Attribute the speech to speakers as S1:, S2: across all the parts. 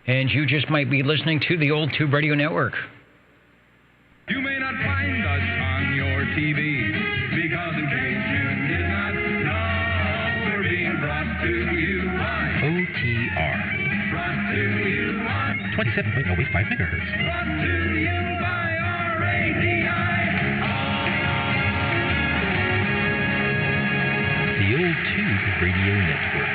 S1: And you just might be listening to the Old Tube Radio Network.
S2: You may not find us on your TV, because in case you did not know, we're being brought to you by
S3: OTR.
S2: Brought to you by
S3: 27.085 megahertz.
S2: Brought to you by RADI.
S3: The Old Tube Radio Network.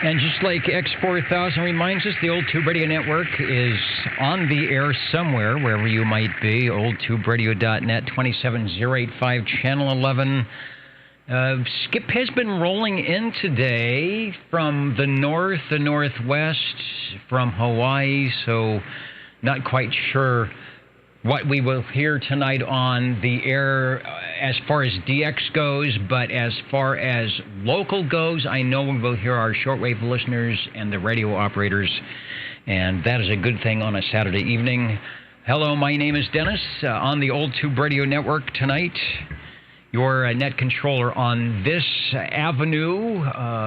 S1: And just like X4000 reminds us, the Old Tube Radio Network is on the air somewhere, wherever you might be. OldTubeRadio.net, 27085, Channel 11. Skip has been rolling in today from the north, the northwest, from Hawaii, so not quite sure what we will hear tonight on the air as far as DX goes, but as far as local goes, I know we will hear our shortwave listeners and the radio operators, and that is a good thing on a Saturday evening. Hello, my name is Dennis, on the Old Tube Radio Network tonight. Your net controller on this avenue,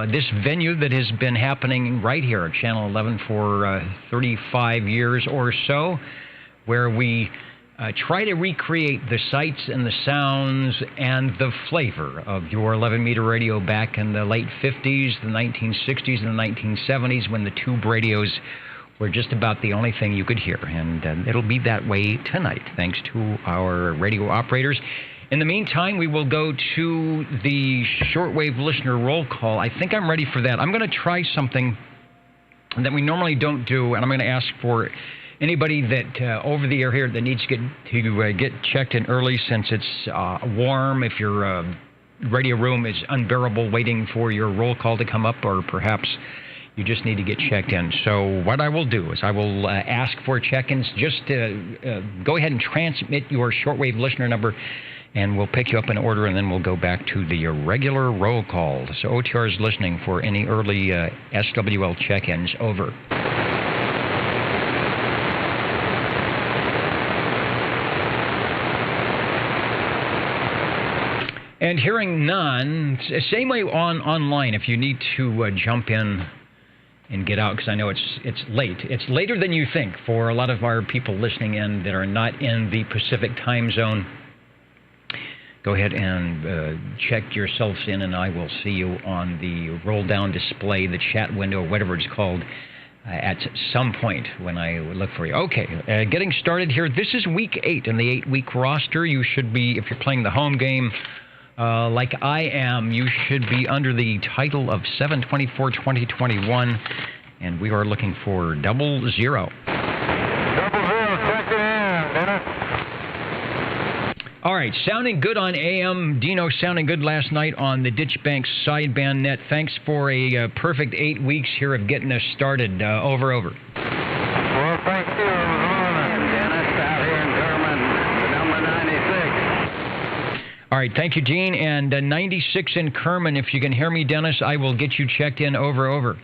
S1: this venue that has been happening right here at Channel 11 for 35 years or so, where we try to recreate the sights and the sounds and the flavor of your 11-meter radio back in the late 50s, the 1960s, and the 1970s, when the tube radios were just about the only thing you could hear. And it'll be that way tonight, thanks to our radio operators. In the meantime, we will go to the shortwave listener roll call. I think I'm ready for that. I'm going to try something that we normally don't do, and I'm going to ask for anybody that over the air here that needs to get checked in early, since it's warm, if your radio room is unbearable waiting for your roll call to come up, or perhaps you just need to get checked in. So what I will do is I will ask for check-ins. Just go ahead and transmit your shortwave listener number, and we'll pick you up in order, and then we'll go back to the regular roll call. So OTR is listening for any early SWL check-ins. Over. And hearing none, same way online, if you need to jump in and get out, because I know it's late. It's later than you think for a lot of our people listening in that are not in the Pacific time zone. Go ahead and check yourselves in, and I will see you on the roll-down display, the chat window, whatever it's called, at some point when I look for you. Okay, getting started here. This is week 8 in the 8-week roster. You should be, if you're playing the home game, like I am, you should be under the title of 7/24/2021, and we are looking for 00.
S4: 00, check it in, Dennis.
S1: All right, sounding good on AM. Dino sounding good last night on the Ditchbank sideband net. Thanks for a perfect 8 weeks here of getting us started. Over.
S4: Well, thank you. Dennis, out here in German, number 96.
S1: All right, thank you, Gene. And 96 in Kerman. If you can hear me, Dennis, I will get you checked in. Over.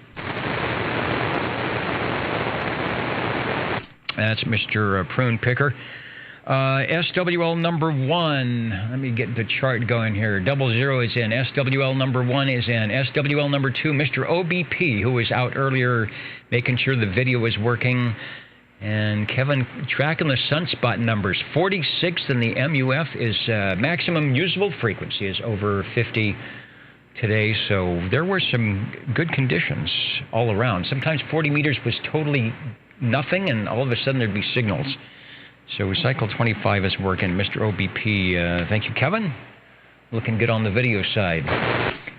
S1: That's Mr. Prune Picker. SWL number 1. Let me get the chart going here. 00 is in. SWL number 1 is in. SWL number 2, Mr. OBP, who was out earlier making sure the video was working. And Kevin tracking the sunspot numbers. 46 in the MUF is maximum usable frequency is over 50 today. So there were some good conditions all around. Sometimes 40 meters was totally nothing, and all of a sudden there'd be signals. So cycle 25 is working. Mr. OBP, thank you, Kevin. Looking good on the video side.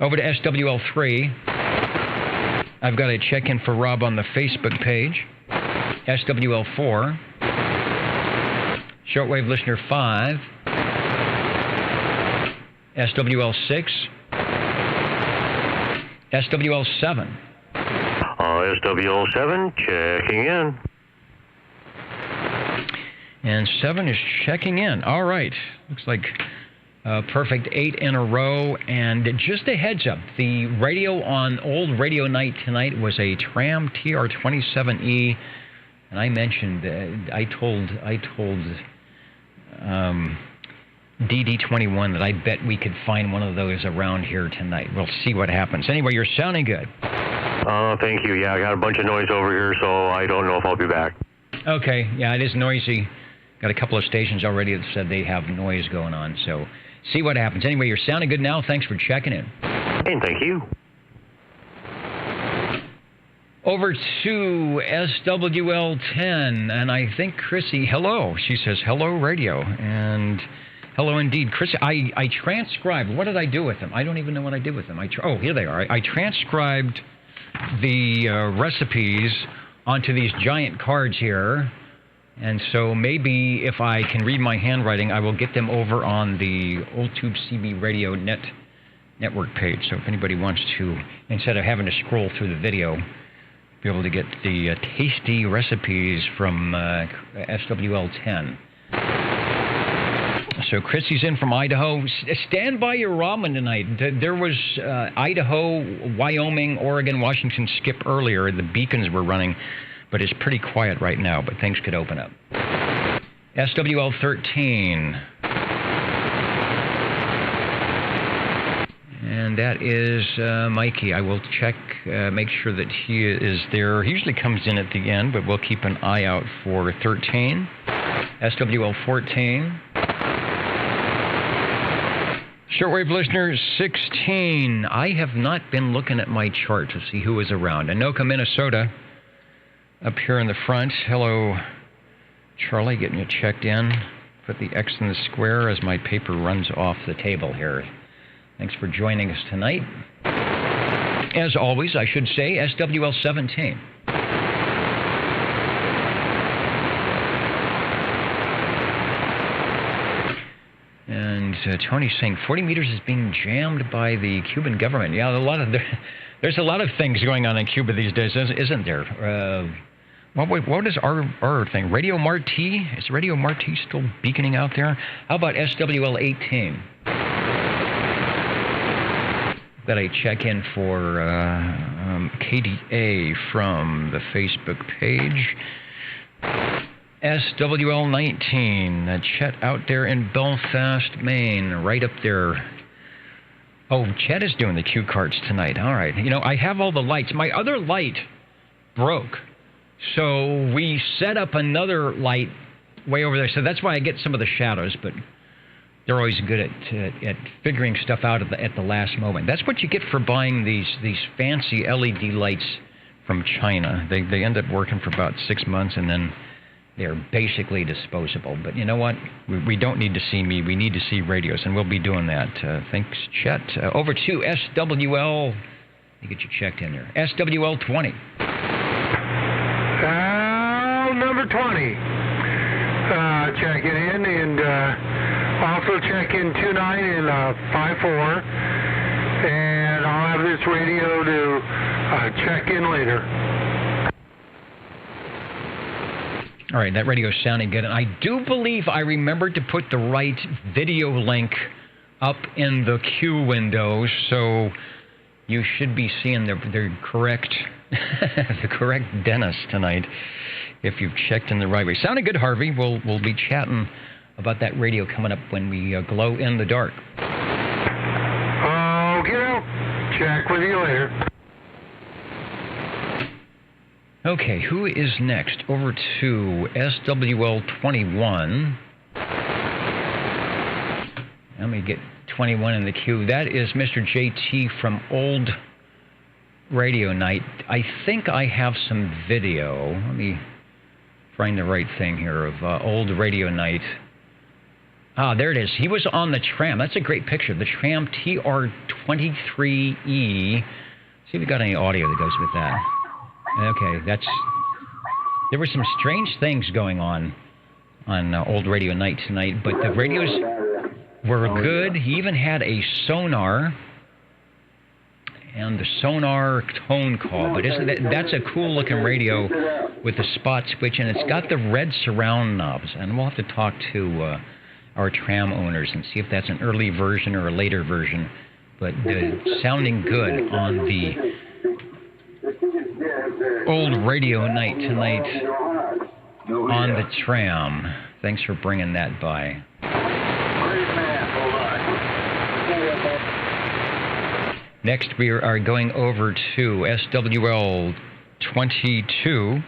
S1: Over to SWL3. I've got a check-in for Rob on the Facebook page. SWL4. Shortwave listener 5. SWL6. SWL7.
S4: SWL7, checking in.
S1: And 7 is checking in. All right. Looks like perfect 8 in a row. And just a heads up, the radio on Old Radio Night tonight was a Tram TR27E. And I mentioned, I told DD21 that I bet we could find one of those around here tonight. We'll see what happens. Anyway, you're sounding good.
S4: Thank you. Yeah, I got a bunch of noise over here, so I don't know if I'll be back.
S1: Okay, yeah, it is noisy. Got a couple of stations already that said they have noise going on, so see what happens. Anyway, you're sounding good now. Thanks for checking in.
S4: And thank you.
S1: Over to SWL10, and I think Chrissy, hello. She says, hello, radio, and hello indeed. Chrissy, I transcribed. What did I do with them? I don't even know what I did with them. Oh, here they are. I transcribed the recipes onto these giant cards here, and so maybe if I can read my handwriting, I will get them over on the Old Tube CB Radio network page. So if anybody wants to, instead of having to scroll through the video, be able to get the tasty recipes from SWL10. So Chrissy's in from Idaho. Stand by your ramen tonight. There was Idaho, Wyoming, Oregon, Washington skip earlier. The beacons were running, but it's pretty quiet right now, but things could open up. SWL13. And that is Mikey. I will check, make sure that he is there. He usually comes in at the end, but we'll keep an eye out for 13. SWL14. Shortwave listener 16. I have not been looking at my chart to see who is around. Anoka, Minnesota, up here in the front. Hello, Charlie, getting you checked in. Put the X in the square as my paper runs off the table here. Thanks for joining us tonight. As always, I should say, SWL 17. And Tony's saying 40 meters is being jammed by the Cuban government. Yeah, there's a lot of things going on in Cuba these days, isn't there? What is our thing? Radio Marti? Is Radio Marti still beaconing out there? How about SWL 18? That I check in for KDA from the Facebook page. SWL 19, Chet out there in Belfast, Maine, right up there. Oh, Chet is doing the cue cards tonight. All right. You know, I have all the lights. My other light broke, so we set up another light way over there. So that's why I get some of the shadows, but they're always good at figuring stuff out at the last moment. That's what you get for buying these fancy LED lights from China. They end up working for about 6 months, and then they're basically disposable. But you know what? We don't need to see me. We need to see radios, and we'll be doing that. Thanks, Chet. Over to SWL. Let me get you checked in there. SWL 20.
S5: Number 20. Checking in, and also check in 29 and 54. And I'll have this radio to check in later.
S1: All right, that radio's sounding good. And I do believe I remembered to put the right video link up in the queue window, so you should be seeing the correct the correct Dennis tonight if you've checked in the right way. Sounded good, Harvey. We'll be chatting about that radio coming up when we glow in the dark.
S5: Okay, check with you later.
S1: Okay, who is next? Over to SWL 21. Let me get 21 in the queue. That is Mr. JT from Old Radio Night. I think I have some video. Let me find the right thing here of Old Radio Night. Ah, there it is. He was on the tram. That's a great picture. The tram TR23E. See if we got any audio that goes with that. Okay, there were some strange things going on Old Radio Night tonight, but the radios were good. He even had a sonar, and the sonar tone call. But that's a cool-looking radio with the spot switch, and it's got the red surround knobs. And we'll have to talk to our tram owners and see if that's an early version or a later version. But sounding good on the Old Radio Night tonight on the tram. Thanks for bringing that by. Next, we are going over to SWL 22.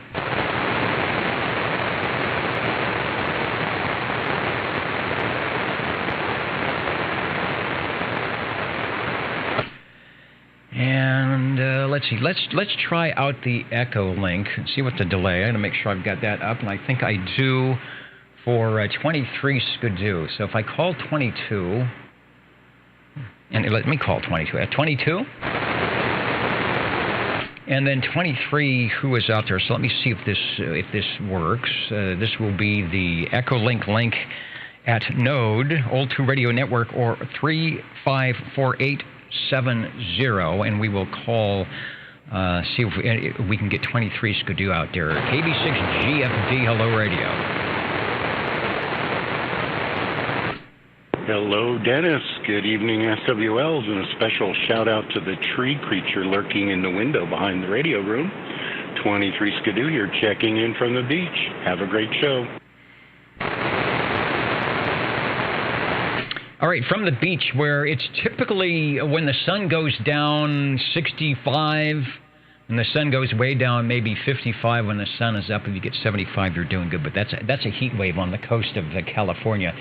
S1: And let's see. Let's try out the Echo link and see what the delay. I'm gonna make sure I've got that up, and I think I do for 23 Skidoo. So if I call 22, and let me call 22 at 22, and then 23, who is out there? So let me see if this works. This will be the Echo link at Node Old 2 Radio Network or 354870, and we will call. See if we can get 23 Skidoo out there. KB6 GFD, hello radio.
S6: Hello, Dennis. Good evening, SWLs, and a special shout-out to the tree creature lurking in the window behind the radio room. 23 Skidoo here, checking in from the beach. Have a great show.
S1: All right, from the beach, where it's typically, when the sun goes down, 65, and the sun goes way down, maybe 55 when the sun is up. If you get 75, you're doing good, but that's a heat wave on the coast of California.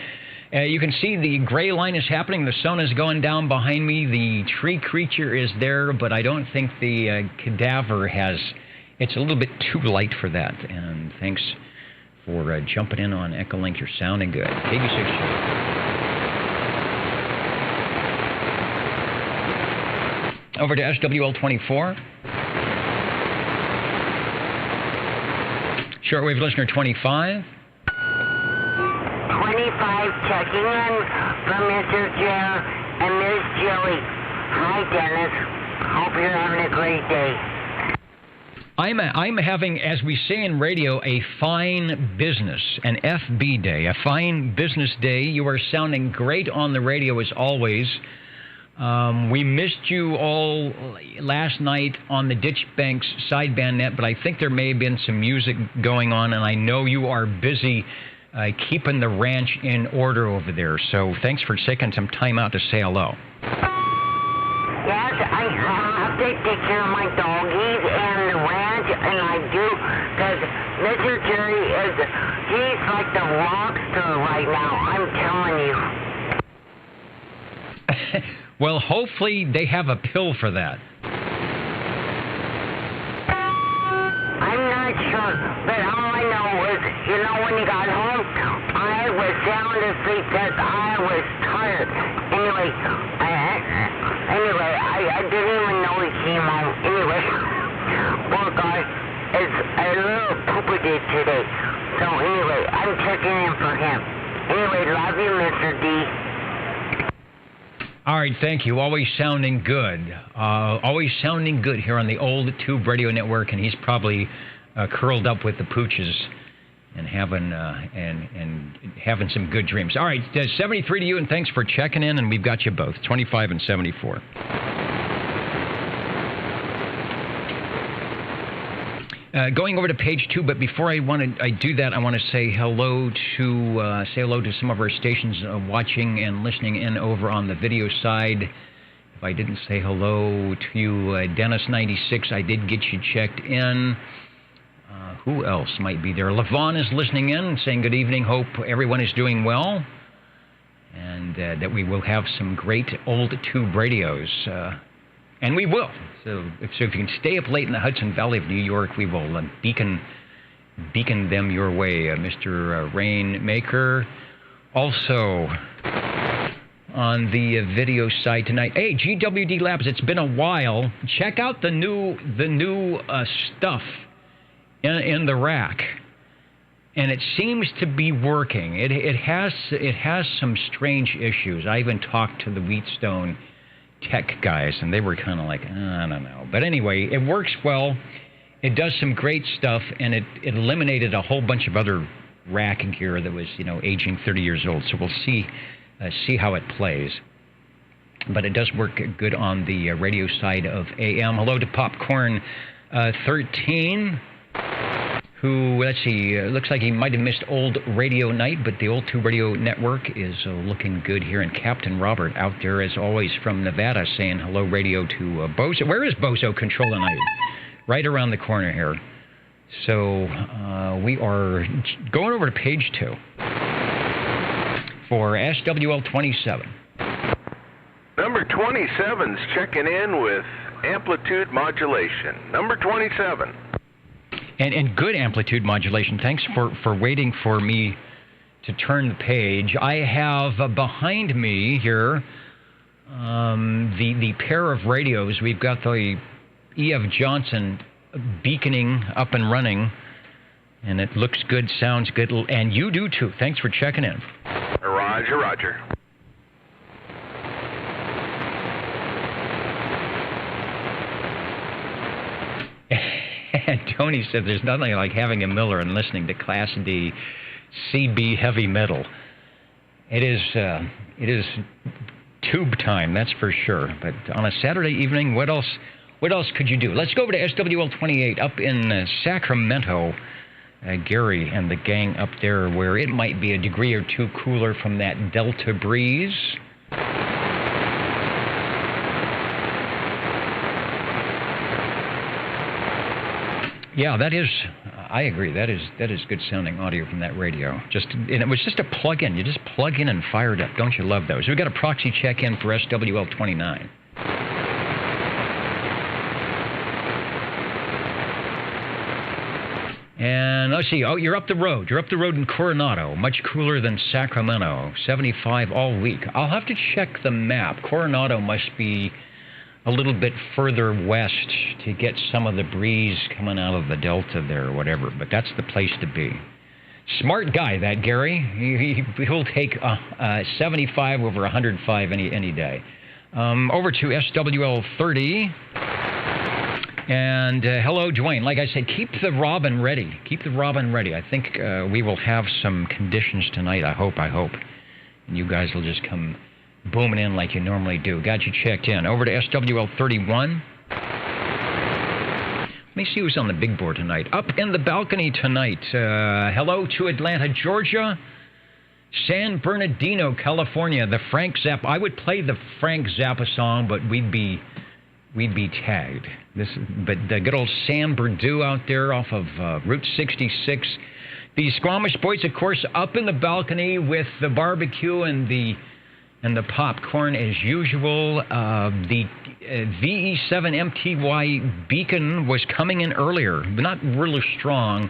S1: You can see the gray line is happening. The sun is going down behind me. The tree creature is there, but I don't think the cadaver has. It's a little bit too light for that. And thanks for jumping in on Echolink. You're sounding good. KB6. Over to SWL 24. Shortwave listener 25.
S7: 25 checking in from Mr. Jer and Miss Jilly. Hi, Dennis. Hope you're having a great day.
S1: I'm having, as we say in radio, a fine business, an FB day, a fine business day. You are sounding great on the radio as always. We missed you all last night on the Ditch Banks sideband net, but I think there may have been some music going on, and I know you are busy keeping the ranch in order over there. So thanks for taking some time out to say hello.
S7: Yes, I have to take care of my doggies and the ranch, and I do, because Mr. Jerry he's like the rock star right now, I'm telling you.
S1: Well, hopefully they have a pill for that.
S7: I'm not sure, but all I know is, when you got home, I was sound asleep because I was tired. Anyway, I didn't even know he came home. Anyway, poor guy is a little poopy today. So anyway, I'm checking in for him. Anyway, love you, Mr. D.
S1: All right, thank you. Always sounding good. Always sounding good here on the Old Tube Radio Network, and he's probably curled up with the pooches and having some good dreams. All right, 73 to you, and thanks for checking in, and we've got you both, 25 and 74. Going over to page 2, but before I do that, I want to say hello to some of our stations watching and listening in over on the video side. If I didn't say hello to you, Dennis96, I did get you checked in. Who else might be there? Levon is listening in, saying good evening. Hope everyone is doing well, and that we will have some great old tube radios. And we will. So if you can stay up late in the Hudson Valley of New York, we will beacon them your way. Mr. Rainmaker, also on the video side tonight. Hey, GWD Labs, it's been a while. Check out the new stuff in the rack, and it seems to be working. It has some strange issues. I even talked to the Wheatstone tech guys, and they were kind of like, I don't know. But anyway, it works well. It does some great stuff, and it eliminated a whole bunch of other rack gear that was, aging 30 years old. So we'll see how it plays. But it does work good on the radio side of AM. Hello to Popcorn 13, who, let's see, looks like he might have missed Old Radio Night, but the Old Tube Radio Network is looking good here. And Captain Robert out there, as always, from Nevada, saying hello radio to Bozo. Where is Bozo Control tonight? Right around the corner here. So we are going over to page 2 for SWL 27.
S8: Number 27's checking in with amplitude modulation. Number 27.
S1: And good amplitude modulation. Thanks for waiting for me to turn the page. I have behind me here the pair of radios. We've got the E.F. Johnson beaconing up and running, and it looks good, sounds good, and you do too. Thanks for checking in.
S8: Roger, roger.
S1: And Tony said there's nothing like having a Miller and listening to Class D CB heavy metal. It is tube time, that's for sure. But on a Saturday evening, what else could you do? Let's go over to SWL 28 up in Sacramento. Gary and the gang up there, where it might be a degree or two cooler from that Delta breeze. Yeah, that is, I agree, that is good sounding audio from that radio. And it was just a plug-in. You just plug in and fire it up. Don't you love those? We've got a proxy check-in for SWL 29. And let's see, you're up the road. You're up the road in Coronado, much cooler than Sacramento, 75 all week. I'll have to check the map. Coronado must be a little bit further west to get some of the breeze coming out of the Delta there or whatever, but that's the place to be. Smart guy, that Gary. He'll take 75 over 105 any day. Over to SWL 30. And hello, Dwayne. Like I said, keep the Robin ready. Keep the Robin ready. I think we will have some conditions tonight, I hope. And you guys will just come booming in like you normally do. Got you checked in. Over to SWL 31. Let me see who's on the big board tonight. Up in the balcony tonight. Hello to Atlanta, Georgia. San Bernardino, California. The Frank Zappa. I would play the Frank Zappa song, but we'd be tagged. But the good old Sam Berdue out there off of Route 66. The Squamish Boys, of course, up in the balcony with the barbecue and the popcorn as usual. The VE7 MTY beacon was coming in earlier, but not really strong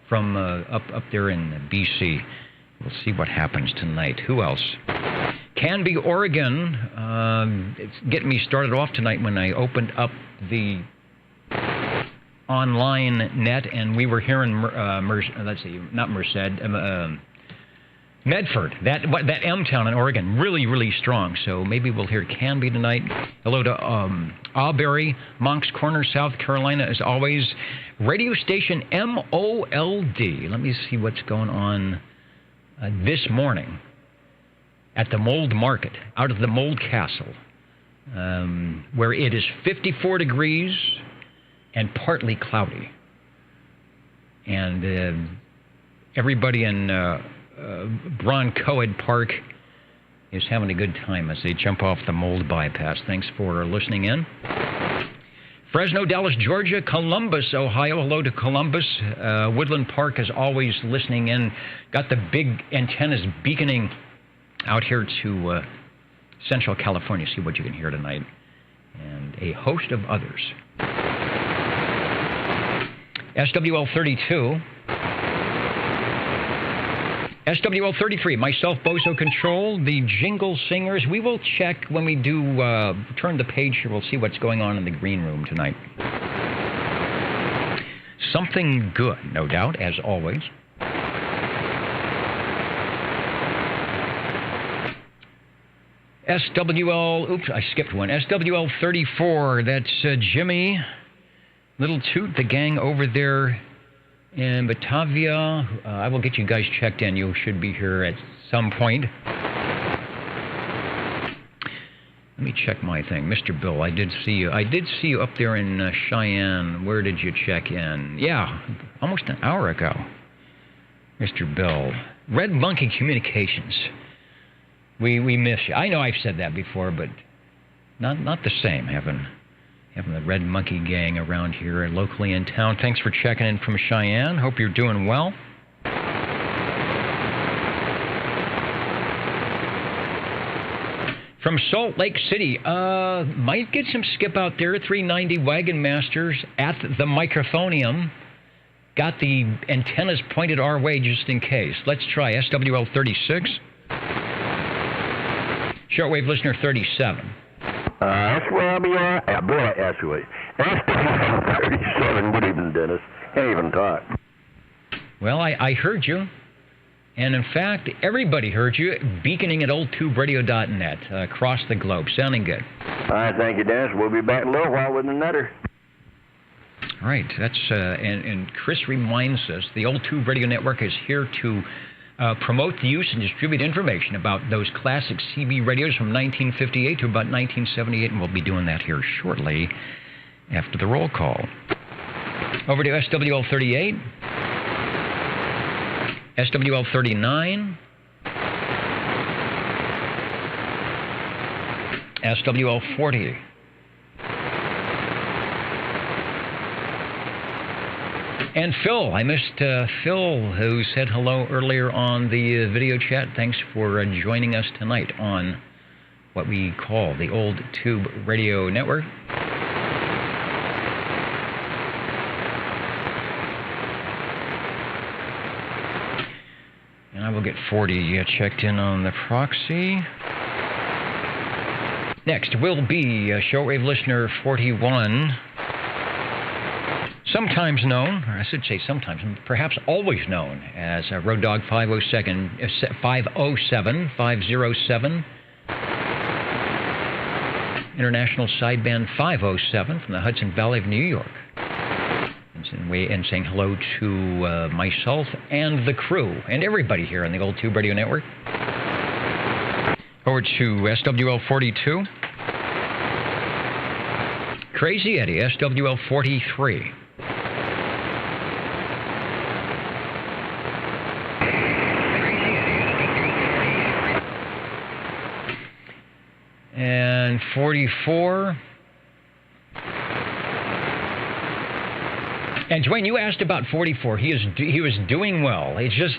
S1: from up there in BC. We'll see what happens tonight. Who else? Canby, Oregon. It's getting me started off tonight when I opened up the online net, and we were hearing, Medford, that M-town in Oregon, really, really strong. So maybe we'll hear Canby tonight. Hello to Albury, Moncks Corner, South Carolina, as always. Radio station MOLD. Let me see what's going on this morning at the Mold Market, out of the Mold Castle, where it is 54 degrees and partly cloudy. And everybody in Broncoed Park is having a good time as they jump off the Mold bypass. Thanks for listening in. Fresno, Dallas, Georgia, Columbus, Ohio. Hello to Columbus. Woodland Park is always listening in. Got the big antennas beaconing out here to Central California. See what you can hear tonight. And a host of others. SWL 32. SWL 33, myself, Bozo Control, the Jingle Singers. We will check when we do turn the page here. We'll see what's going on in the green room tonight. Something good, no doubt, as always. Oops, I skipped one. SWL 34, that's Jimmy, Little Toot, the gang over there in Batavia. I will get you guys checked in. You should be here at some point. Let me check my thing. Mr. Bill, I did see you up there in Cheyenne. Where did you check in? Yeah, almost an hour ago. Mr. Bill. Red Monkey Communications. We miss you. I know I've said that before, but not the same, having the Red Monkey gang around here locally in town. Thanks for checking in from Cheyenne. Hope you're doing well. From Salt Lake City, might get some skip out there. 390 Wagon Masters at the Microphonium. Got the antennas pointed our way just in case. Let's try SWL 36. Shortwave listener 37.
S9: That's where I'll be at. Boy, actually. SWL 37. Good evening, Dennis. Can't even talk.
S1: Well, I heard you. And in fact, everybody heard you beaconing at oldtuberadio.net across the globe. Sounding good.
S9: All right, thank you, Dennis. We'll be back in a little while with another.
S1: All right, that's and Chris reminds us the Old Tube Radio Network is here to promote the use and distribute information about those classic CB radios from 1958 to about 1978, and we'll be doing that here shortly after the roll call. Over to SWL 38. SWL 39, SWL 40, and Phil. I missed Phil, who said hello earlier on the video chat. Thanks for joining us tonight on what we call the Old Tube Radio Network. And I will get 40 checked in on the proxy. Next will be shortwave listener 41, sometimes known, or I should say sometimes, perhaps always known as Road Dog 507, International Sideband 507 from the Hudson Valley of New York. And saying hello to myself and the crew and everybody here on the Old Tube Radio Network. Over to SWL 42. Crazy Eddie, SWL 43. And 44. And Dwayne, you asked about 44. He was doing well. It's just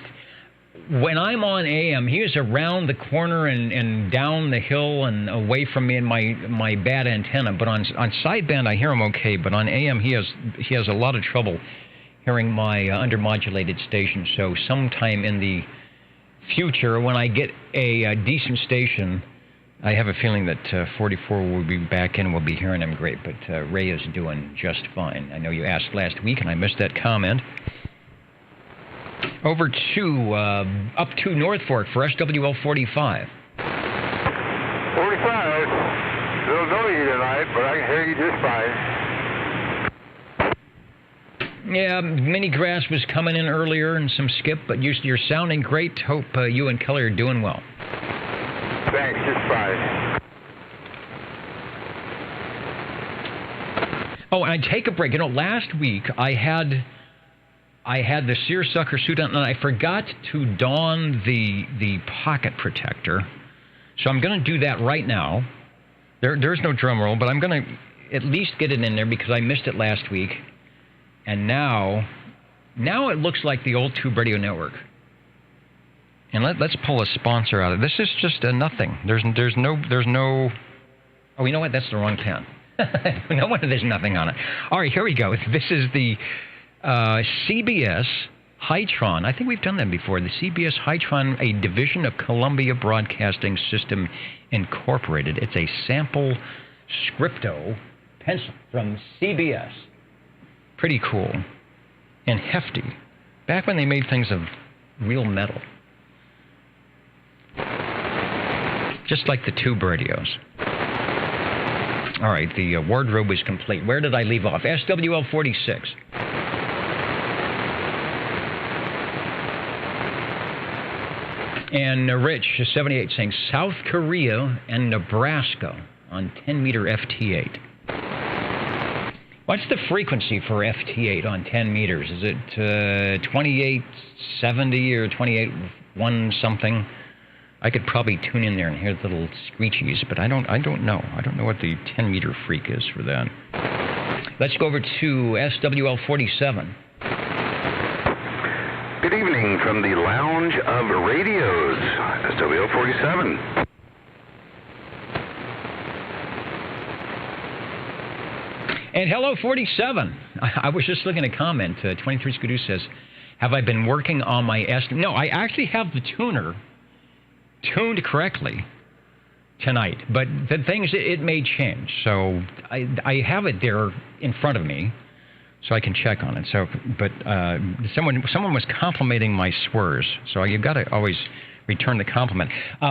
S1: when I'm on AM, he is around the corner and down the hill and away from me and my bad antenna. But on sideband, I hear him okay. But on AM, he has a lot of trouble hearing my undermodulated station. So sometime in the future, when I get a decent station, I have a feeling that 44 will be back in and we'll be hearing him great, but Ray is doing just fine. I know you asked last week, and I missed that comment. Over to, up to North Fork for SWL 45.
S5: 45. Little noisy tonight, but I can hear you just fine.
S1: Yeah, mini grass was coming in earlier and some skip, but you're sounding great. Hope you and Kelly are doing well.
S5: Thanks, just fine.
S1: Oh, and I take a break. You know, last week I had the seersucker suit on, and I forgot to don the pocket protector. So I'm going to do that right now. There's no drum roll, but I'm going to at least get it in there because I missed it last week. And now it looks like the Old Tube Radio Network. And let's pull a sponsor out of it. This is just a nothing. There's no. Oh, you know what? That's the wrong pen. No wonder there's nothing on it. All right, here we go. This is the CBS Hytron. I think we've done that before. The CBS Hytron, a division of Columbia Broadcasting System Incorporated. It's a sample Scripto pencil from CBS. Pretty cool and hefty. Back when they made things of real metal. Just like the tube radios. All right, the wardrobe is complete. Where did I leave off? SWL 46. And Rich, 78, saying South Korea and Nebraska. on 10-meter FT8. What's the frequency for FT8 on 10 meters? Is it 2870 or 28.1 something? I could probably tune in there and hear the little screechies, but I don't know. I don't know what the 10-meter freak is for that. Let's go over to SWL 47.
S8: Good evening from the Lounge of Radios, SWL 47.
S1: And hello, 47. I was just looking at a comment. 23 Skidoo says, have I been working on my No, I actually have the tuner tuned correctly tonight. But the thing is, it may change. So I have it there in front of me, so I can check on it. So, but someone was complimenting my slurs. So you've got to always return the compliment.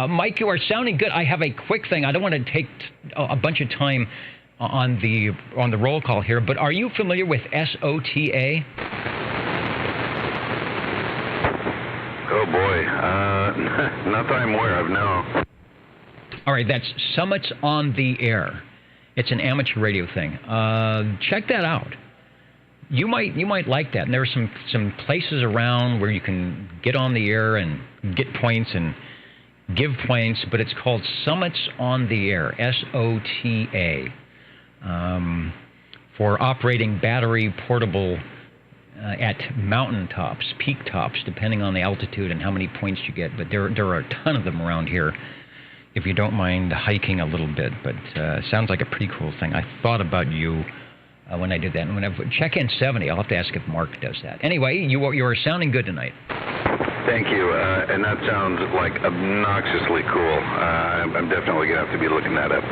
S1: Mike, you are sounding good. I have a quick thing. I don't want to take a bunch of time on the roll call here, but are you familiar with SOTA?
S8: Oh boy, not that I'm aware of, no.
S1: All right, that's Summits on the Air. It's an amateur radio thing. Check that out. You might like that. And there are some places around where you can get on the air and get points and give points, but it's called Summits on the Air, SOTA. For operating battery portable at mountain tops, peak tops, depending on the altitude and how many points you get. But there are a ton of them around here, if you don't mind hiking a little bit. But sounds like a pretty cool thing. I thought about you when I did that. And when I check in 70, I'll have to ask if Mark does that. Anyway, you are sounding good tonight.
S8: Thank you, and that sounds like obnoxiously cool. I'm definitely going to have to be looking that up.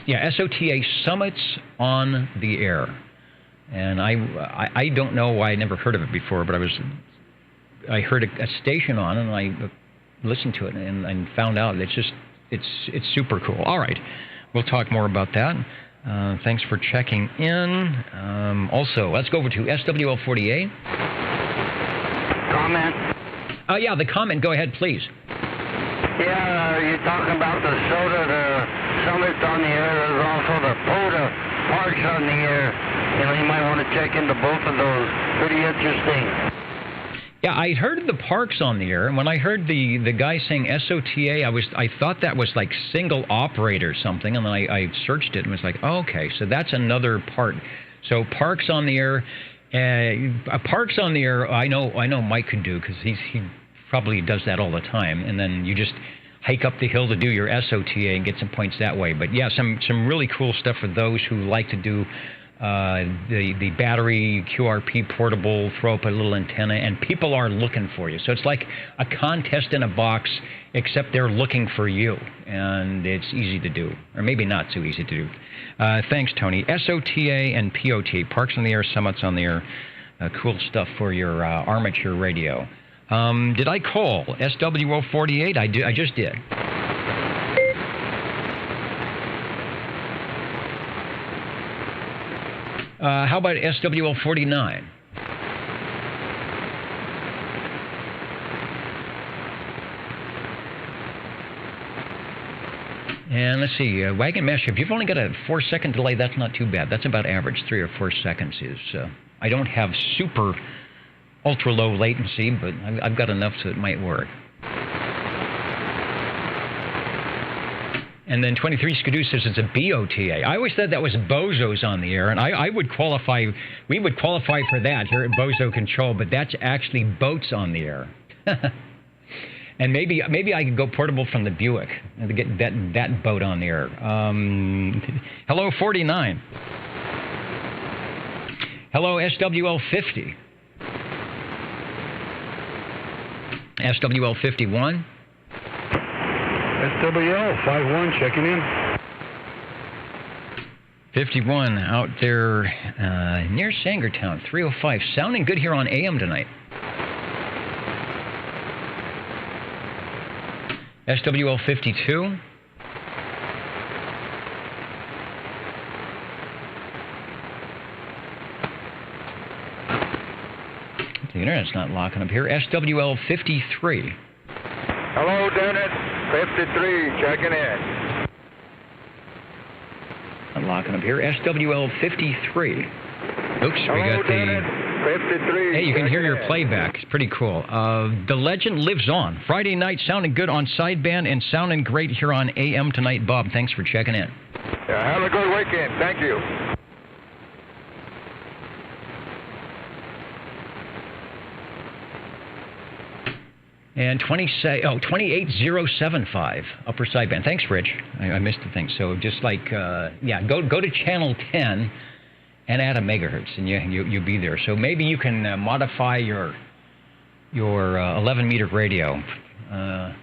S1: Yeah, SOTA, Summits on the Air. And I don't know why I never heard of it before, but I heard a station on and I listened to it and found out it's super cool. All right, we'll talk more about that. Thanks for checking in. Also, let's go over to SWL 48.
S10: Comment?
S1: Yeah, the comment. Go ahead, please.
S10: Yeah, you're talking about the soda, the Summits on the Air. There's also the POTA Parks on the Air. You might want to check into both of those. Pretty interesting.
S1: Yeah, I heard the Parks on the Air, and when I heard the guy saying SOTA, I thought that was like single operator or something, and then I searched it and was like, oh, okay, so that's another part. So Parks on the Air, Parks on the Air, I know Mike could do because he probably does that all the time, and then you just hike up the hill to do your SOTA and get some points that way. But yeah, some really cool stuff for those who like to do the battery QRP portable, throw up a little antenna, and people are looking for you. So it's like a contest in a box, except they're looking for you, and it's easy to do, or maybe not so easy to do. Thanks, Tony. SOTA and POT, Parks on the Air, Summits on the Air, cool stuff for your armature radio. Did I call SWO 48? I just did. How about SWL 49? And let's see, Wagon Mesh, if you've only got a 4-second delay, that's not too bad. That's about average. 3 or 4 seconds is. I don't have super ultra low latency, but I've got enough so it might work. And then 23 Skidoo says it's a BOTA. I always thought that was Bozos on the Air, and I would qualify, we would qualify for that here at Bozo Control, but that's actually Boats on the Air. And maybe I could go portable from the Buick and get that boat on the air. Hello, 49. Hello, SWL 50. SWL 51.
S11: SWL 51 checking in.
S1: 51 out there near Sangertown, 305. Sounding good here on AM tonight. SWL 52. The internet's not locking up here. SWL 53.
S12: Hello, Dennis. 53, checking in.
S1: locking up here. SWL 53. Oops, we got the...
S5: 53.
S1: Hey, you can hear your playback. It's pretty cool. The legend lives on. Friday night sounding good on sideband and sounding great here on AM tonight. Bob, thanks for checking in.
S5: Yeah, have a good weekend. Thank you.
S1: And 28075, upper sideband. Thanks, Rich. I missed the thing. So just like, go to channel 10 and add a megahertz, and you'll be there. So maybe you can modify your 11-meter radio to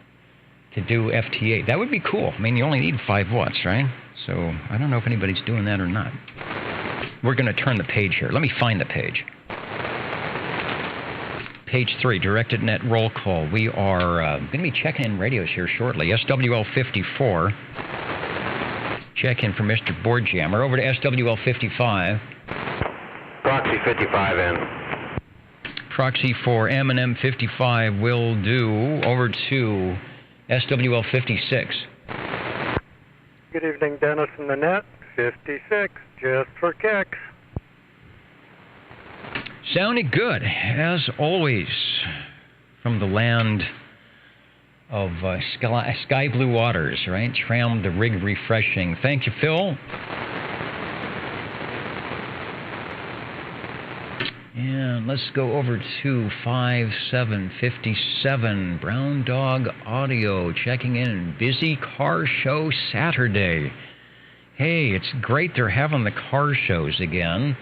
S1: do FT8. That would be cool. I mean, you only need 5 watts, right? So I don't know if anybody's doing that or not. We're going to turn the page here. Let me find the page. Page 3, directed net roll call. We are going to be checking in radios here shortly. SWL 54. Check in for Mr. Board Jammer. Over to SWL 55.
S8: Proxy 55 in.
S1: Proxy for M&M 55 will do. Over to SWL 56.
S5: Good evening, Dennis and the net. 56, just for kicks.
S1: Sounding good, as always, from the land of sky blue waters, right? Tram the rig refreshing. Thank you, Phil. And let's go over to 5757, Brown Dog Audio, checking in. Busy car show Saturday. Hey, it's great they're having the car shows again.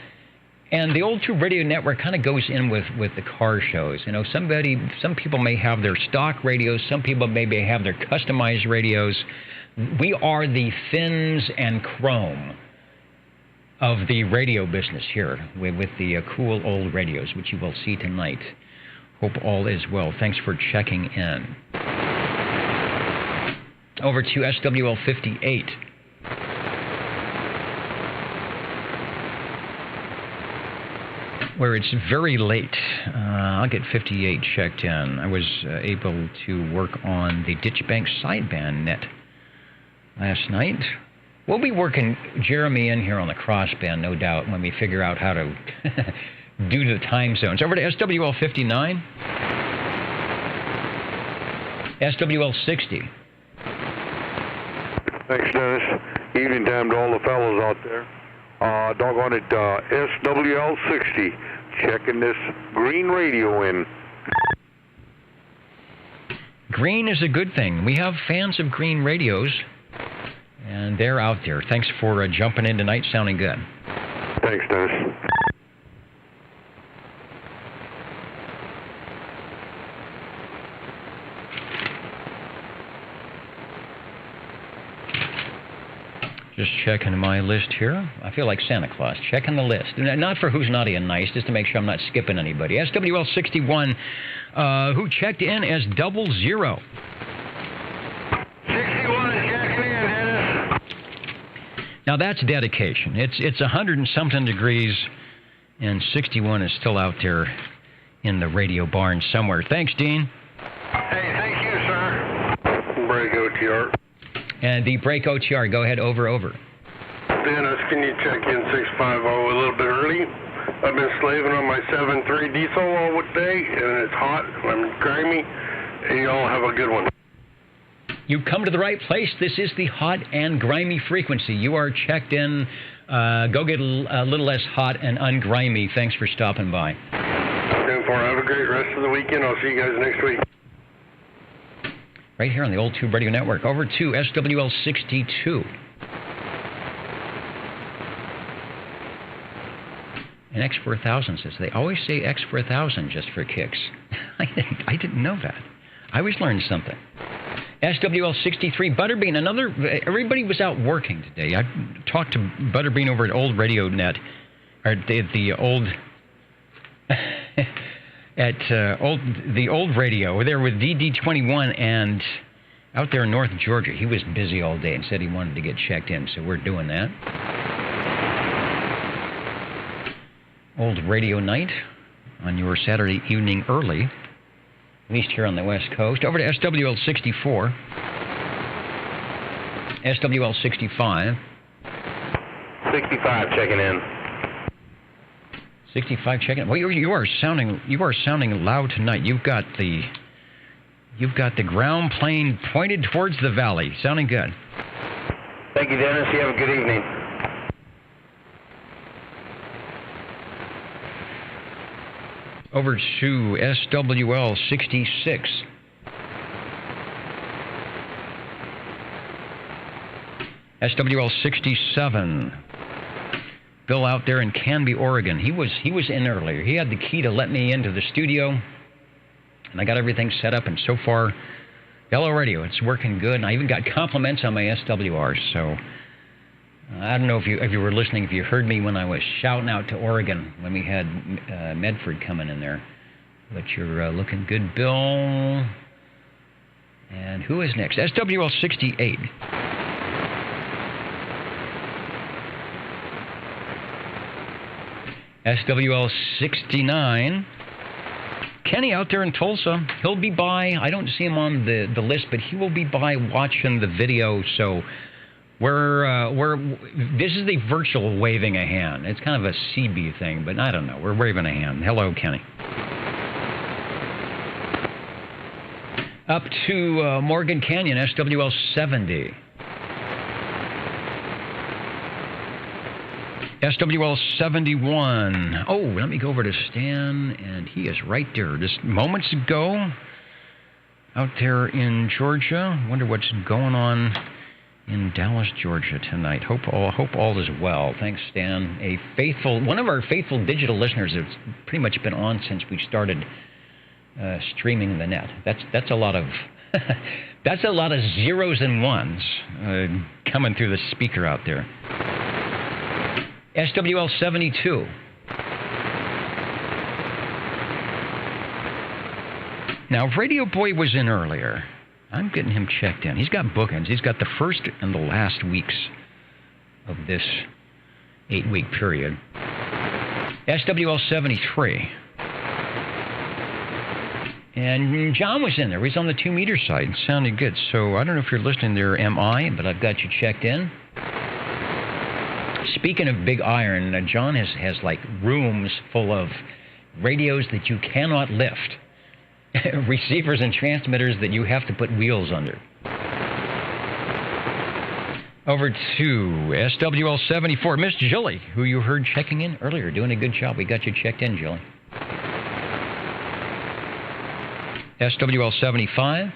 S1: And the Old Tube Radio Network kind of goes in with the car shows. You know, some people may have their stock radios. Some people maybe have their customized radios. We are the fins and chrome of the radio business here with the cool old radios, which you will see tonight. Hope all is well. Thanks for checking in. Over to SWL 58. Where it's very late. I'll get 58 checked in. I was able to work on the Ditchbank sideband net last night. We'll be working Jeremy in here on the crossband, no doubt, when we figure out how to do the time zones. Over to SWL 59. SWL 60.
S12: Thanks, Dennis. Evening time to all the fellows out there. Doggone it, SWL 60. Checking this green radio in.
S1: Green is a good thing. We have fans of green radios, and they're out there. Thanks for jumping in tonight. Sounding good.
S12: Thanks, Dennis.
S1: Just checking my list here. I feel like Santa Claus, checking the list. Not for who's naughty and nice, just to make sure I'm not skipping anybody. SWL 61, who checked in as 00. 61
S5: is checking in, Dennis.
S1: Now that's dedication. It's 100 and something degrees, and 61 is still out there in the radio barn somewhere. Thanks, Dean.
S5: Hey, thank you, sir.
S12: Break OTR.
S1: And the break OTR, go ahead, over.
S12: Dennis, can you check in 650 a little bit early? I've been slaving on my 7.3 diesel all day, and it's hot, I'm grimy, and y'all have a good one.
S1: You've come to the right place. This is the hot and grimy frequency. You are checked in. Go get a little less hot and ungrimy. Thanks for stopping by.
S12: Have a great rest of the weekend. I'll see you guys next week.
S1: Right here on the Old Tube Radio Network. Over to SWL 62. And X for 1,000 says, they always say X for 1,000 just for kicks. I didn't know that. I always learned something. SWL 63, Butterbean, everybody was out working today. I talked to Butterbean over at Old Radio Net, or the old... the old radio. We're there with DD21 and out there in North Georgia. He was busy all day and said he wanted to get checked in, so we're doing that. Old Radio Night on your Saturday evening early, at least here on the West Coast. Over to SWL 64. SWL 65.
S8: 65 checking in.
S1: 65 checking in. Well, you are sounding loud tonight. You've got the ground plane pointed towards the valley. Sounding good.
S10: Thank you, Dennis. You have a good evening.
S1: Over to SWL 66. SWL 67. Bill out there in Canby, Oregon. He was in earlier. He had the key to let me into the studio, and I got everything set up. And so far, Hello Radio, it's working good. And I even got compliments on my SWR. So I don't know if you were listening, if you heard me when I was shouting out to Oregon when we had Medford coming in there. But you're looking good, Bill. And who is next? SWL 68. SWL 69. Kenny out there in Tulsa. He'll be by. I don't see him on the list, but he will be by watching the video. So this is the virtual waving a hand. It's kind of a CB thing, but I don't know. We're waving a hand. Hello, Kenny. Up to Morgan Canyon, SWL 70. SWL 71. Oh, let me go over to Stan, and he is right there. Just moments ago, out there in Georgia. Wonder what's going on in Dallas, Georgia tonight. Hope all is well. Thanks, Stan. One of our faithful digital listeners that's pretty much been on since we started streaming the net. That's a lot of that's a lot of zeros and ones coming through the speaker out there. SWL 72. Now, if Radio Boy was in earlier, I'm getting him checked in. He's got bookends. He's got the first and the last weeks of this 8-week period. SWL 73. And John was in there. He's on the 2-meter side. It sounded good. So I don't know if you're listening there, MI, but I've got you checked in. Speaking of big iron, John has like rooms full of radios that you cannot lift. Receivers and transmitters that you have to put wheels under. Over to SWL 74, Miss Jilly, who you heard checking in earlier, doing a good job. We got you checked in, Jilly. SWL 75.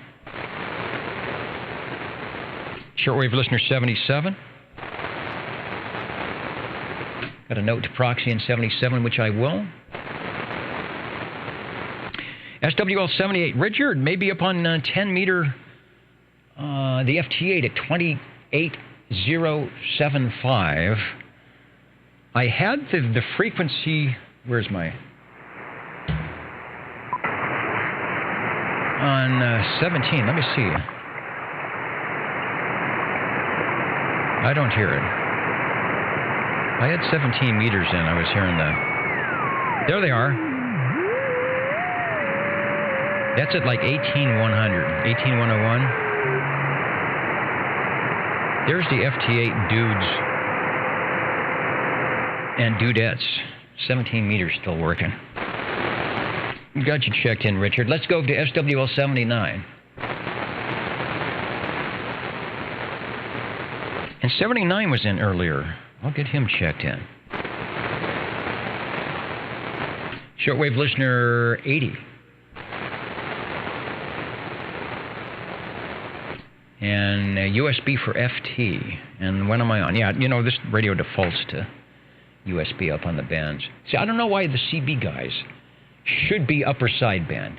S1: Shortwave listener 77. Got a note to Proxy in 77, which I will. SWL 78. Richard, maybe up on 10-meter, the FT8 at 28075. I had the frequency. Where's my? On 17. Let me see. I don't hear it. I had 17 meters in. I was hearing the... There they are. That's at like 18100, 18101. There's the FT8 dudes and dudettes. 17 meters still working. Got you checked in, Richard. Let's go to SWL 79. And 79 was in earlier. I'll get him checked in. Shortwave listener 80. And USB for FT. And when am I on? Yeah, you know, this radio defaults to USB up on the bands. See, I don't know why the CB guys should be upper sideband.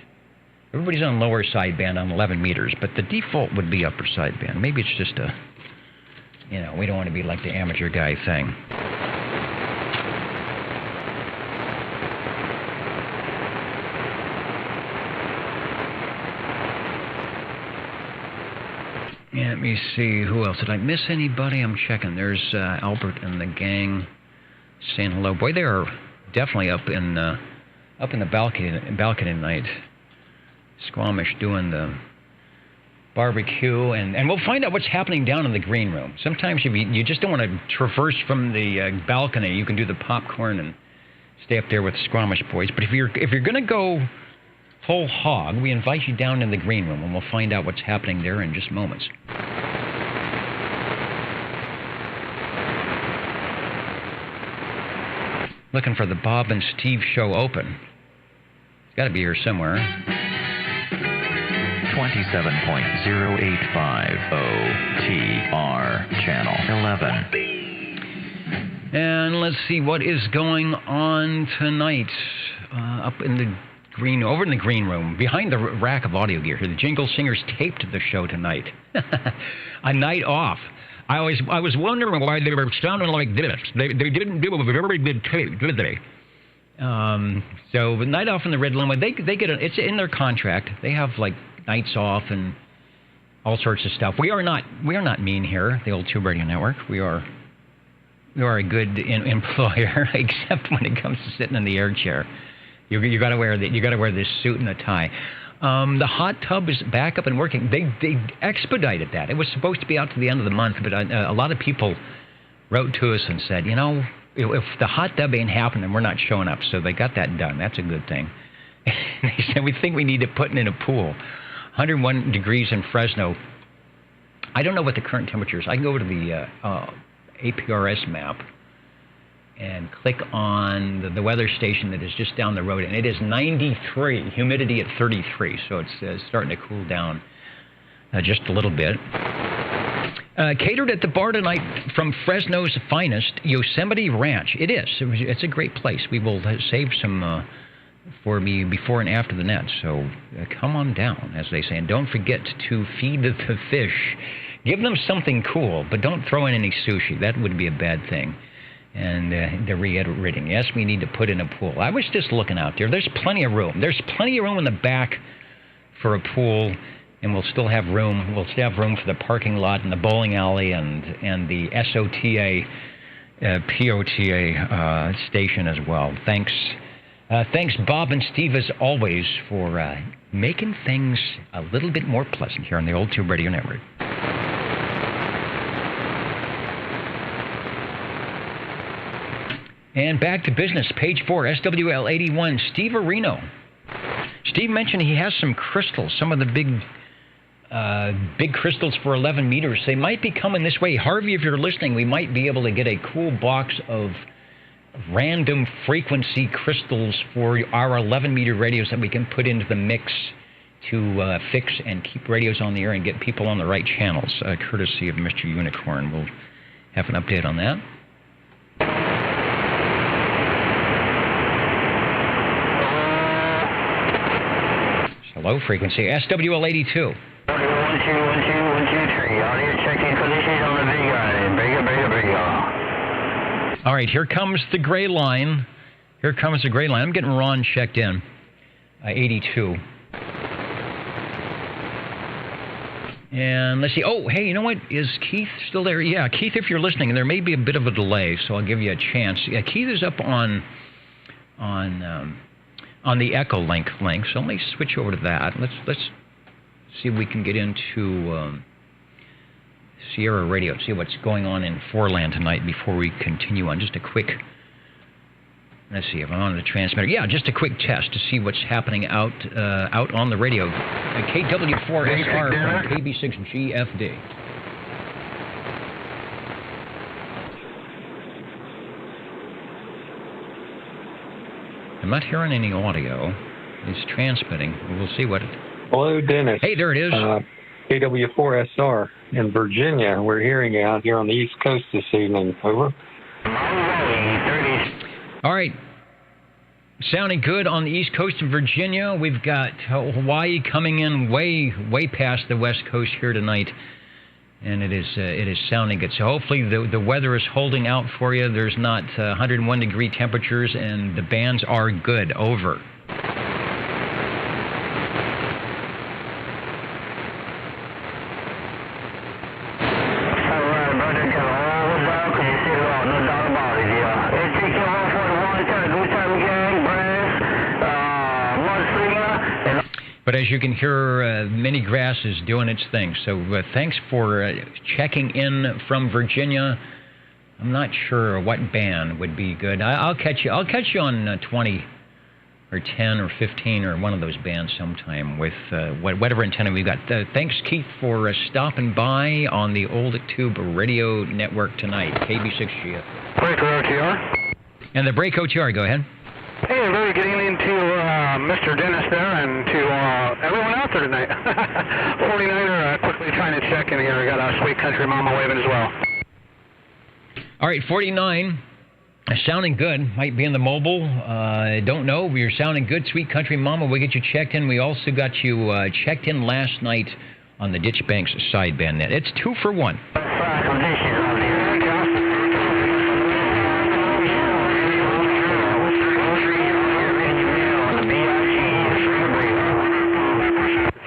S1: Everybody's on lower sideband on 11 meters, but the default would be upper sideband. Maybe it's just a, you know, we don't want to be like the amateur guy thing. Let me see, who else? Did I miss anybody? I'm checking. There's Albert and the gang saying hello. Boy, they are definitely up in the balcony tonight. Squamish doing the barbecue, and we'll find out what's happening down in the green room. Sometimes you just don't want to traverse from the balcony. You can do the popcorn and stay up there with the Squamish boys. But if you're going to go whole hog, we invite you down in the green room, and we'll find out what's happening there in just moments. Looking for the Bob and Steve Show open. It's got to be here somewhere.
S3: 27.085 OTR, Channel 11.
S1: And let's see what is going on tonight up in the over in the green room, behind the rack of audio gear here. The Jingle Singers taped the show tonight. A night off. I was wondering why they were sounding like this. They didn't do a very good tape, did they? So the night off in the Red Limo, they get it's in their contract. They have like nights off and all sorts of stuff. We are not mean here, the old Tube Radio Network. We are a good employer, except when it comes to sitting in the air chair. You got to wear this suit and a tie. The hot tub is back up and working. They expedited that. It was supposed to be out to the end of the month, but a lot of people wrote to us and said, if the hot tub ain't happening, we're not showing up. So they got that done. That's a good thing. They said, we think we need to put in a pool. 101 degrees in Fresno. I don't know what the current temperature is. I can go over to the APRS map and click on the weather station that is just down the road, and it is 93, humidity at 33, so it's starting to cool down just a little bit. Catered at the bar tonight from Fresno's finest, Yosemite Ranch. It is. It's a great place. We will save some for me before and after the net, so come on down, as they say, and don't forget to feed the fish. Give them something cool, but don't throw in any sushi. That would be a bad thing. And they're reiterating, yes, we need to put in a pool. I was just looking out there. There's plenty of room. There's plenty of room in the back for a pool, and we'll still have room. We'll still have room for the parking lot and the bowling alley and the SOTA, POTA station as well. Thanks, Bob and Steve, as always, for making things a little bit more pleasant here on the Old Tube Radio Network. And back to business, page 4, SWL 81, Steve Areno. Steve mentioned he has some crystals, some of the big crystals for 11 meters. They might be coming this way. Harvey, if you're listening, we might be able to get a cool box of random frequency crystals for our 11-meter radios that we can put into the mix to fix and keep radios on the air and get people on the right channels, courtesy of Mr. Unicorn. We'll have an update on that. Low frequency, SWL 82.
S10: 1, 2, 1, 2, 1, 2, 3. Audio checking conditions on the big island. Big.
S1: All right, here comes the gray line. I'm getting Ron checked in. 82. And let's see. Oh, hey, you know what? Is Keith still there? Yeah, Keith, if you're listening, and there may be a bit of a delay, so I'll give you a chance. Yeah, Keith is up on the Echo link, so let me switch over to that. Let's see if we can get into Sierra Radio, see what's going on in Foreland tonight before we continue on. Just a quick, let's see if I'm on the transmitter. Yeah, just a quick test to see what's happening out on the radio. KW4SR from KB6GFD. I'm not hearing any audio. It's transmitting. We'll see what it...
S13: Hello, Dennis.
S1: Hey, there it is.
S13: KW4SR in Virginia. We're hearing you out here on the East Coast this evening. Over.
S1: All right. Sounding good on the East Coast of Virginia. We've got Hawaii coming in way past the West Coast here tonight. And it is sounding good. So hopefully the weather is holding out for you. There's not 101 degree temperatures, and the bands are good. Over. But as you can hear, Mini Grass is doing its thing. So thanks for checking in from Virginia. I'm not sure what band would be good. I'll catch you on 20 or 10 or 15 or one of those bands sometime with whatever antenna we've got. Thanks, Keith, for stopping by on the Old Tube Radio Network tonight, KB6GF.
S5: Breaker OTR.
S1: And the Break OTR, go ahead.
S5: Hey, a very good evening to Mr. Dennis there and to everyone out there tonight. 49er quickly trying to check in here. We got a Sweet Country Mama waving as well.
S1: All right, 49. Sounding good. Might be in the mobile. Don't know. You're sounding good. Sweet Country Mama, we'll get you checked in. We also got you checked in last night on the Ditch Banks sideband net. It's 2 for 1.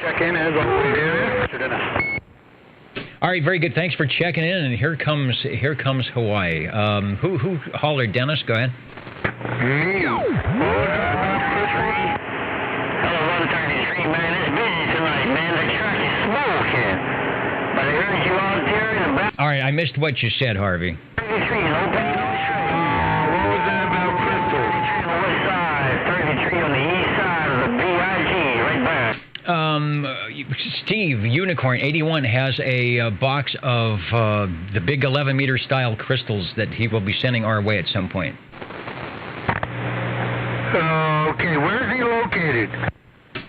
S5: Check in as always, Mr. Dennis.
S1: All right, very good. Thanks for checking in. And here comes Hawaii. Who hollered? Dennis, go ahead.
S10: Hello, 133, man. It's busy tonight, man. The truck is smoking. But I heard you out there in the back.
S1: All right, I missed what you said, Harvey.
S10: 33 is open. What was that about Crystal? 33 on the west side, 33 on the east side of the BIG, right back.
S1: Steve, Unicorn 81 has a box of the big 11-meter style crystals that he will be sending our way at some point.
S5: Okay, where is he located?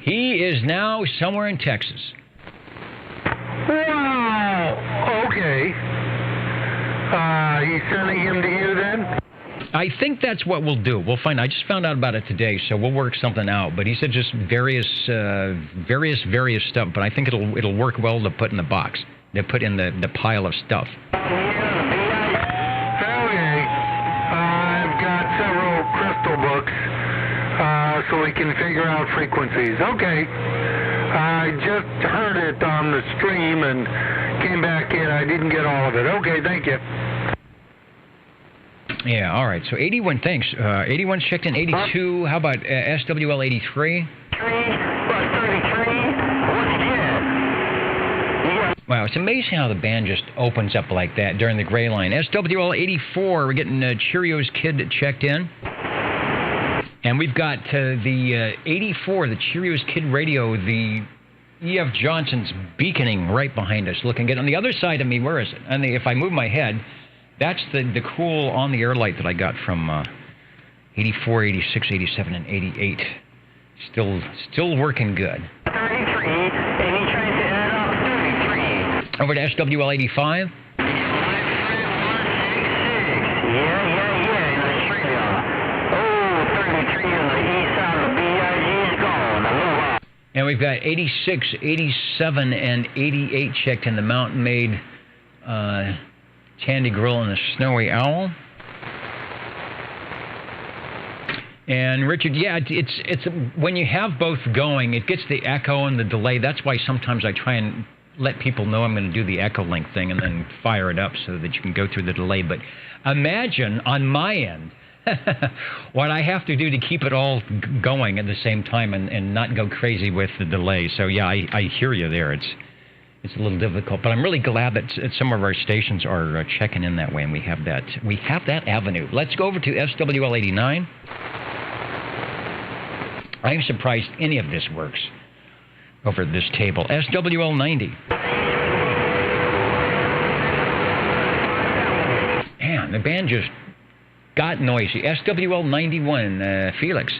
S1: He is now somewhere in Texas.
S5: Wow. Okay. He's sending him to you then?
S1: I think that's what we'll do. We'll find. I just found out about it today, so we'll work something out. But he said just various stuff. But I think it'll work well to put in the box. To put in the pile of stuff.
S5: Okay. I've got several crystal books, so we can figure out frequencies. Okay. I just heard it on the stream and came back in. I didn't get all of it. Okay, thank you.
S1: Yeah, all right. So 81, thanks. 81's checked in. 82, how about SWL 83? Wow, it's amazing how the band just opens up like that during the gray line. SWL 84, we're getting Cheerios Kid checked in. And we've got the 84, the Cheerios Kid radio, the E.F. Johnson's beaconing right behind us, looking good. On the other side of me, where is it? And if I move my head, that's the cool on-the-air light that I got from 84, 86, 87, and 88. Still working good.
S10: 33, and he tries to add up 33.
S1: Over to SWL 85. And we've got 86, 87, and 88 checked in the Mountain Maid, Tandy Grill, and the Snowy Owl. And Richard, yeah, it's when you have both going, it gets the echo and the delay. That's why sometimes I try and let people know I'm going to do the echo link thing and then fire it up so that you can go through the delay. But imagine on my end what I have to do to keep it all going at the same time and not go crazy with the delay. So yeah, I hear you there. It's a little difficult, but I'm really glad that some of our stations are checking in that way, and we have that avenue. Let's go over to SWL 89. I'm surprised any of this works over this table. SWL 90. Man, the band just got noisy. SWL 91, Felix.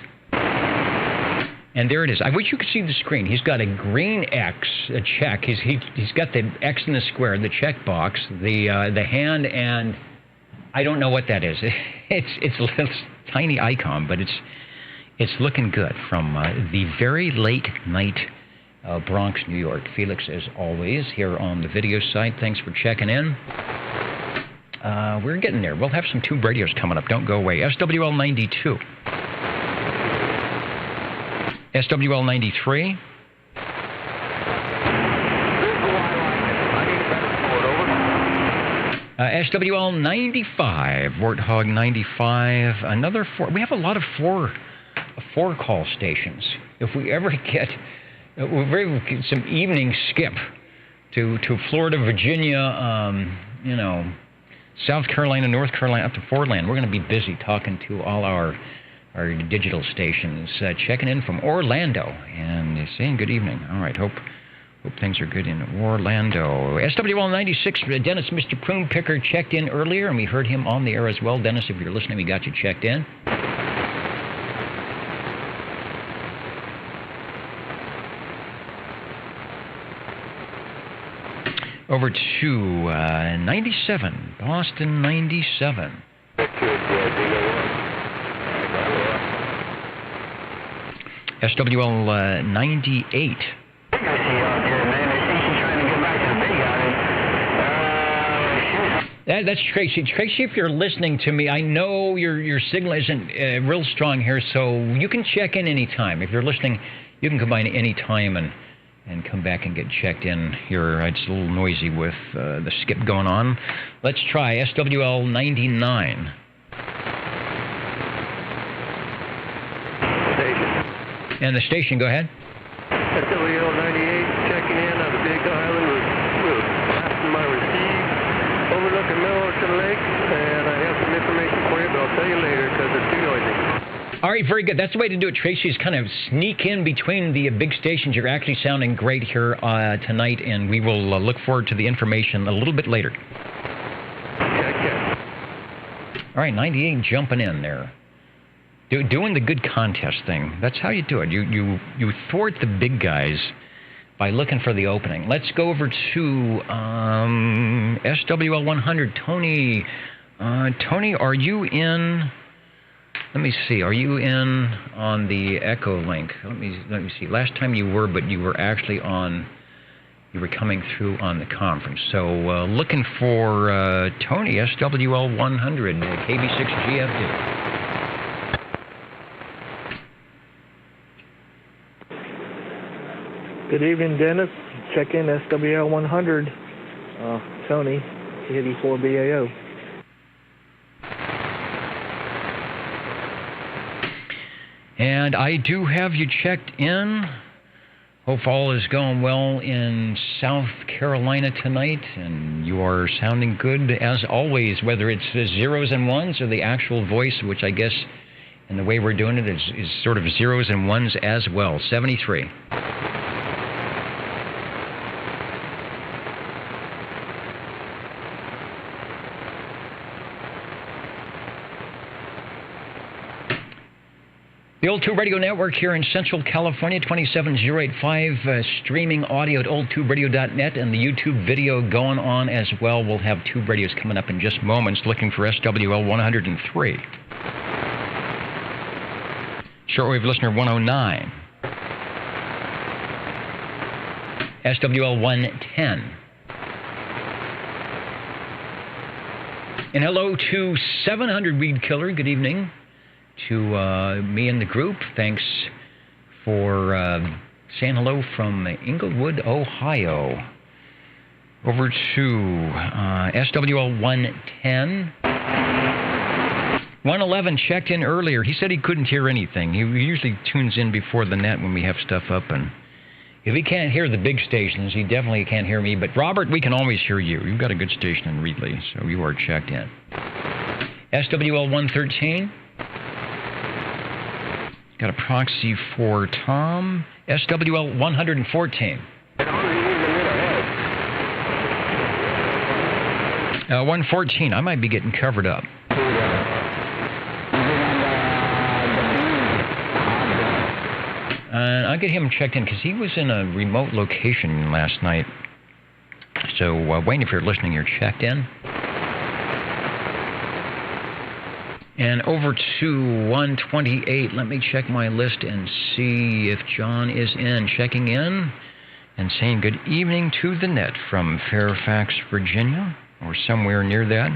S1: And there it is. I wish you could see the screen. He's got a green X, a check. He's got the X in the square, the check box, the hand, and I don't know what that is. It's a little tiny icon, but it's looking good from the very late night Bronx, New York. Felix, as always, here on the video site. Thanks for checking in. We're getting there. We'll have some tube radios coming up. Don't go away. SWL 92. SWL 93. SWL 95. Warthog 95. Another 4. We have a lot of four call stations. If we ever get some evening skip to Florida, Virginia, South Carolina, North Carolina, up to Portland. We're going to be busy talking to all our digital stations, checking in from Orlando and saying good evening. All right, hope things are good in Orlando. SWL 96, Dennis, Mr. Prune Picker, checked in earlier, and we heard him on the air as well. Dennis, if you're listening, we got you checked in. Over to 97, Boston 97. SWL 98. That's Tracy. Tracy, if you're listening to me, I know your signal isn't real strong here, so you can check in anytime. If you're listening, you can come by any time and come back and get checked in here. It's a little noisy with the skip going on. Let's try SWL 99. And the station, go ahead.
S14: SWL 98, checking in on the Big Island with blasting my receive, overlooking Millington Lake, and I have some information for you, but I'll tell you later because it's too noisy. All
S1: right, very good. That's the way to do it, Tracy, is kind of sneak in between the big stations. You're actually sounding great here tonight, and we will look forward to the information a little bit later. All right, 98 jumping in there. Doing the good contest thing. That's how you do it. You thwart the big guys by looking for the opening. Let's go over to SWL 100. Tony, are you in? Let me see. Are you in on the Echo link? Let me see. Last time you were, but you were actually on. You were coming through on the conference. So looking for Tony, SWL 100, KB6GFD.
S15: Good evening, Dennis. Check in SWL 100. Tony, 84BAO.
S1: And I do have you checked in. Hope all is going well in South Carolina tonight, and you are sounding good as always, whether it's zeros and ones or the actual voice, which I guess, in the way we're doing it, is sort of zeros and ones as well. 73. The Old Tube Radio Network here in Central California, 27085, streaming audio at oldtuberadio.net, and the YouTube video going on as well. We'll have Tube Radios coming up in just moments, looking for SWL 103. Shortwave listener 109. SWL 110. And hello to 700 Weed Killer. Good evening. To me and the group, thanks for saying hello from Inglewood, Ohio. Over to SWL 110. 111 checked in earlier. He said he couldn't hear anything. He usually tunes in before the net when we have stuff up, and if he can't hear the big stations, he definitely can't hear me. But Robert, we can always hear you. You've got a good station in Reedley, so you are checked in. SWL 113. Got a proxy for Tom. SWL 114. 114. I might be getting covered up. I'll get him checked in because he was in a remote location last night. So, Wayne, if you're listening, you're checked in. And over to 128, let me check my list and see if John is in. Checking in and saying good evening to the net from Fairfax, Virginia, or somewhere near that.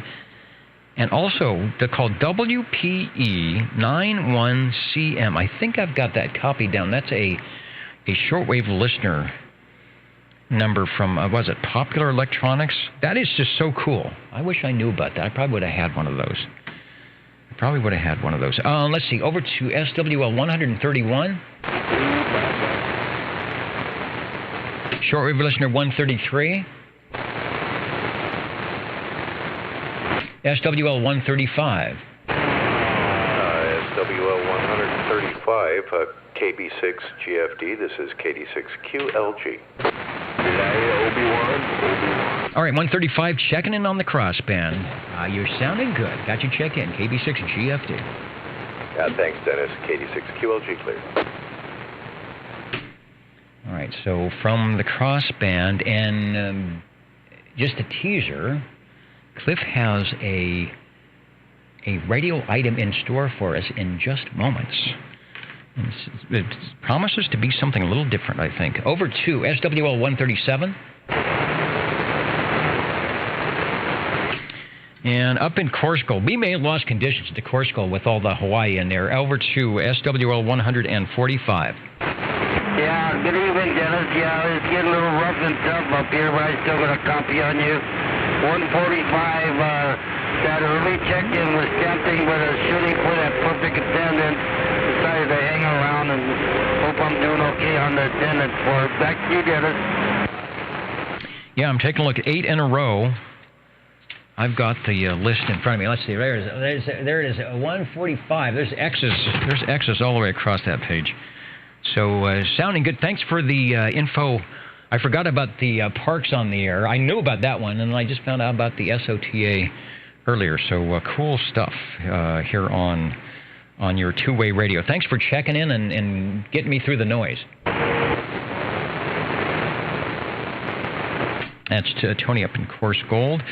S1: And also, they're called WPE91CM. I think I've got that copy down. That's a shortwave listener number from, was it Popular Electronics? That is just so cool. I wish I knew about that. I probably would have had one of those. Let's see, over to SWL 131. Shortwave listener 133. SWL 135.
S16: SWL 135, KB6 GFD. This is KD6QLG. Obi-Wan.
S1: All right, 135, checking in on the crossband. You're sounding good. Got you check in. KB6 GFD.
S16: Yeah, thanks, Dennis. KD6QLG clear.
S1: All right, so from the crossband, and just a teaser, Cliff has a radio item in store for us in just moments. It promises to be something a little different, I think. Over to SWL 137. And up in Coarsegold, we may have lost conditions to Coarsegold with all the Hawaii in there. Over to SWL 145.
S10: Yeah, good evening, Dennis. Yeah, it's getting a little rough and tough up here, but I still got a copy on you. 145, that early check-in was tempting, but shooting for that perfect attendance, decided to hang around and hope I'm doing okay on the attendance for it. Back to you, Dennis.
S1: Yeah, I'm taking a look at 8 in a row. I've got the list in front of me. Let's see. There it is. 145. There's X's all the way across that page. So sounding good. Thanks for the info. I forgot about the parks on the air. I knew about that one, and I just found out about the SOTA earlier. So cool stuff here on your two-way radio. Thanks for checking in and getting me through the noise. That's Tony up in Coarsegold.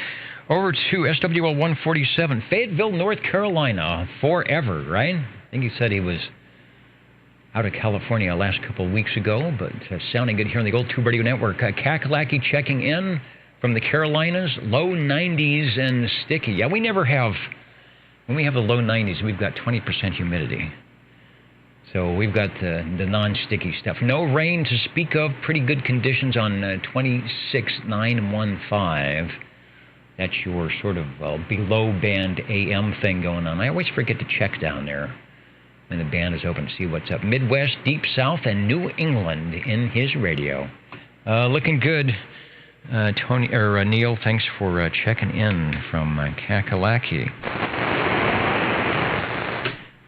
S1: Over to SWL 147, Fayetteville, North Carolina, forever, right? I think he said he was out of California last couple of weeks ago, but sounding good here on the Old Tube Radio Network. Kakalaki checking in from the Carolinas, low 90s and sticky. Yeah, we never have, when we have the low 90s, we've got 20% humidity. So we've got the non-sticky stuff. No rain to speak of, pretty good conditions on 26915. That's your sort of below band AM thing going on. I always forget to check down there when the band is open to see what's up. Midwest, Deep South, and New England in his radio. Looking good. Neil, thanks for checking in from Kakalaki.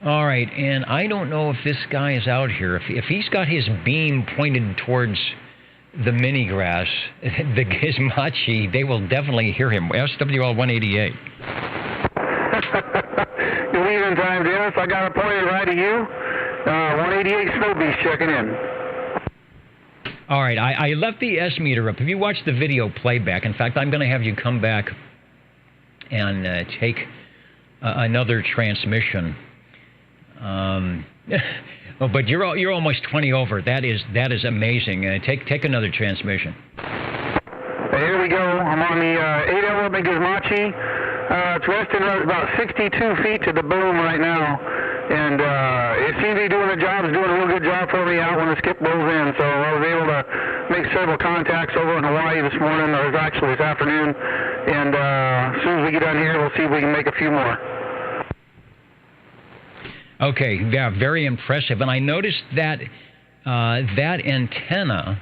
S1: All right, and I don't know if this guy is out here. If he's got his beam pointed towards the mini grass, the Gizmochi, they will definitely hear him. SWL 188.
S5: You're leaving time, Dennis. I got it pointed right at you. 188 Snow Beast checking in.
S1: All right, I left the S meter up. If you watch the video playback, in fact, I'm going to have you come back and take another transmission. Oh, but you're almost 20 over. That is amazing. Take another transmission.
S5: Here we go. I'm on the 8 element Gizmochi. It's resting right about 62 feet to the boom right now, and it seems to be doing the job. It's doing a real good job for me out when the skip blows in. So I was able to make several contacts over in Hawaii this morning, or actually this afternoon, and as soon as we get done here, we'll see if we can make a few more.
S1: Okay, yeah, very impressive. And I noticed that that antenna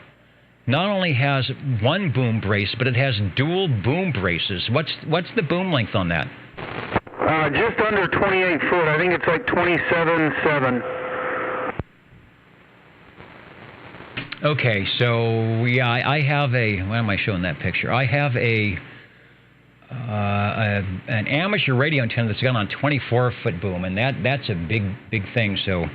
S1: not only has one boom brace, but it has dual boom braces. What's the boom length on that?
S5: Just under 28 foot. I think it's like 27.7.
S1: Okay, so yeah, I have a. Why am I showing that picture? I have an amateur radio antenna that's got on a 24-foot boom, and that's a big thing. So,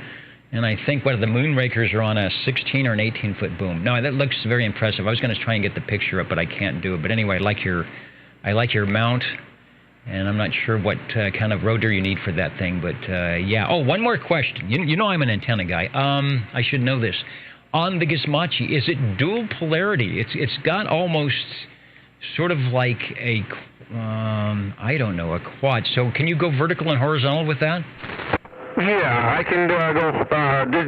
S1: and I think the Moonrakers are on a 16 or an 18-foot boom. No, that looks very impressive. I was going to try and get the picture up, but I can't do it. But anyway, I like your mount, and I'm not sure what kind of rotor you need for that thing. But yeah. Oh, one more question. You know I'm an antenna guy. I should know this. On the Gizmochi, is it dual polarity? It's got almost sort of like a I don't know, a quad. So can you go vertical and horizontal with that?
S5: Yeah, I can go just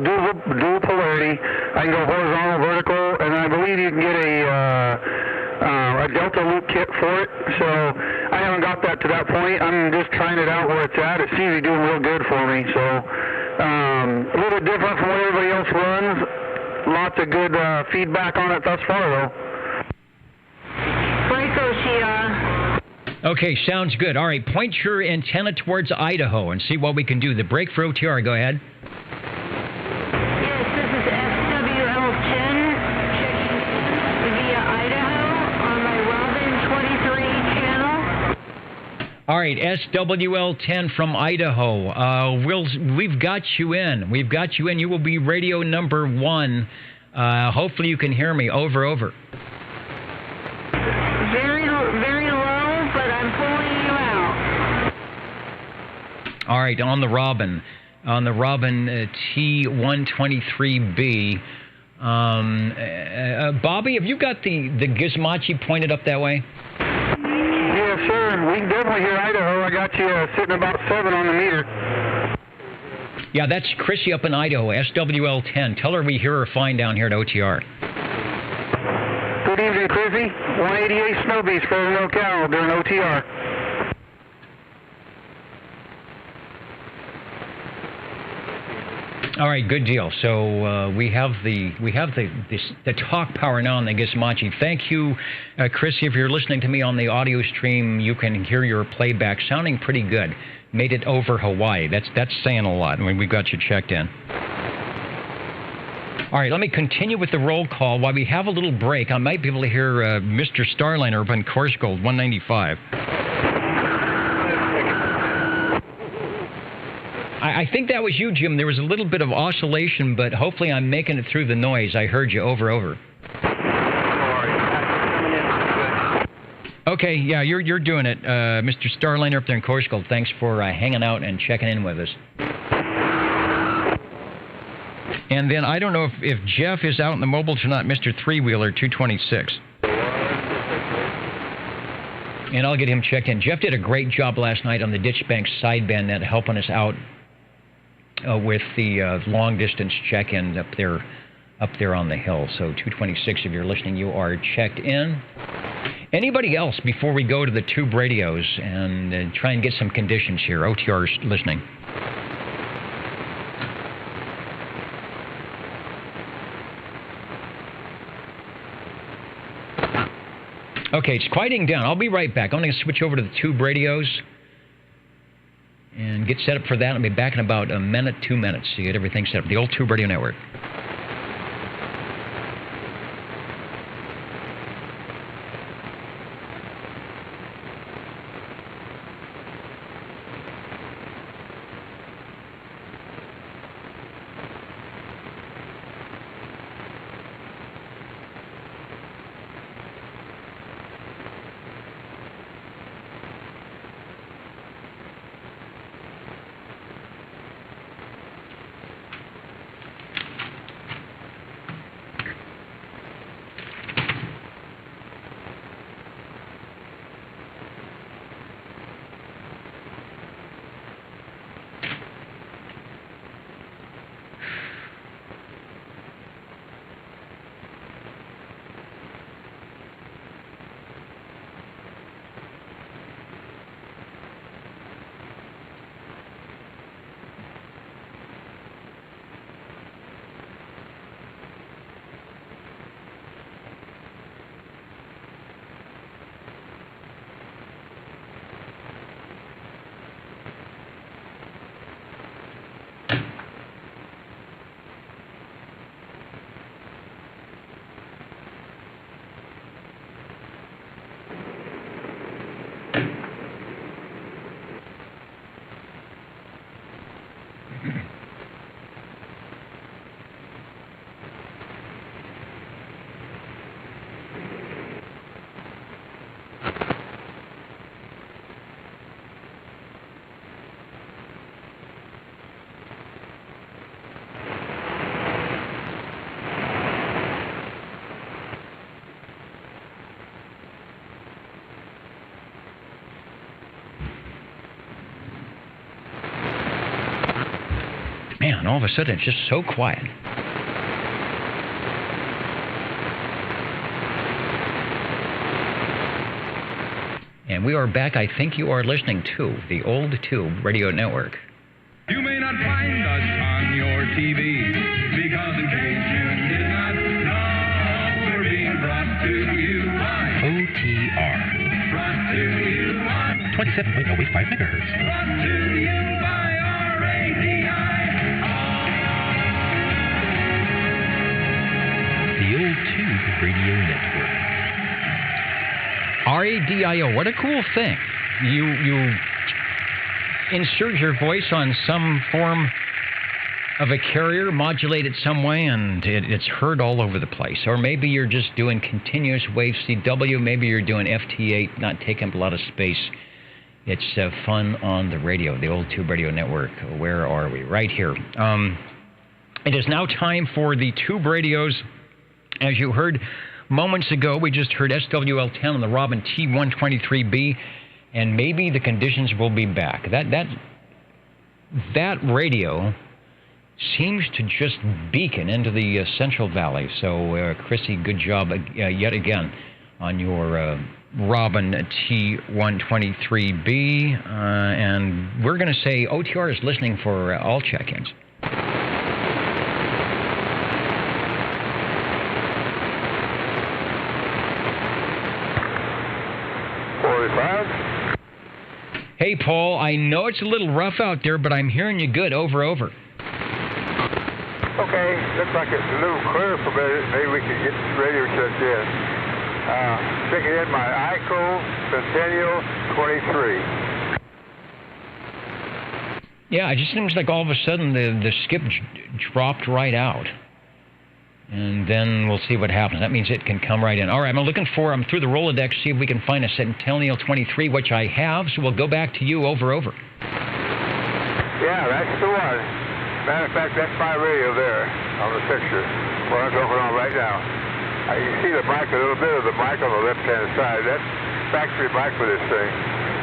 S5: dual polarity. I can go horizontal, vertical, and I believe you can get a Delta loop kit for it. So I haven't got that to that point. I'm just trying it out where it's at. It seems to be doing real good for me. So a little bit different from what everybody else runs. Lots lots of good feedback on it thus far, though.
S7: Great, OTR.
S1: Okay, sounds good. All right, point your antenna towards Idaho and see what we can do. The break for OTR, go ahead.
S7: Yes, this is SWL10 checking via Idaho on my Robin 23 channel.
S1: All right, SWL10 from Idaho. We've got you in. We've got you in. You will be radio number 1. Hopefully you can hear me. Over, over.
S7: Very low, but I'm pulling you out.
S1: All right, on the Robin T123B. Bobby, have you got the Gizmochi pointed up that way?
S5: Yeah, sure. We can definitely hear Idaho. I got you sitting about 7 on the meter.
S1: Yeah, that's Chrissy up in Idaho, SWL10. Tell her we hear her fine down here at OTR.
S5: Good evening, Chrissy. 188 Snow Beach, Fresno, Cal, during OTR.
S1: All right, good deal. So we have the talk power now on the Gizmochi. Thank you, Chrissy. If you're listening to me on the audio stream, you can hear your playback sounding pretty good. Made it over Hawaii. That's saying a lot. I mean, we've got you checked in. All right, let me continue with the roll call. While we have a little break, I might be able to hear Mr. Starliner up in Course Gold, 195. I think that was you, Jim. There was a little bit of oscillation, but hopefully I'm making it through the noise. I heard you over. Okay, yeah, you're doing it. Mr. Starliner up there in Course Gold, thanks for hanging out and checking in with us. And then I don't know if Jeff is out in the mobile or not, Mr. Three-Wheeler 226. And I'll get him checked in. Jeff did a great job last night on the Ditchbank sideband net, helping us out with the long-distance check-in up there on the hill. So 226, if you're listening, you are checked in. Anybody else before we go to the tube radios and try and get some conditions here? OTR's listening. Okay, it's quieting down. I'll be right back. I'm going to switch over to the tube radios and get set up for that. I'll be back in about a minute, 2 minutes to get everything set up. The old Tube Radio Network. Man, all of a sudden it's just so quiet. And we are back. I think you are listening to the Old Tube Radio Network.
S2: You may not find us on your TV, because in case you did not
S17: 97.085 megahertz.
S2: Brought to you by RADI.
S17: The Old Tube Radio Network.
S1: RADIO, what a cool thing. You insert your voice on some form of a carrier, modulate it some way, and it's heard all over the place. Or maybe you're just doing continuous wave CW. Maybe you're doing FT8, not taking up a lot of space. It's fun on the radio, the Old Tube Radio Network. Where are we? Right here. It is now time for the Tube Radios. As you heard moments ago, we just heard SWL-10 on the Robin T123B, and maybe the conditions will be back. That radio seems to just beacon into the Central Valley. So, Chrissy, good job yet again on your Robin T123B. And we're going to say OTR is listening for all check-ins. Hey, Paul, I know it's a little rough out there, but I'm hearing you good. Over.
S18: Okay, looks like it's a little clear for me. Maybe we could get this radio checked in. Sticking in my ICO Centennial 23.
S1: Yeah, it just seems like all of a sudden the skip dropped right out. And then we'll see what happens. That means it can come right in. All right, I'm through the Rolodex, see if we can find a Centennial 23, which I have, so we'll go back to you. Over.
S18: Yeah, that's the one. Matter of fact, that's my radio there on the picture. What I'm talking on right now. You can see the mic, a little bit of the mic on the left-hand side. That's factory mic for this thing.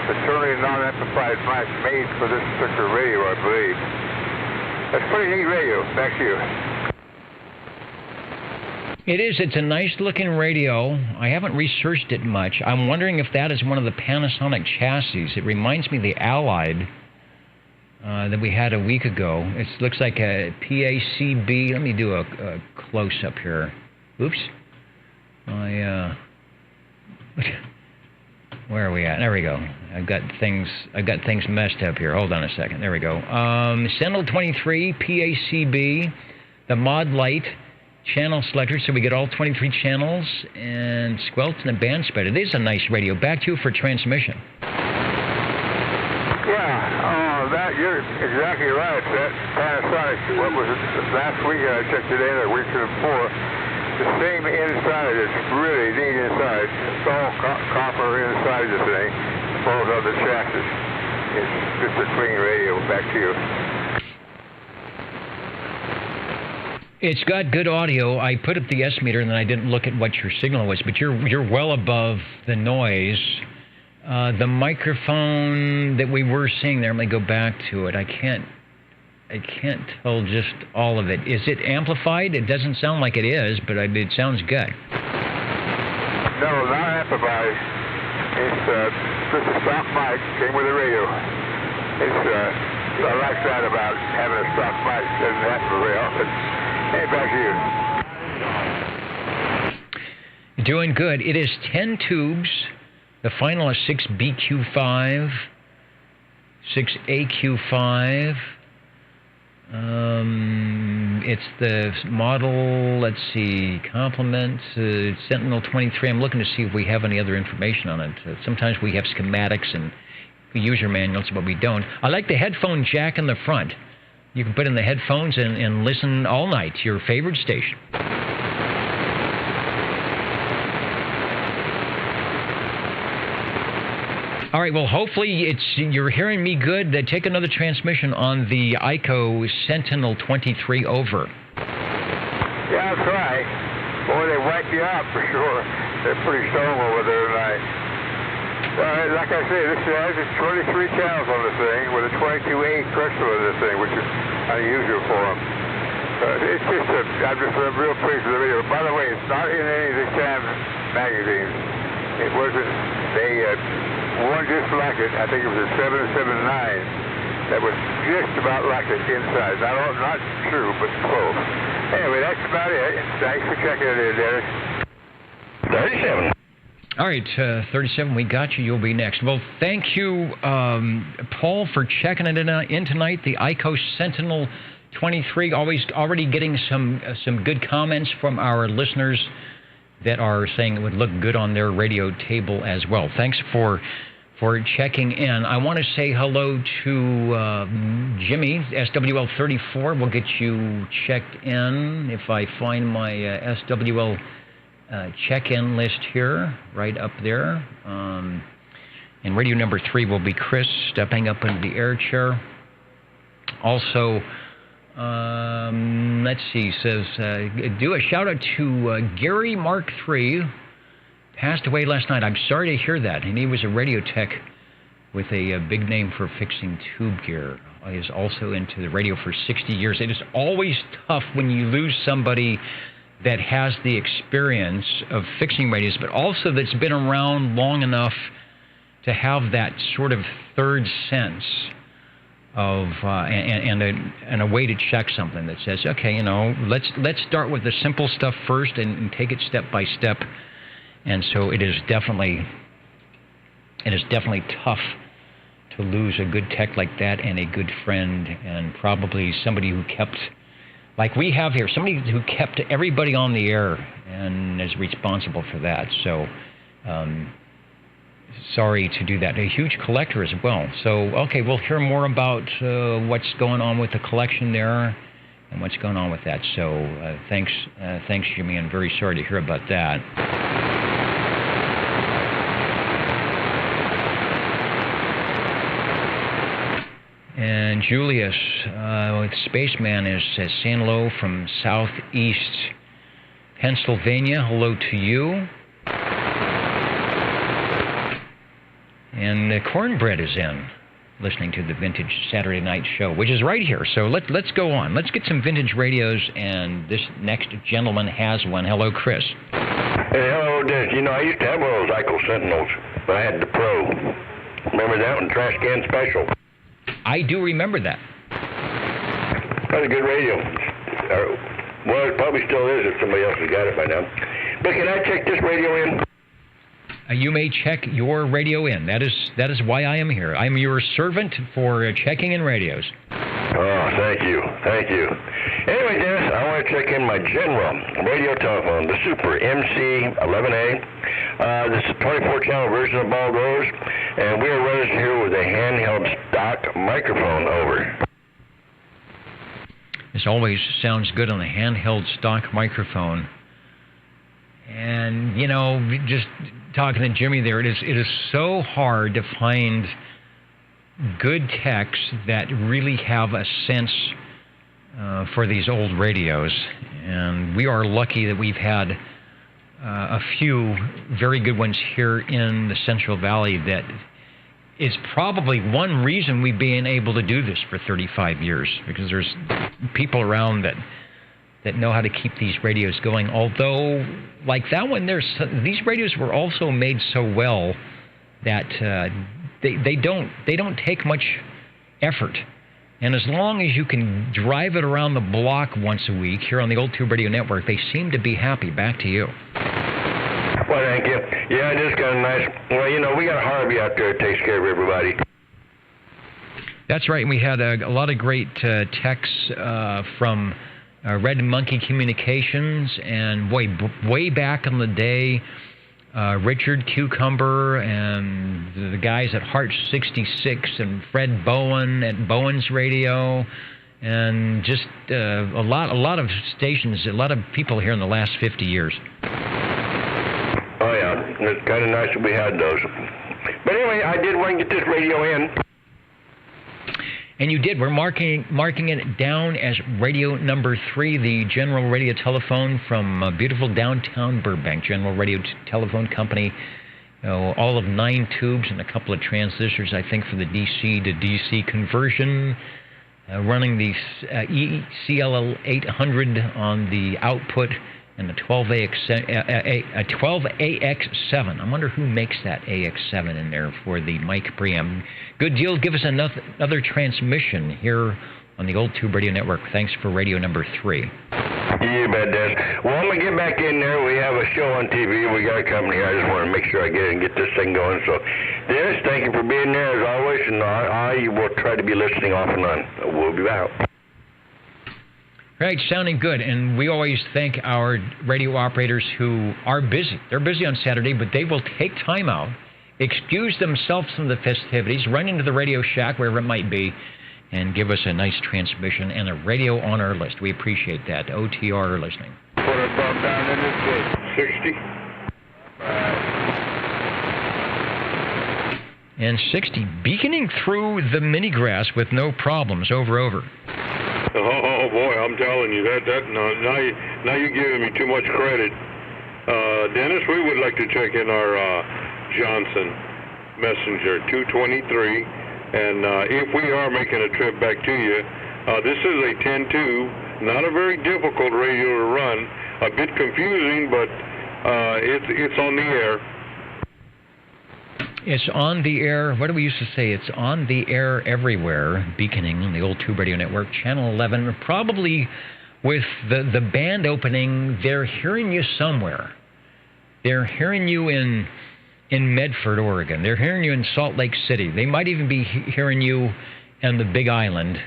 S18: The Turley non-amplified mic made for this particular radio, I believe. That's a pretty neat radio. Back to you.
S1: It is. It's a nice-looking radio. I haven't researched it much. I'm wondering if that is one of the Panasonic chassis. It reminds me of the Allied that we had a week ago. It looks like a PACB. Let me do a close-up here. Oops. Where are we at? There we go. I've got things messed up here. Hold on a second. There we go. Sentinel 23, PACB, the Mod Light channel selector, so we get all 23 channels, and squelch and a band spread. It is a nice radio. Back to you for transmission.
S18: Yeah, you're exactly right. That Panasonic, what was it, last week I checked it in, a week before, the same inside, it's really neat inside. It's all copper inside the thing, both of the chassis. It's just a clean radio. Back to you.
S1: It's got good audio. I put up the S meter and then I didn't look at what your signal was, but you're well above the noise. The microphone that we were seeing there, let me go back to it. I can't tell just all of it. Is it amplified? It doesn't sound like it is, but it sounds good.
S18: No, not amplified. It's just a stock mic. Came with a radio. I like that about having a stock mic. It doesn't happen very often. Hey, back to you.
S1: Doing good. It is 10 tubes. The final is 6 BQ5, 6 AQ5. It's the model, let's see, complement, Sentinel 23. I'm looking to see if we have any other information on it. Sometimes we have schematics and user manuals, but we don't. I like the headphone jack in the front. You can put in the headphones and listen all night to your favorite station. All right, well, hopefully you're hearing me good. Take another transmission on the ICO Sentinel 23. Over.
S18: Yeah, that's right. Boy, they wipe you out for sure. They're pretty strong over there tonight. Like I say, this has 23 channels on the thing with a 22.8 crystal in this thing, which is unusual for them. It's just I'm real pleased with the video. By the way, it's not in any of the CAM magazines. It wasn't. One just like it. I think it was a 779 that was just about like it inside. Not true, but close. Anyway, that's about it. Thanks for checking it in, Dennis.
S9: 37.
S1: All right, 37, we got you. You'll be next. Well, thank you, Paul, for checking it in tonight. The ICO Sentinel 23, already getting some good comments from our listeners that are saying it would look good on their radio table as well. Thanks for checking in. I want to say hello to Jimmy, SWL34. We'll get you checked in if I find my SWL check-in list here, right up there. And radio number 3 will be Chris stepping up into the air chair. Also, let's see, says, do a shout-out to Gary Mark III, passed away last night. I'm sorry to hear that. And he was a radio tech with a big name for fixing tube gear. He is also into the radio for 60 years. It is always tough when you lose somebody that has the experience of fixing radios, but also that's been around long enough to have that sort of third sense of and a way to check something that says, okay, you know, let's start with the simple stuff first and take it step by step. And so it is definitely tough to lose a good tech like that and a good friend, and probably somebody who kept, like we have here, somebody who kept everybody on the air and is responsible for that. So sorry to do that. A huge collector as well. So, okay, we'll hear more about what's going on with the collection there and what's going on with that. So thanks, Jimmy, and very sorry to hear about that. And Julius, Spaceman, says San from southeast Pennsylvania. Hello to you. And Cornbread is in, listening to the Vintage Saturday Night Show, which is right here. So let's go on. Let's get some vintage radios, and this next gentleman has one. Hello, Chris.
S9: Hey, hello, Dennis. You know, I used to have one of those ICO Sentinels, but I had the Pro. Remember that one, Trash Can Special?
S1: I do remember that.
S9: That was a good radio. Well, it probably still is if somebody else has got it by now. But can I check this radio in?
S1: You may check your radio in. That is why I am here. I'm your servant for checking in radios.
S9: Oh, thank you. Thank you. Anyway, Dennis, I want to check in my general radio telephone, the Super MC11A. This is a 24-channel version of Ball Rose, and we are running here with a handheld stock microphone. Over.
S1: This always sounds good on a handheld stock microphone. And, you know, just talking to Jimmy there, it is so hard to find good techs that really have a sense for these old radios. And we are lucky that we've had a few very good ones here in the Central Valley. That is probably one reason we've been able to do this for 35 years, because there's people around that know how to keep these radios going. Although, like that one, these radios were also made so well that they don't take much effort. And as long as you can drive it around the block once a week here on the Old Tube Radio Network, they seem to be happy. Back to you.
S9: Well, thank you. Yeah, it is kind of nice. Well, you know, we got Harvey out there that takes care of everybody.
S1: That's right. We had a lot of great texts from Red Monkey Communications, and way back in the day, Richard Cucumber and the guys at Heart 66 and Fred Bowen at Bowen's Radio, and just a lot of stations, a lot of people here in the last 50 years.
S9: Oh yeah, it's kind of nice that we had those. But anyway, I did want to get this radio in.
S1: And you did. We're marking it down as radio number 3, the General Radio Telephone from beautiful downtown Burbank. General Radio Telephone Company. All of 9 tubes and a couple of transistors, I think, for the DC to DC conversion. Running the ECL 800 on the output, and the 12AX7. I wonder who makes that AX7 in there for the mic preamp. Good deal. Give us another transmission here on the Old Tube Radio Network. Thanks for radio number 3.
S9: Yeah, You bet, Dennis. Well, I'm going to get back in there. We have a show on TV. We got a company here. I just want to make sure I get in and get this thing going. So, Dennis, thank you for being there as always, and I will try to be listening off and on. We'll be back.
S1: Right, sounding good. And we always thank our radio operators who are busy. They're busy on Saturday, but they will take time out, excuse themselves from the festivities, run into the Radio Shack, wherever it might be, and give us a nice transmission and a radio on our list. We appreciate that. OTR listening.
S18: Put a bump down in this gate. 60.
S1: And 60, beaconing through the mini grass with no problems. Over.
S12: Oh boy, I'm telling you now you're giving me too much credit. Dennis, we would like to check in our Johnson Messenger 223, and if we are making a trip back to you, this is a 10-2, not a very difficult radio to run, a bit confusing, but it's on the air.
S1: It's on the air. What do we used to say? It's on the air everywhere. Beaconing on the old Tube Radio Network, Channel 11. Probably with the band opening, they're hearing you somewhere. They're hearing you in Medford, Oregon. They're hearing you in Salt Lake City. They might even be hearing you on the Big Island.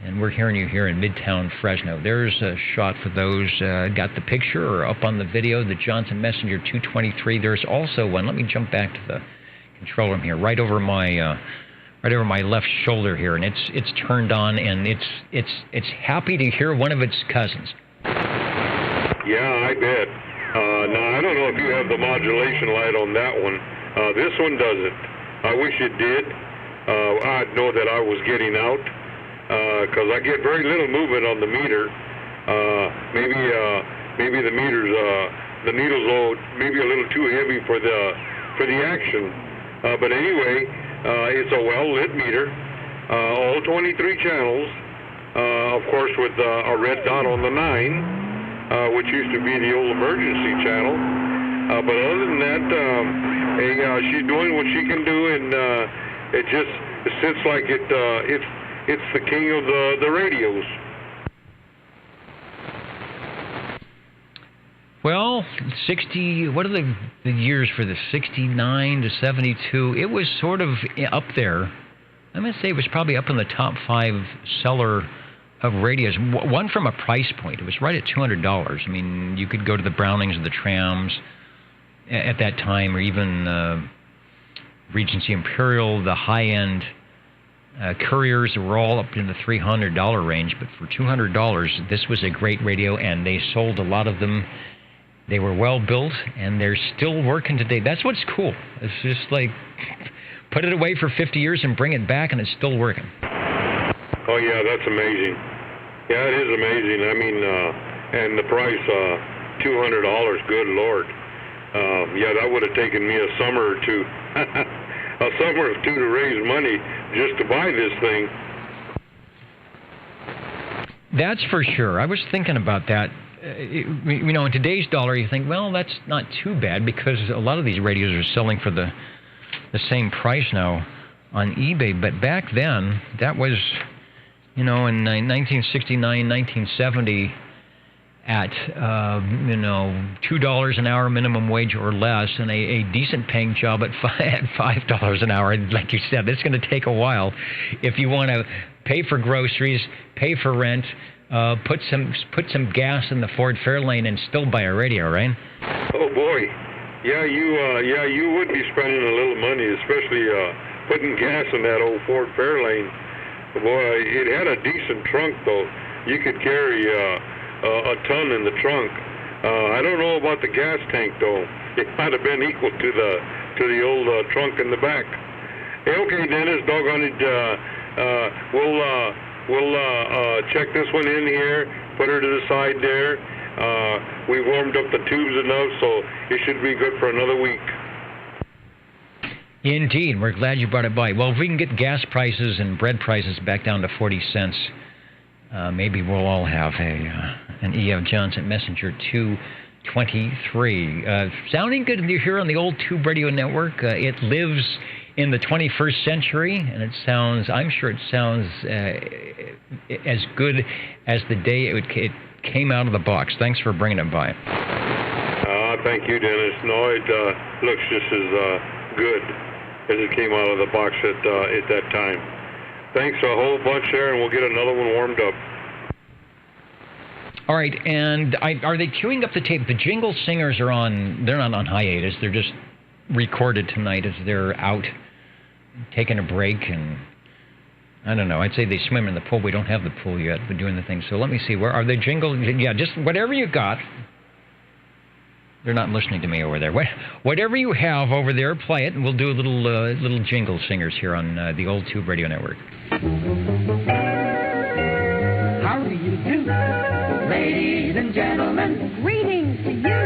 S1: And we're hearing you here in Midtown Fresno. There's a shot for those. Got the picture or up on the video, the Johnson Messenger 223. There's also one. Let me jump back to the control room here, right over my left shoulder here, and it's turned on, and it's happy to hear one of its cousins.
S12: Yeah, I bet. Now I don't know if you have the modulation light on that one. This one doesn't. I wish it did. I'd know that I was getting out because I get very little movement on the meter. Maybe the meter's the needle's maybe a little too heavy for the action. But anyway, it's a well-lit meter, all 23 channels, of course with a red dot on the 9, which used to be the old emergency channel. But other than that, she's doing what she can do, and it sits like it's the king of the radios.
S1: Well, 60, what are the years for this? 69 to 72. It was sort of up there. I'm going to say it was probably up in the top 5 seller of radios. One from a price point. It was right at $200. I mean, you could go to the Brownings or the Trams at that time, or even Regency Imperial, the high-end Couriers were all up in the $300 range. But for $200, this was a great radio, and they sold a lot of them. They were well built, and they're still working today. That's what's cool. It's just like put it away for 50 years and bring it back, and it's still working.
S12: Oh, yeah, that's amazing. Yeah, it is amazing. I mean, and the price, $200, good Lord. Yeah, that would have taken me a summer or two. A summer or two to raise money just to buy this thing.
S1: That's for sure. I was thinking about that. In today's dollar, you think, well, that's not too bad because a lot of these radios are selling for the same price now on eBay. But back then, that was, in 1969, 1970, at, $2 an hour minimum wage or less, and a decent paying job at $5 an hour. Like you said, it's going to take a while. If you want to pay for groceries, pay for rent, put some gas in the Ford Fairlane and still buy a radio, right?
S12: Oh boy, yeah, you would be spending a little money, especially putting gas in that old Ford Fairlane. Boy, it had a decent trunk though. You could carry a ton in the trunk. I don't know about the gas tank though. It might have been equal to the old trunk in the back. Hey, okay, Dennis, doggone it. We'll check this one in here, put her to the side there. We warmed up the tubes enough, so it should be good for another week.
S1: Indeed. We're glad you brought it by. Well, if we can get gas prices and bread prices back down to 40 cents, maybe we'll all have an E.F. Johnson Messenger 223. Sounding good here on the old Tube Radio Network. It lives in the 21st century, and I'm sure it sounds as good as the day it came out of the box. Thanks for bringing it by.
S12: Thank you, Dennis. No, it looks just as good as it came out of the box at that time. Thanks a whole bunch there, and we'll get another one warmed up.
S1: All right, and are they queuing up the tape? The Jingle Singers they're not on hiatus. They're just recorded tonight as they're out taking a break, and I don't know. I'd say they swim in the pool. We don't have the pool yet. We're doing the thing. So let me see. Where are they? Yeah, just whatever you got. They're not listening to me over there. Whatever you have over there, play it, and we'll do a little Jingle Singers here on the Old Tube Radio Network.
S19: How do you do, ladies and gentlemen? Greetings to you,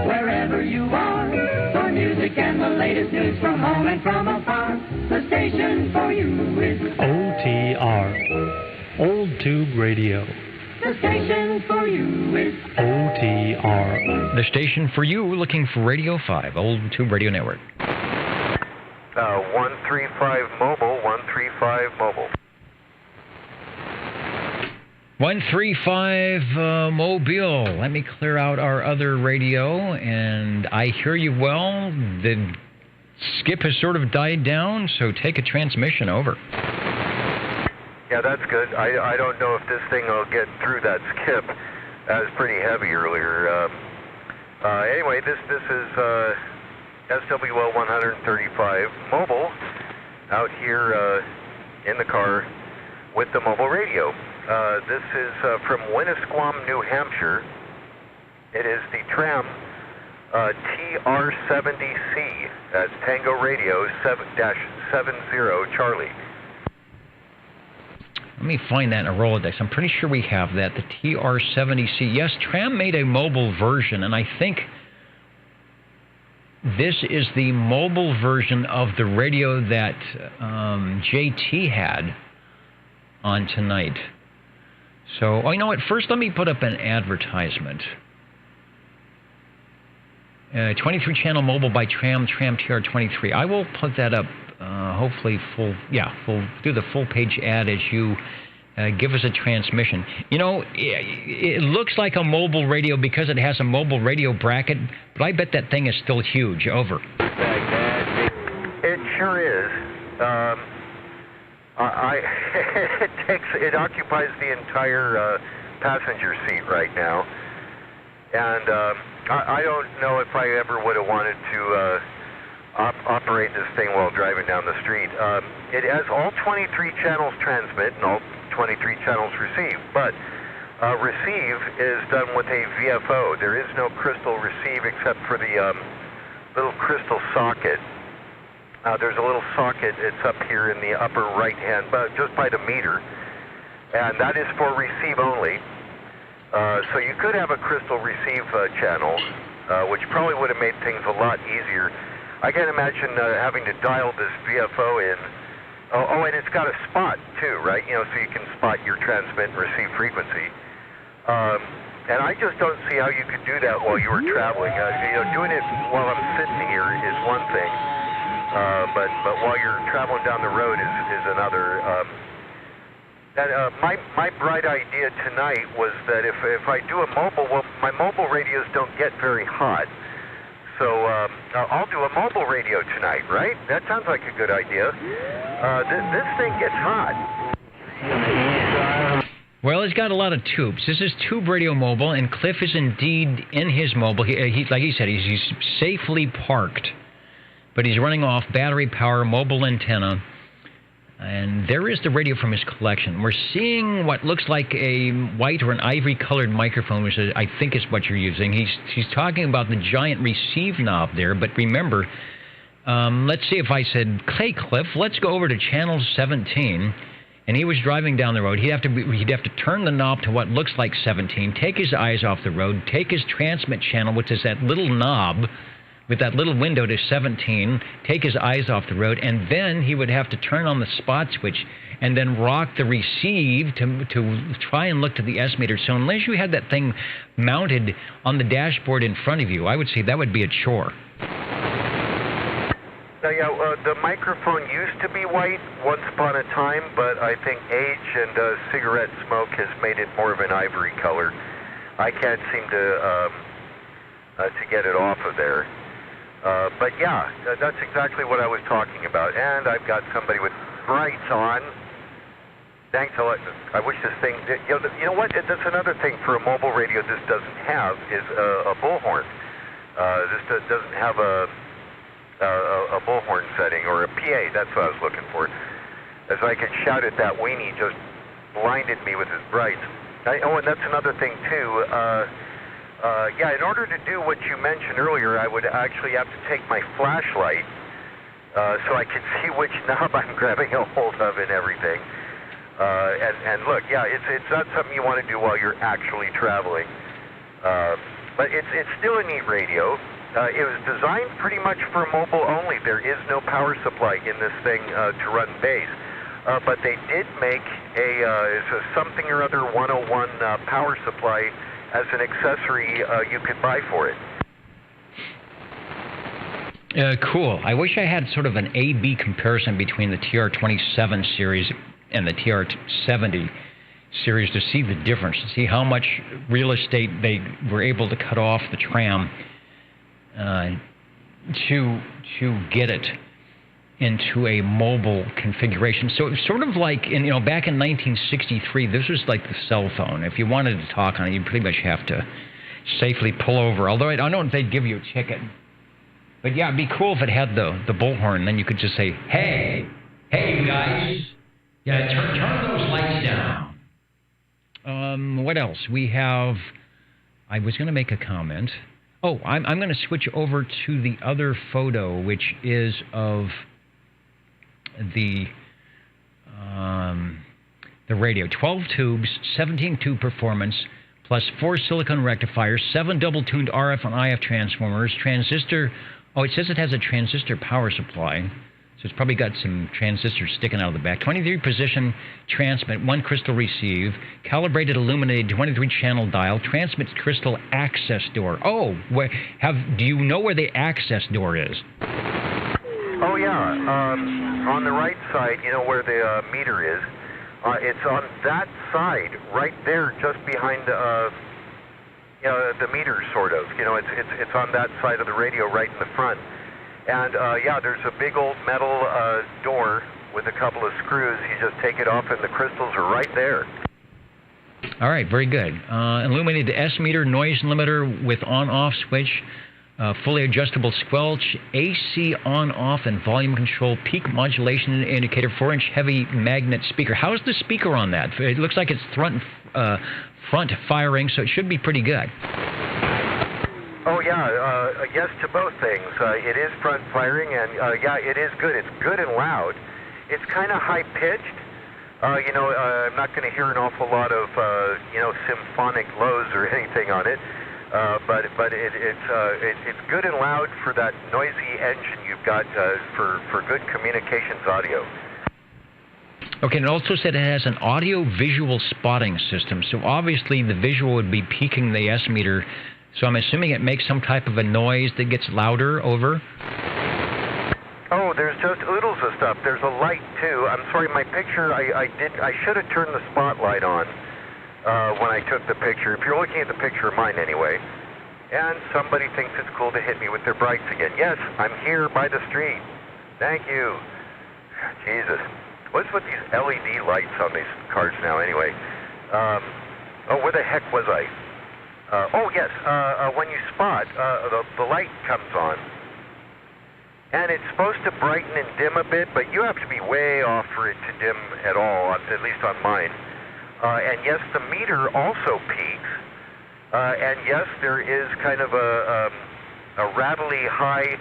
S19: wherever you are. For music and the latest news from home and from afar, the station for you is
S20: OTR, Old Tube Radio.
S19: The station for you is
S20: OTR.
S1: The station for you looking for Radio 5, Old Tube Radio Network.
S16: 135 mobile, 135 mobile.
S1: 135 Mobile. Let me clear out our other radio, and I hear you well. The skip has sort of died down, so take a transmission over.
S16: Yeah, that's good. I don't know if this thing will get through that skip. That was pretty heavy earlier. Anyway, this is SWL 135 Mobile out here in the car with the mobile radio. This is from Winnisquam, New Hampshire. It is the tram TR70C. That's Tango Radio 7-70 Charlie.
S1: Let me find that in a Rolodex. I'm pretty sure we have that, the TR70C. Yes, Tram made a mobile version, and I think this is the mobile version of the radio that JT had on tonight. So, you know what? First, let me put up an advertisement. 23-channel mobile by Tram TR23. I will put that up, hopefully do the full-page ad as you give us a transmission. You know, it looks like a mobile radio because it has a mobile radio bracket, but I bet that thing is still huge. Over.
S16: It sure is. It occupies the entire passenger seat right now, and I don't know if I ever would have wanted to operate this thing while driving down the street. It has all 23 channels transmit and all 23 channels receive, but receive is done with a VFO. There is no crystal receive except for the little crystal socket. There's a little socket. It's up here in the upper right hand, but just by the meter, and that is for receive only. So you could have a crystal receive channel, which probably would have made things a lot easier. I can't imagine having to dial this VFO in. Oh, and it's got a spot too, right? You know, so you can spot your transmit and receive frequency. And I just don't see how you could do that while you were traveling. Doing it while I'm sitting here is one thing. But while you're traveling down the road is another. My bright idea tonight was that if I do a mobile, well, my mobile radios don't get very hot, so I'll do a mobile radio tonight, right? That sounds like a good idea. This thing gets hot.
S1: Well, he's got a lot of tubes. This is Tube Radio Mobile, and Cliff is indeed in his mobile. He like he said, he's safely parked. But he's running off battery power, mobile antenna, and there is the radio from his collection. We're seeing what looks like a white or an ivory-colored microphone, which I think is what you're using. He's talking about the giant receive knob there, but remember, let's see if I said, "Hey, Cliff, let's go over to channel 17," and he was driving down the road. He'd have to turn the knob to what looks like 17, take his eyes off the road, take his transmit channel, which is that little knob, with that little window to 17, take his eyes off the road, and then he would have to turn on the spot switch and then rock the receive to try and look to the S meter. So unless you had that thing mounted on the dashboard in front of you, I would say that would be a chore.
S16: The microphone used to be white once upon a time, but I think age and cigarette smoke has made it more of an ivory color. I can't seem to get it off of there. But yeah, that's exactly what I was talking about. And I've got somebody with brights on. Thanks a lot. I wish this thing, you know what? That's another thing for a mobile radio this doesn't have is a bullhorn. This doesn't have a bullhorn setting or a PA. That's what I was looking for. As I could shout at that weenie, just blinded me with his brights. And that's another thing too. In order to do what you mentioned earlier, I would actually have to take my flashlight so I can see which knob I'm grabbing a hold of and everything. And look, it's not something you want to do while you're actually traveling. But it's still a neat radio. It was designed pretty much for mobile only. There is no power supply in this thing to run bass. But they did make a something or other 101 power supply as an accessory you could buy for it.
S1: Cool. I wish I had sort of an A-B comparison between the TR-27 series and the TR-70 series to see the difference, to see how much real estate they were able to cut off the tram to get it into a mobile configuration. So it's sort of like back in 1963, this was like the cell phone. If you wanted to talk on it, you pretty much have to safely pull over. Although I don't know if they'd give you a ticket. But yeah, it'd be cool if it had the bullhorn. Then you could just say, "Hey guys, turn those lights down." What else? We have. I was going to make a comment. Oh, I'm going to switch over to the other photo, which is of the radio. 12 tubes, 17-tube performance, plus 4 silicon rectifiers, 7 double-tuned RF and IF transformers, transistor. Oh, it says it has a transistor power supply, so it's probably got some transistors sticking out of the back. 23-position transmit, 1 crystal receive, calibrated illuminated 23-channel dial, transmit crystal access door. Oh, do you know where the access door is?
S16: Oh, yeah. On the right side, where the meter is. It's on that side, right there, just behind the meter, sort of. It's on that side of the radio, right in the front. And there's a big old metal door with a couple of screws. You just take it off, and the crystals are right there.
S1: All right, very good. Illuminated S-meter, noise limiter with on-off switch. Fully adjustable squelch, AC on-off, and volume control, peak modulation indicator, 4-inch heavy magnet speaker. How's the speaker on that? It looks like it's front firing, so it should be pretty good.
S16: Oh, yeah. Yes to both things. It is front firing, and it is good. It's good and loud. It's kind of high-pitched. I'm not going to hear an awful lot of, symphonic lows or anything on it. But it's good and loud for that noisy engine you've got for good communications audio.
S1: Okay, and it also said it has an audio-visual spotting system. So obviously the visual would be peaking the S-meter. So I'm assuming it makes some type of a noise that gets louder over?
S16: Oh, there's just oodles of stuff. There's a light, too. I'm sorry, my picture, I should have turned the spotlight on. When I took the picture, if you're looking at the picture of mine anyway, and somebody thinks it's cool to hit me with their brights again. Yes, I'm here by the street. Thank you. Jesus. What's with these LED lights on these cars now anyway? Where the heck was I? Yes, when you spot, the light comes on. And it's supposed to brighten and dim a bit, but you have to be way off for it to dim at all, at least on mine. And yes, the meter also peaks. And yes, there is kind of a rattly high.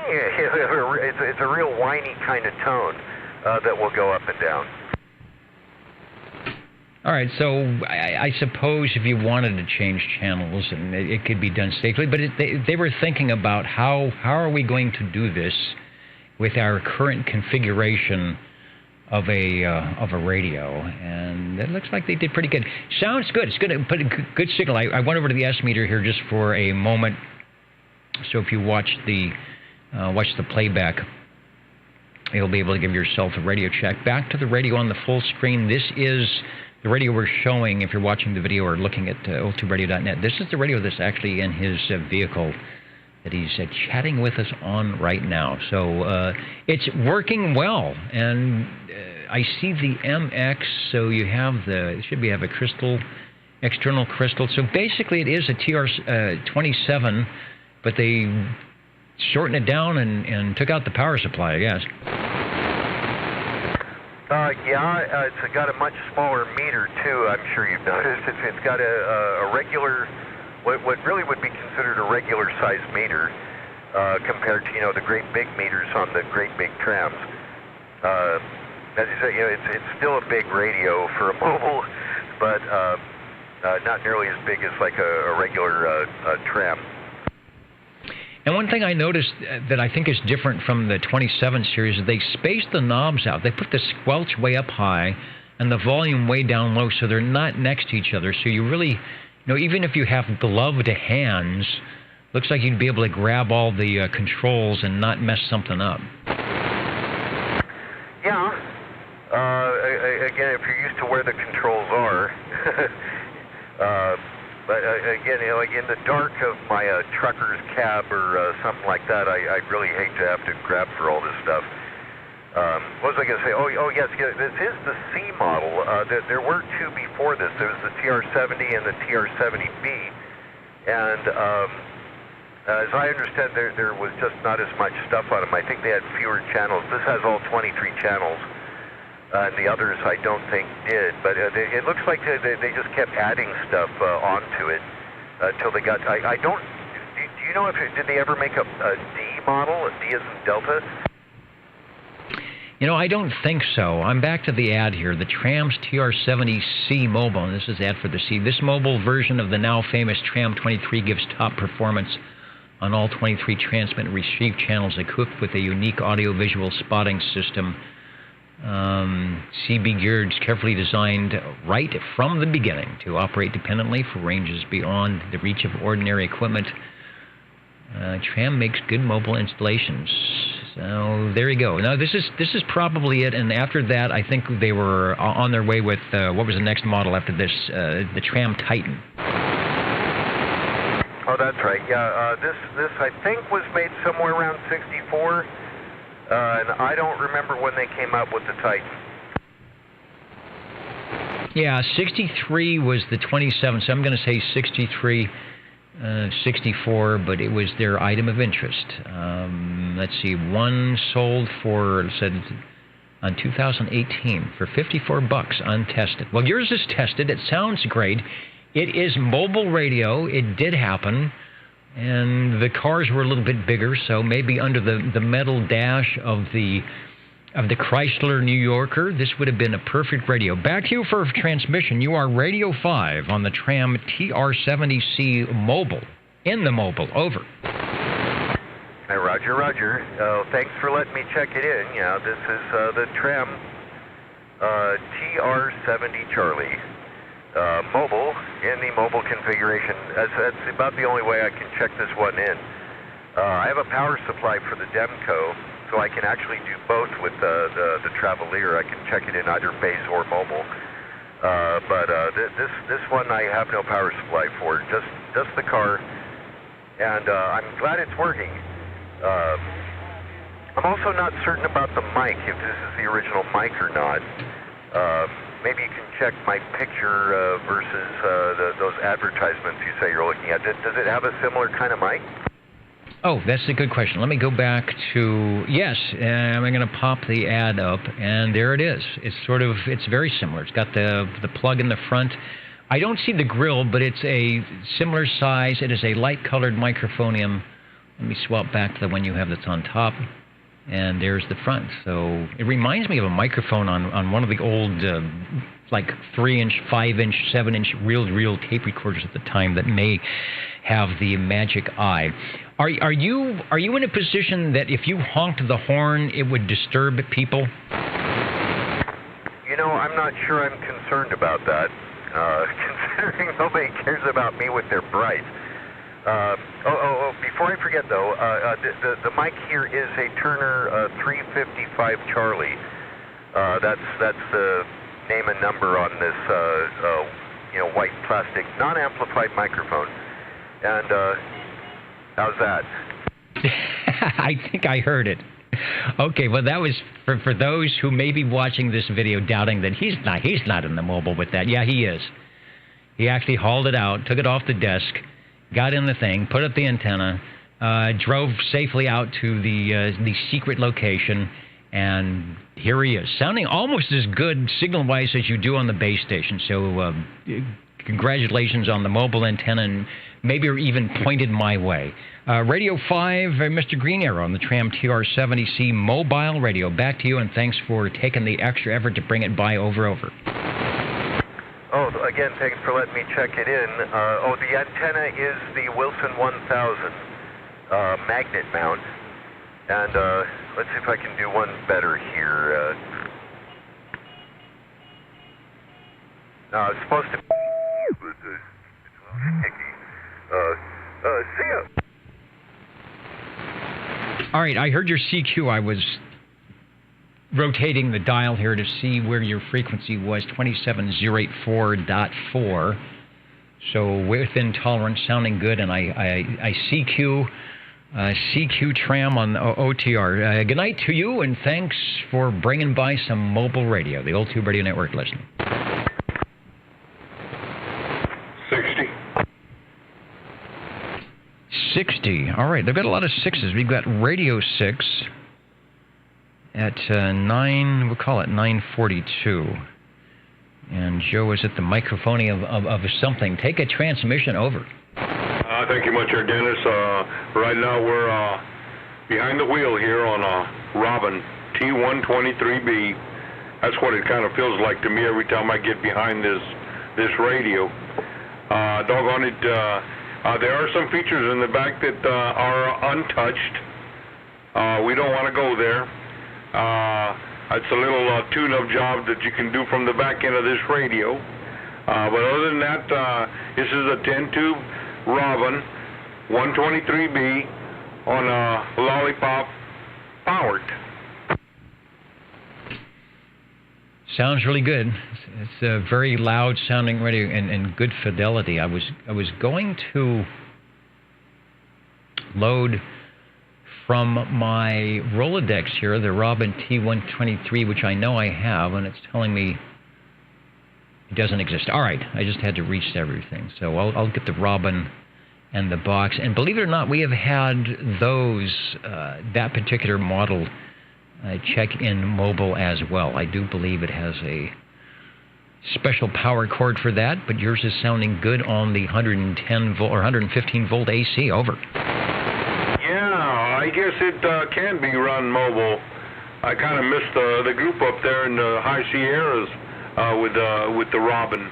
S16: It's a real whiny kind of tone that will go up and down.
S1: All right, so I suppose if you wanted to change channels, and it could be done safely, but they were thinking about how are we going to do this with our current configuration of a radio, and it looks like they did pretty good. Sounds good. It's good. Put a good signal. I went over to the S-meter here just for a moment So if you watch the playback, you'll be able to give yourself a radio check. Back to the radio on the full screen. This is the radio we're showing if you're watching the video or looking at old2radio.net. This is the radio that's actually in his vehicle that he's chatting with us on right now. So it's working well. And I see the MX, so you have it should have a crystal, external crystal. So basically it is a TR27, but they shortened it down and took out the power supply, I guess.
S16: It's got a much smaller meter, too, I'm sure you've noticed. It's got a regular, what really would be considered a regular-sized meter compared to, the great big meters on the great big trams. As you say, it's still a big radio for a mobile, but not nearly as big as like a regular tram.
S1: And one thing I noticed that I think is different from the 27 series is they spaced the knobs out. They put the squelch way up high and the volume way down low, so they're not next to each other. So you really, even if you have gloved hands, looks like you'd be able to grab all the controls and not mess something up.
S16: Yeah. Again, if you're used to where the controls are. But again, like in the dark of my trucker's cab or something like that, I'd really hate to have to grab for all this stuff. What was I going to say? Oh, yes, this is the C model. There were two before this. There was the TR70 and the TR70B. And as I understand, there was just not as much stuff on them. I think they had fewer channels. This has all 23 channels. The others I don't think did, but it looks like they just kept adding stuff onto it until they got. I don't. Do you know did they ever make a D model? A D as in Delta?
S1: I don't think so. I'm back to the ad here. The Tram's TR70C mobile, and this is ad for the C. This mobile version of the now famous Tram 23 gives top performance on all 23 transmit and receive channels equipped with a unique audio-visual spotting system. CB geared, carefully designed right from the beginning to operate dependently for ranges beyond the reach of ordinary equipment. Tram makes good mobile installations. So there you go. Now this is probably it. And after that, I think they were on their way with what was the next model after this? The Tram Titan.
S16: Oh, that's right. Yeah, this I think was made somewhere around 64. And I don't remember when they came up with the Titan.
S1: Yeah, 63 was the 27, so I'm going to say 63, 64, but it was their item of interest. Let's see, one sold for, said, on 2018 for $54 untested. Well, yours is tested. It sounds great. It is mobile radio. It did happen. And the cars were a little bit bigger, so maybe under the metal dash of the Chrysler New Yorker, this would have been a perfect radio. Back to you for transmission. You are Radio 5 on the Tram TR70C mobile. In the mobile. Over.
S16: Hi, Roger. Thanks for letting me check it in. Yeah, this is the Tram TR70 Charlie. Mobile, in the mobile configuration. That's about the only way I can check this one in. I have a power supply for the Demco, so I can actually do both with the Travelier. I can check it in either base or mobile. But this one I have no power supply for, just the car, and I'm glad it's working. I'm also not certain about the mic, if this is the original mic or not. Maybe you can check my picture versus those advertisements you say you're looking at. Does it have a similar kind of mic?
S1: Oh, that's a good question. Let me go back to, yes, I'm going to pop the ad up, and there it is. It's very similar. It's got the plug in the front. I don't see the grill, but it's a similar size. It is a light-colored microphonium. Let me swap back to the one you have that's on top. And there's the front. So it reminds me of a microphone on one of the old, like 3-inch, 5-inch, 7-inch reel tape recorders at the time that may have the magic eye. Are you in a position that if you honked the horn, it would disturb people?
S16: I'm not sure I'm concerned about that, considering nobody cares about me with their bright. Before I forget, though, the mic here is a Turner 355 Charlie. That's the name and number on this, white plastic non-amplified microphone. And how's that?
S1: I think I heard it. Okay, well, that was for those who may be watching this video doubting that he's not in the mobile with that. Yeah, he is. He actually hauled it out, took it off the desk, got in the thing, put up the antenna, drove safely out to the secret location, and here he is, sounding almost as good signal-wise as you do on the base station. So congratulations on the mobile antenna, and maybe even pointed my way. Radio 5, Mr. Green Arrow on the Tram TR70C mobile radio. Back to you, and thanks for taking the extra effort to bring it by over.
S16: Oh, again, thanks for letting me check it in. The antenna is the Wilson 1000 magnet mount. And let's see if I can do one better here. It's supposed to be... see ya.
S1: All right, I heard your CQ. I was rotating the dial here to see where your frequency was, 27084.4. So within tolerance, sounding good, and I CQ Tram on OTR. Good night to you, and thanks for bringing by some mobile radio, the Old Tube Radio Network listening. 60. All right, they've got a lot of sixes. We've got Radio 6 at 942. And Joe is at the microphone of something. Take a transmission over.
S12: Thank you much, Dennis. Right now we're behind the wheel here on a Robin T123B. That's what it kind of feels like to me every time I get behind this radio. Doggone it, there are some features in the back that are untouched. We don't want to go there. It's a little tune-up job that you can do from the back end of this radio. But other than that, this is a 10-tube Robin 123B on a Lollipop powered.
S1: Sounds really good. It's a very loud sounding radio and good fidelity. I was going to load from my Rolodex here the Robin T123, which I know I have, and it's telling me it doesn't exist. All right, I just had to reach everything. So I'll get the Robin and the box. And believe it or not, we have had those, that particular model check-in mobile as well. I do believe it has a special power cord for that, but yours is sounding good on the 110 volt or 115 volt AC. Over.
S12: Yeah, I guess it can be run mobile. I kind of missed the group up there in the High Sierras with the Robin.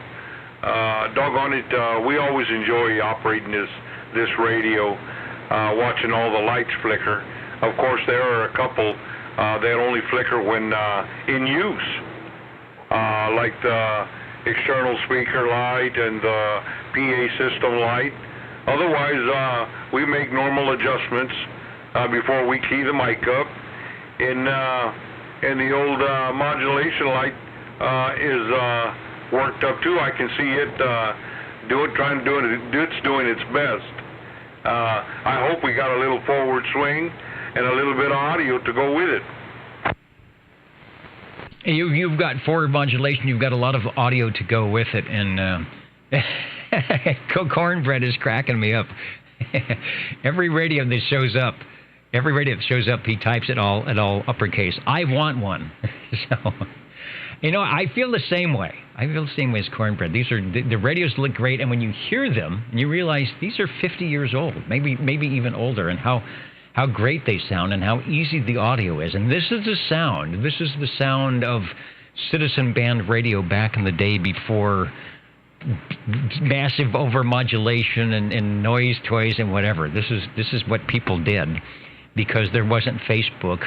S12: Doggone it, we always enjoy operating this radio, watching all the lights flicker. Of course, there are a couple that only flicker when in use, like the external speaker light and the PA system light. Otherwise, we make normal adjustments before we key the mic up. And the old modulation light is worked up too. I can see it it's doing its best. I hope we got a little forward swing and a little bit of audio to go with it.
S1: You've got forward modulation. You've got a lot of audio to go with it, and Cornbread is cracking me up. Every radio that shows up, he types it all uppercase. I want one. So, I feel the same way. I feel the same way as Cornbread. These are the radios look great, and when you hear them, you realize these are 50 years old, maybe even older, and how great they sound and how easy the audio is. And this is the sound. This is the sound of citizen band radio back in the day before massive overmodulation and noise toys and whatever. This is what people did because there wasn't Facebook.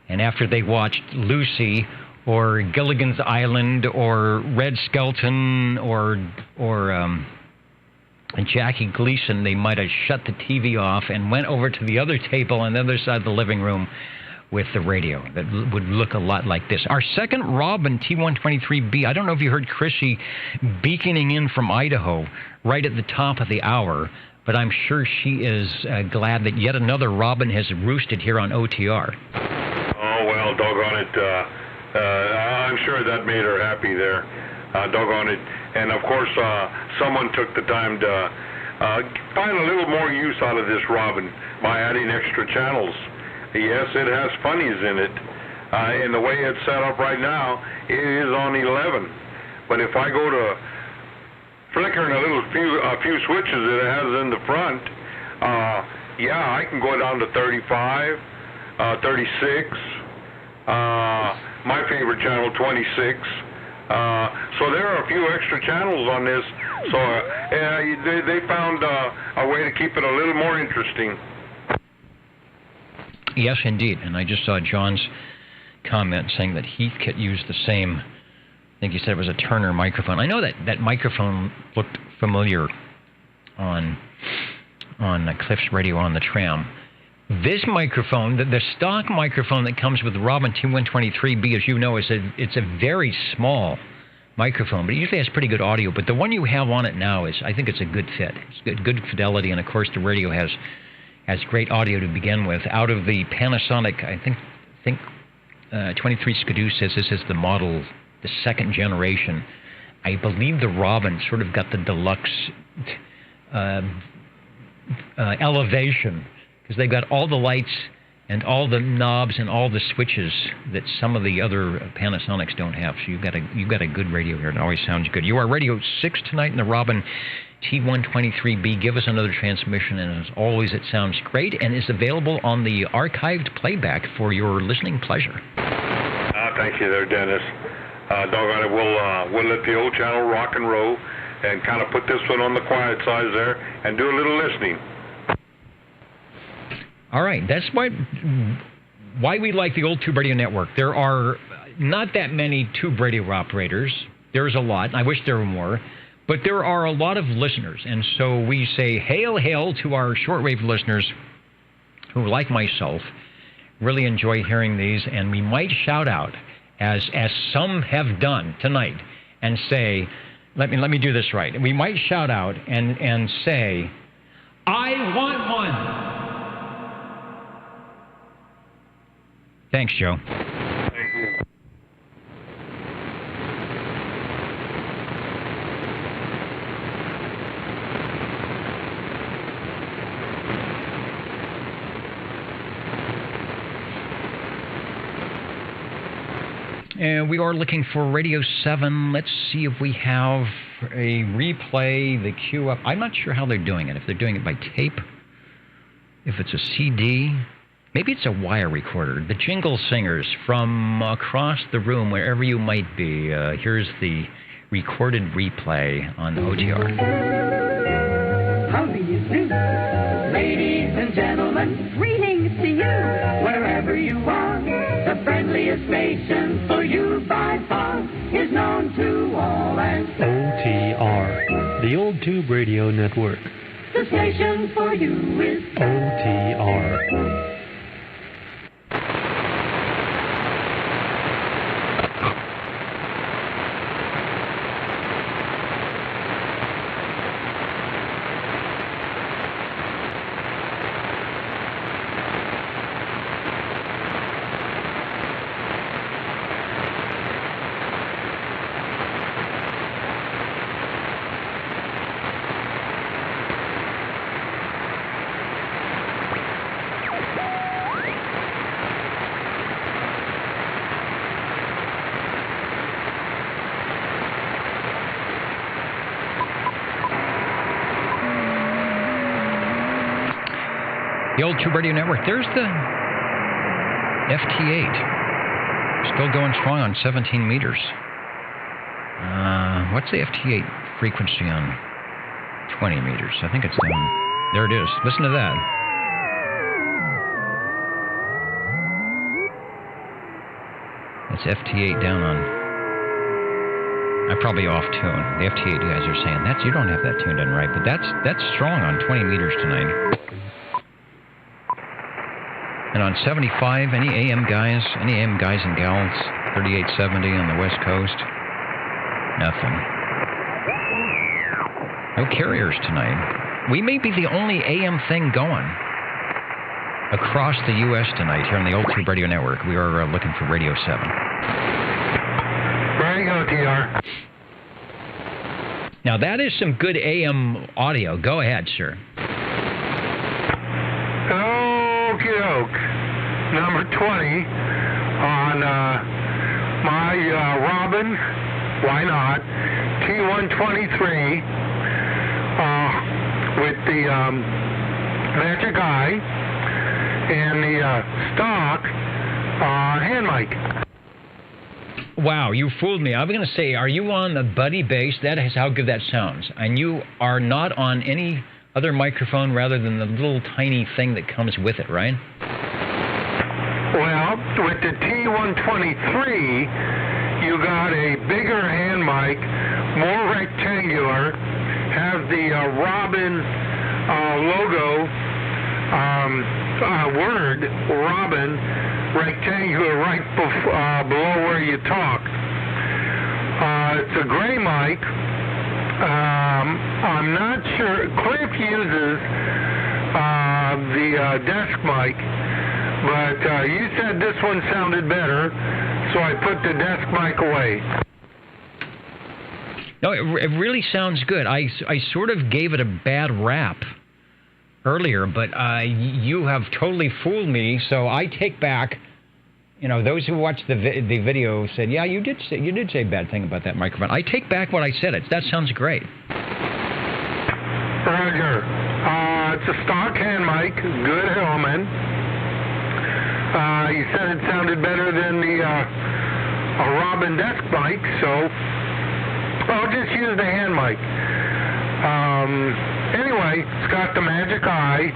S1: And after they watched Lucy or Gilligan's Island or Red Skelton or and Jackie Gleason, they might have shut the TV off and went over to the other table on the other side of the living room with the radio that would look a lot like this. Our second Robin T123B, I don't know if you heard Chrissy beaconing in from Idaho right at the top of the hour, but I'm sure she is glad that yet another Robin has roosted here on OTR.
S12: Oh, well, doggone it. I'm sure that made her happy there. Doggone it. And, of course, someone took the time to find a little more use out of this Robin by adding extra channels. Yes, it has funnies in it. And the way it's set up right now, it is on 11. But if I go to flickering a few switches that it has in the front, I can go down to 35, 36, my favorite channel, 26. So there are a few extra channels on this. So they found a way to keep it a little more interesting.
S1: Yes, indeed. And I just saw John's comment saying that Heathkit used the same, I think he said it was a Turner microphone. I know that microphone looked familiar on Cliff's radio on the tram. This microphone, the stock microphone that comes with the Robin T123B, as you know, it's a very small microphone, but it usually has pretty good audio. But the one you have on it now I think it's a good fit. It's good fidelity, and of course the radio has great audio to begin with. Out of the Panasonic, I think 23 Skidoo says this is the model, the second generation. I believe the Robin sort of got the deluxe elevation, because they've got all the lights and all the knobs and all the switches that some of the other Panasonics don't have. So you've got a good radio here. It always sounds good. You are Radio 6 tonight in the Robin T123B. Give us another transmission, and as always, it sounds great and is available on the archived playback for your listening pleasure.
S12: Thank you there, Dennis. Doggone it, we'll let the old channel rock and roll and kind of put this one on the quiet side there and do a little listening.
S1: All right, that's why we like the old Tube Radio Network. There are not that many Tube Radio operators. There's a lot. I wish there were more. But there are a lot of listeners, and so we say hail, hail to our shortwave listeners who, like myself, really enjoy hearing these, and we might shout out, as some have done tonight, and say, let me do this right. We might shout out and say, I want one. Thanks, Joe.
S12: Thank you.
S1: And we are looking for Radio 7. Let's see if we have a replay, the queue up. I'm not sure how they're doing it. If they're doing it by tape, if it's a CD, maybe it's a wire recorder. The Jingle Singers from across the room, wherever you might be. Here's the recorded replay on OTR.
S19: How do you do? Ladies and gentlemen, greetings to you, wherever you are. The friendliest station for you by far is known to all as
S20: OTR, the Old Tube Radio Network.
S19: The station for you is
S20: OTR.
S1: The old Tube Radio Network. There's the FT8. Still going strong on 17 meters. What's the FT8 frequency on 20 meters? I think it's down. There it is. Listen to that. It's FT8 down on I'm probably off tune. The FT8 guys are saying, you don't have that tuned in right, but that's strong on 20 meters tonight. And on 75, any AM guys and gals, 3870 on the West Coast, nothing. No carriers tonight. We may be the only AM thing going across the U.S. tonight here on the Old Tube Radio Network. We are looking for Radio 7.
S5: There you go, TR.
S1: Now, that is some good AM audio. Go ahead, sir.
S5: Okie doke. Number 20 on my Robin, why not, T123 with the Magic Eye and the stock hand mic.
S1: Wow, you fooled me. I was going to say, are you on the Buddy Bass? That is how good that sounds. And you are not on any other microphone rather than the little tiny thing that comes with it, right?
S5: Well, with the T123, you got a bigger hand mic, more rectangular, has the Robin logo, word, Robin, rectangular right below where you talk. It's a gray mic. I'm not sure. Cliff uses the desk mic, but you said this one sounded better, so I put the desk mic away.
S1: No, it really sounds good. I sort of gave it a bad rap earlier, but you have totally fooled me, so I take back. You know, those who watched the video said, "Yeah, you did say a bad thing about that microphone." I take back what I said. That sounds great.
S5: Roger. It's a stock hand mic, good Hellman. You said it sounded better than the Robin desk mic, so I'll just use the hand mic. Anyway, it's got the Magic Eye,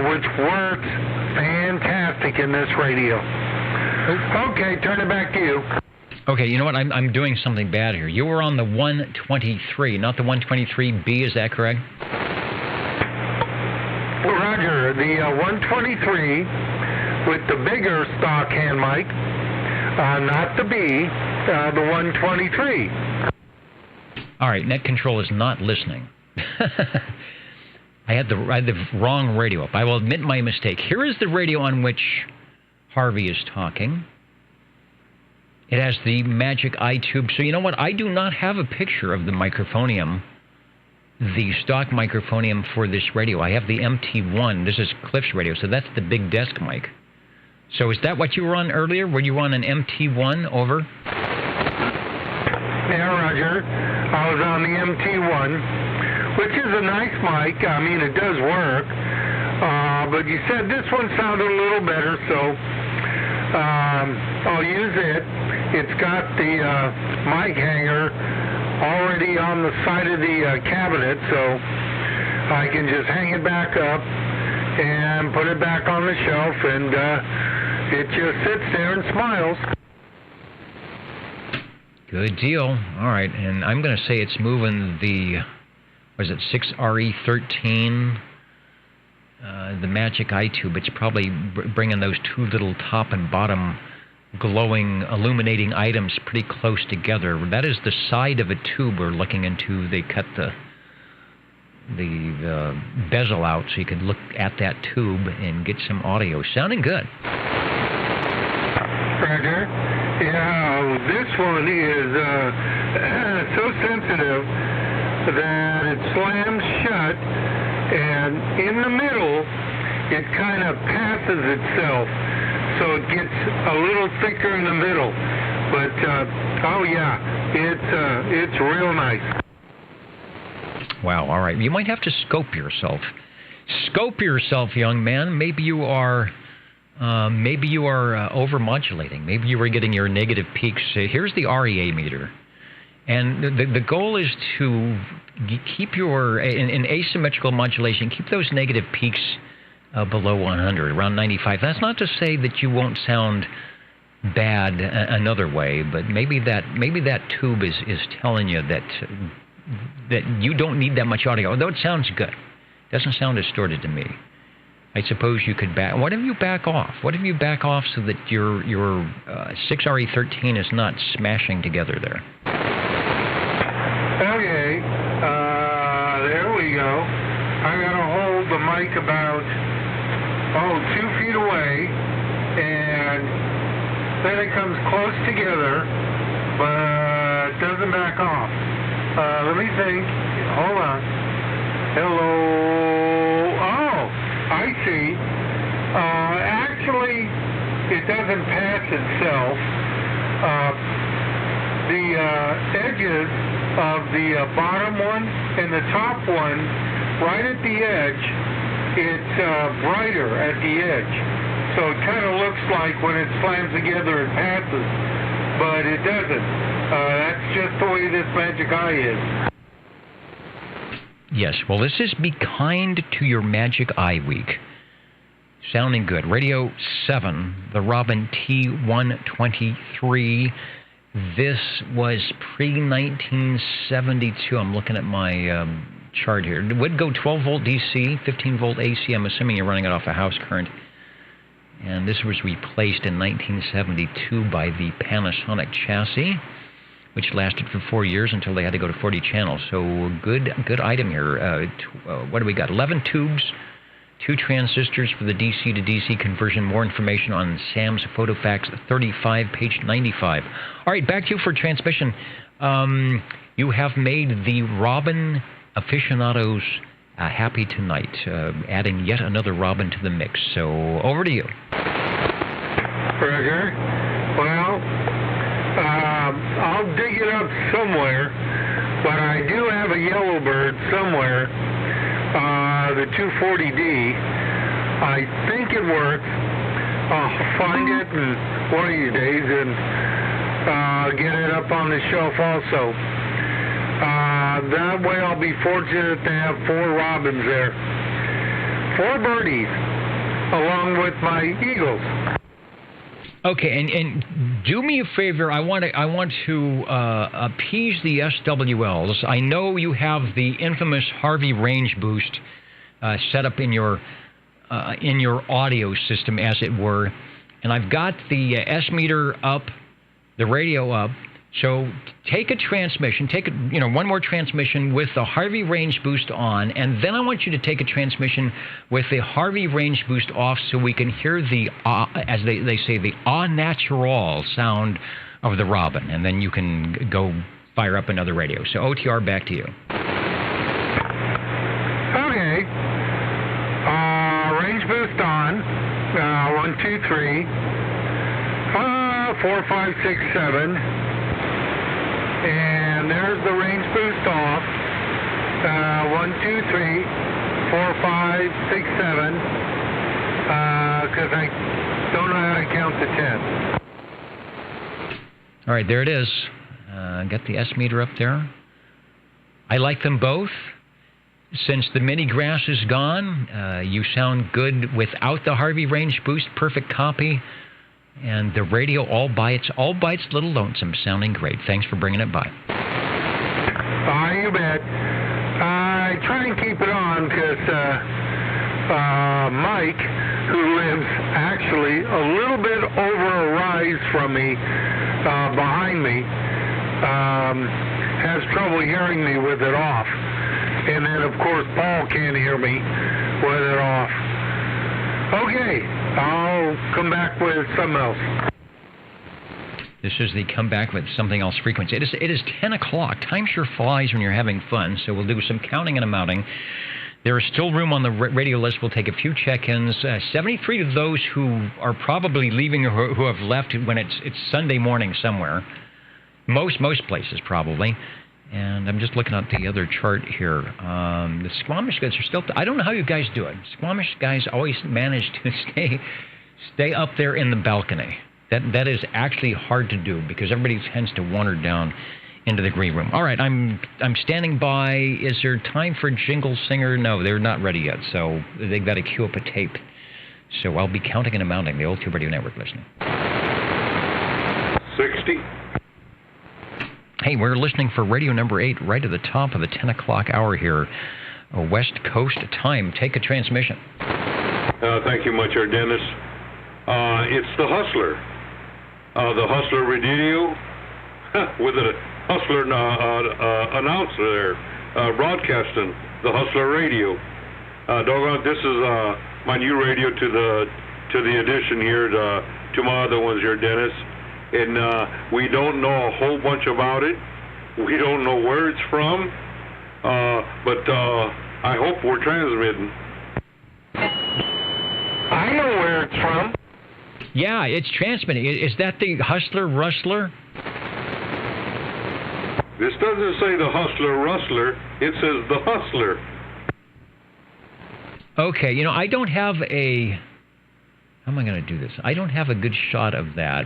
S5: which works fantastic in this radio. Okay, turn it back to you.
S1: Okay, you know what? I'm doing something bad here. You were on the 123, not the 123B, is that correct?
S5: Roger, the 123 with the bigger stock hand mic, not the B, the 123.
S1: All right, Net Control is not listening. I had the wrong radio up. I will admit my mistake. Here is the radio on which Harvey is talking. It has the Magic Eye tube. So you know what? I do not have a picture of the microphonium, the stock microphonium for this radio. I have the MT1. This is Cliff's radio, so that's the big desk mic. So is that what you were on earlier? Were you on an MT1? Over?
S5: Yeah, Roger. I was on the MT1, which is a nice mic. I mean, it does work. But you said this one sounded a little better, so I'll use it. It's got the mic hanger already on the side of the cabinet, so I can just hang it back up and put it back on the shelf, and it just sits there and smiles.
S1: Good deal. All right, and I'm going to say it's moving the, was it 6RE13, the Magic Eye tube. It's probably bringing those two little top and bottom glowing, illuminating items pretty close together. That is the side of a tube we're looking into. They cut the bezel out so you could look at that tube and get some audio. Sounding good.
S5: Roger. Yeah, this one is so sensitive that it slams shut, and in the middle, it kind of passes itself, so it gets a little thicker in the middle. But oh yeah, it's real nice.
S1: Wow. All right. You might have to scope yourself. Scope yourself, young man. Maybe you are overmodulating. Maybe you were getting your negative peaks. Here's the REA meter. And the goal is to keep your, in asymmetrical modulation, keep those negative peaks below 100, around 95. That's not to say that you won't sound bad another way, but maybe that tube is telling you that you don't need that much audio. Although it sounds good, it doesn't sound distorted to me. I suppose you could back. What if you back off? What if you back off so that your 6RE13 is not smashing together there?
S5: Okay, there we go. I gotta hold the mic about 2 feet away, and then it comes close together, but doesn't back off. Let me think. Hold on. Hello. Oh, I see. Actually, it doesn't pass itself. The edges of the bottom one and the top one, right at the edge, it's brighter at the edge. So it kind of looks like when it slams together it passes, but it doesn't. That's just the way this Magic Eye is.
S1: Yes, well, this is Be Kind to Your Magic Eye Week. Sounding good. Radio 7, the Robin T123. This was pre-1972. I'm looking at my chart here. It would go 12-volt DC, 15-volt AC. I'm assuming you're running it off a house current. And this was replaced in 1972 by the Panasonic chassis, which lasted for 4 years until they had to go to 40 channels. So good item here. What do we got? 11 tubes, 2 transistors for the DC to DC conversion. More information on Sam's Photofax 35, page 95. All right, back to you for transmission. You have made the Robin aficionados happy tonight, adding yet another Robin to the mix. So over to you.
S5: Roger. Well, I'll dig it up somewhere, but I do have a Yellowbird somewhere, the 240D. I think it works. I'll find it in one of these days and get it up on the shelf also. That way I'll be fortunate to have 4 robins there. 4 birdies, along with my eagles.
S1: Okay, and do me a favor. I want to appease the SWLs. I know you have the infamous Harvey Range Boost set up in your audio system, as it were, and I've got the S meter up, the radio up. So take a transmission, one more transmission with the Harvey Range Boost on, and then I want you to take a transmission with the Harvey Range Boost off so we can hear the, as they say, the au natural sound of the Robin, and then you can go fire up another radio. So OTR, back to you.
S5: Okay. Range Boost on. 1, 2, 3. 4, 5, 6, 7. And there's the range boost off. 1, 2, 3, 4, 5, 6, 7. Because I don't know how to count to 10.
S1: All right, there it is. Got the S meter up there. I like them both. Since the mini grass is gone, you sound good without the Harvey Range Boost. Perfect copy. And the radio all by its little lonesome, sounding great. Thanks for bringing it by.
S5: You bet. I try and keep it on because Mike, who lives actually a little bit over a rise from me, behind me, has trouble hearing me with it off. And then, of course, Paul can't hear me with it off. Okay, I'll come back with something else.
S1: This is the comeback with something else frequency. It is 10 o'clock. Time sure flies when you're having fun, so we'll do some counting and amounting. There is still room on the radio list. We'll take a few check-ins. 73 of those who are probably leaving or who have left when it's Sunday morning somewhere. Most places, probably. And I'm just looking at the other chart here. The Squamish guys are still... I don't know how you guys do it. Squamish guys always manage to stay up there in the balcony. That is actually hard to do because everybody tends to wander down into the green room. All right, I'm standing by. Is there time for Jingle Singer? No, they're not ready yet, so they've got to queue up a tape. So I'll be counting and amounting. The Old Tube Radio Network listening.
S5: All right, you bet. All right, thanks.
S1: This is the comeback with something else frequency. It is 10 o'clock. Time sure flies when you're having fun, so we'll do some counting and amounting. There is still room on the radio list. We'll take a few check-ins. 73 of those who are probably leaving or who have left when it's Sunday morning somewhere. Most places, probably. And I'm just looking at the other chart here. The Squamish guys are still... I don't know how you guys do it. Squamish guys always manage to stay up there in the balcony. That is actually hard to do because everybody tends to wander down into the green room. All right, I'm standing by. Is there time for Jingle Singer? No, they're not ready yet, so they've got to queue up a tape. So I'll be counting and amounting. The Old Tube Radio Network listening.
S12: 60.
S1: Hey, we're listening for radio number 8 right at the top of the 10 o'clock hour here, West Coast time. Take a transmission.
S12: Thank you much, Dennis. It's the Hustler. The Hustler Radio with a Hustler announcer there, broadcasting the Hustler Radio. Doggone, this is my new radio to the addition here to my other ones here, Dennis. And we don't know a whole bunch about it. We don't know where it's from, but I hope we're transmitting.
S5: I know where it's from.
S1: Yeah, it's transmitting. Is that the Hustler Rustler?
S12: This doesn't say the Hustler Rustler. It says the Hustler.
S1: Okay, you know, I don't have a... How am I going to do this? I don't have a good shot of that.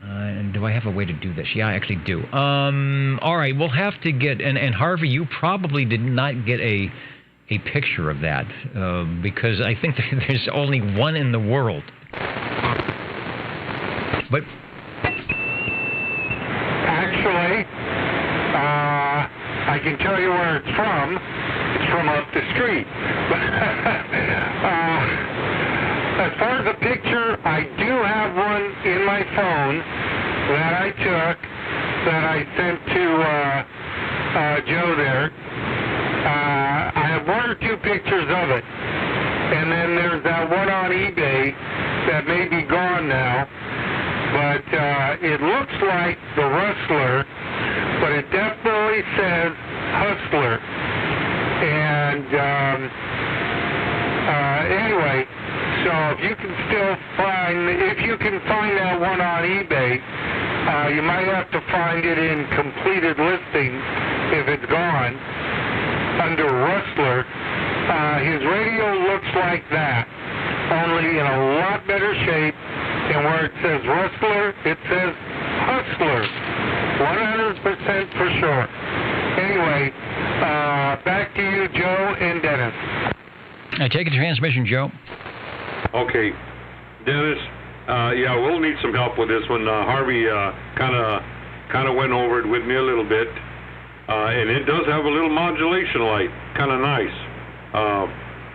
S1: And do I have a way to do this? Yeah, I actually do. All right, we'll have to get... And Harvey, you probably did not get a picture of that because I think there's only one in the world. But...
S5: Actually, I can tell you where it's from. It's from up the street. As far as the picture, I do have one in my phone that I took that I sent to Joe there. I have one or two pictures of it. And then there's that one on eBay that may be gone now. But it looks like the Rustler, but it definitely says Hustler. And anyway, so if you can find that one on eBay, you might have to find it in completed listings if it's gone under Rustler. His radio looks like that, only in a lot better shape. And where it says Rustler, it says Hustler. 100% for sure. Anyway, back to you, Joe and Dennis.
S1: I take a transmission, Joe.
S12: Okay. Dennis, yeah, we'll need some help with this one. Harvey kind of went over it with me a little bit. And it does have a little modulation light. Kind of nice.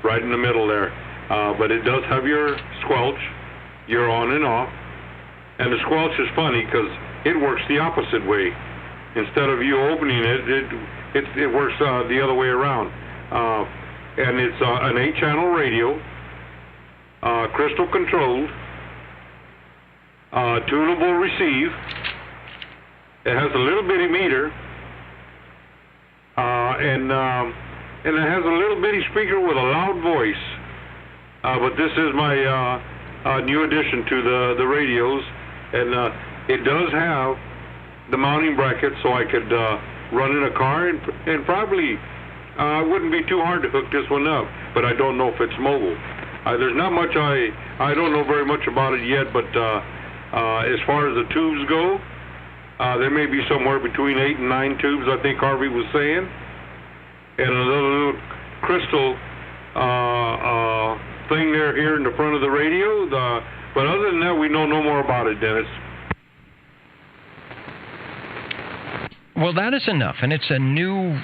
S12: Right in the middle there. But it does have your squelch. You're on and off. And the squelch is funny because it works the opposite way. Instead of you opening it works the other way around. And it's an 8-channel radio, crystal controlled, tunable receive. It has a little bitty meter, and it has a little bitty speaker with a loud voice. But this is my new addition to the radios, and it does have the mounting bracket, so I could run in a car, and probably wouldn't be too hard to hook this one up. But I don't know if it's mobile. There's not much I don't know very much about it yet. But as far as the tubes go, there may be somewhere between 8 and 9 tubes, I think Harvey was saying, and another little crystal thing there here in the front of the radio. But other than that, we know no more about it, Dennis.
S1: Well, that is enough, and it's a new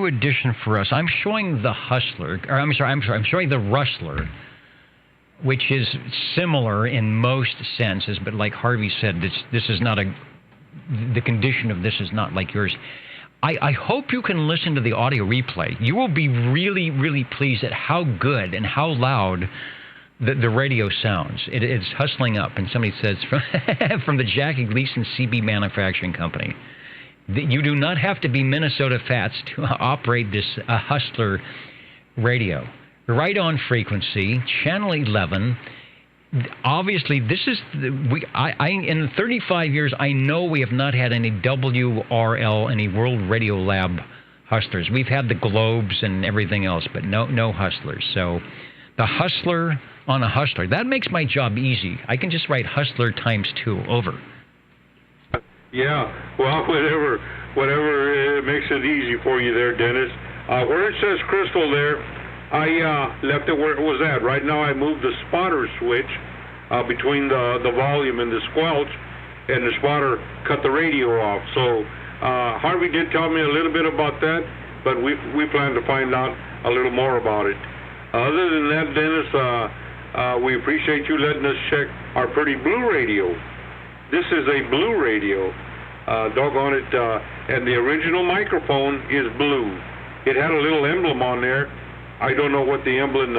S1: addition for us. I'm showing the Hustler, or I'm showing the Rustler, which is similar in most senses, but like Harvey said, this is not the condition of this is not like yours. I hope you can listen to the audio replay. You will be really, really pleased at how good and how loud the radio sounds. It's hustling up, and somebody says from the Jackie Gleason CB Manufacturing Company. You do not have to be Minnesota Fats to operate this Hustler radio. Right on frequency, channel 11. Obviously, this is in 35 years, I know we have not had any WRL, any World Radio Lab Hustlers. We've had the Globes and everything else, but no Hustlers. So the Hustler on a Hustler, that makes my job easy. I can just write Hustler ×2 over.
S12: Yeah, well, whatever makes it easy for you there, Dennis. Where it says crystal there, I left it where it was at. Right now I moved the spotter switch between the volume and the squelch, and the spotter cut the radio off. So Harvey did tell me a little bit about that, but we plan to find out a little more about it. Other than that, Dennis, we appreciate you letting us check our pretty blue radio. This is a blue radio. Doggone it, and the original microphone is blue. It had a little emblem on there. I don't know what the emblem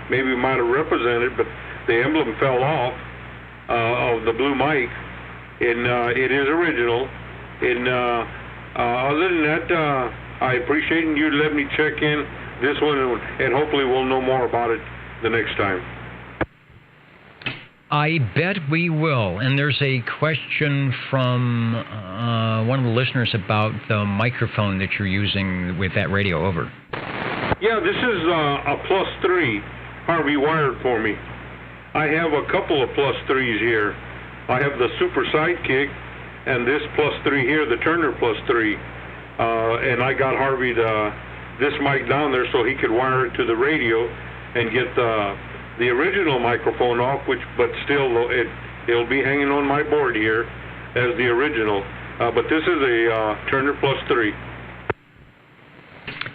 S12: maybe might have represented, but the emblem fell off of the blue mic, and it is original. And other than that, I appreciate you letting me check in this one, and hopefully we'll know more about it the next time.
S1: I bet we will. And there's a question from one of the listeners about the microphone that you're using with that radio. Over.
S12: Yeah, this is a Plus 3 Harvey wired for me. I have a couple of Plus 3s here. I have the Super Sidekick and this Plus 3 here, the Turner Plus 3. And I got Harvey this mic down there so he could wire it to the radio and get the original microphone off, but still it'll be hanging on my board here as the original. But this is a Turner Plus 3.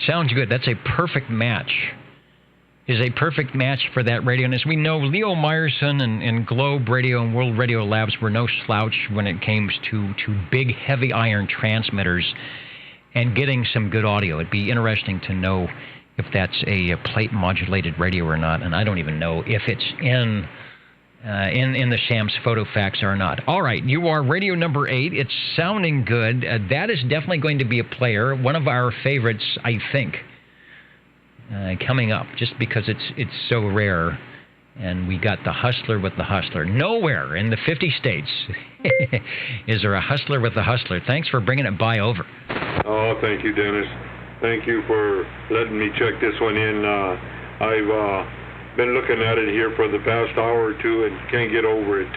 S1: Sounds good. That's a perfect match. Is a perfect match for that radio. And as we know, Leo Meyerson and Globe Radio and World Radio Labs were no slouch when it came to big, heavy iron transmitters and getting some good audio. It'd be interesting to know if that's a plate-modulated radio or not, and I don't even know if it's in the Shams Photo Fax or not. All right, you are radio number 8. It's sounding good. That is definitely going to be a player, one of our favorites, I think, coming up, just because it's so rare. And we got the Hustler with the Hustler. Nowhere in the 50 states is there a Hustler with the Hustler. Thanks for bringing it by. Over.
S12: Oh, thank you, Dennis. Thank you for letting me check this one in. I've been looking at it here for the past hour or two and can't get over it.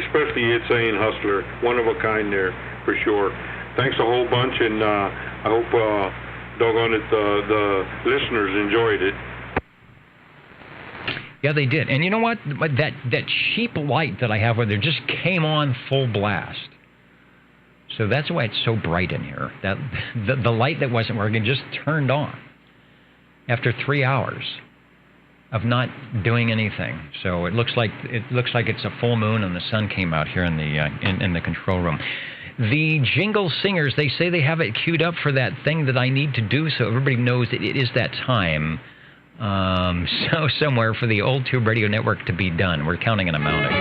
S12: Especially it saying Hustler, one of a kind there for sure. Thanks a whole bunch, and I hope, doggone it, the listeners enjoyed it.
S1: Yeah, they did. And you know what? That cheap light that I have over there just came on full blast. So that's why it's so bright in here. That the light that wasn't working just turned on after 3 hours of not doing anything. So it looks like it's a full moon and the sun came out here in the control room. The Jingle Singers, they say they have it queued up for that thing that I need to do, so everybody knows that it is that time. So somewhere for the Old Tube Radio Network to be done. We're counting and amounting.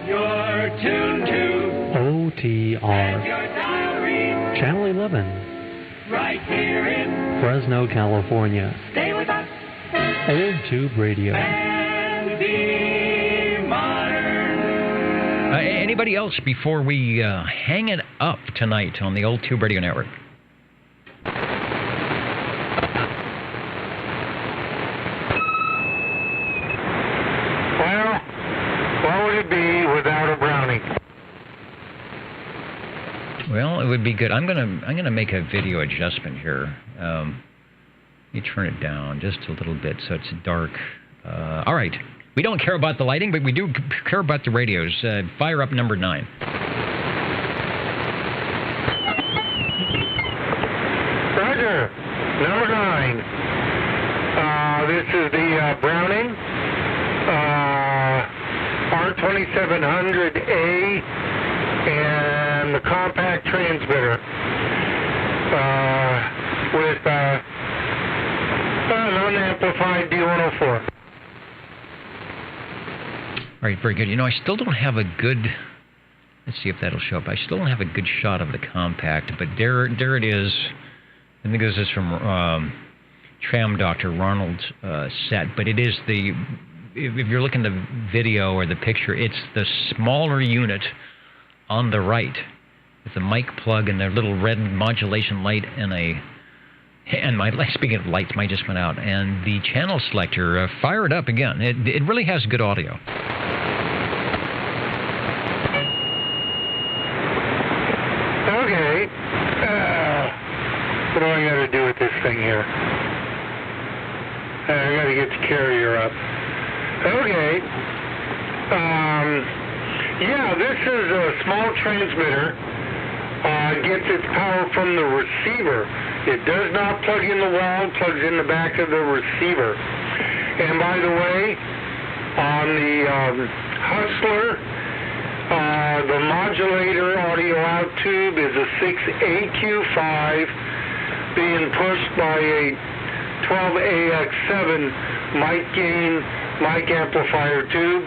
S19: You're tuned to
S20: OTR Channel 11,
S19: right here in
S20: Fresno, California.
S19: Stay with us.
S20: Old Tube Radio.
S19: And be modern.
S1: Anybody else before we hang it up tonight on the Old Tube Radio Network?
S5: Well, what would it be without a brownie?
S1: Well, it would be good. I'm gonna make a video adjustment here. Let me turn it down just a little bit so it's dark. All right. We don't care about the lighting, but we do care about the radios. Fire up number 9.
S5: Roger. Number 9. This is the Browning R2700A and the compact transmitter with an unamplified D104.
S1: All right, very good. You know, I still don't have a good... Let's see if that'll show up. I still don't have a good shot of the compact, but there it is. I think this is from Tram Doctor Ronald's set, but it is the... If you're looking at the video or the picture, it's the smaller unit on the right with the mic plug and the little red modulation light and speaking of lights, mine just went out, and the channel selector. Fire it up again. It really has good audio.
S5: Okay. What do I got to do with this thing here? I got to get the carrier up. Okay. Yeah, this is a small transmitter. Gets its power from the receiver. It does not plug in the wall, plugs in the back of the receiver. And by the way, on the Hustler, the modulator audio out tube is a 6AQ5 being pushed by a 12AX7 mic gain mic amplifier tube,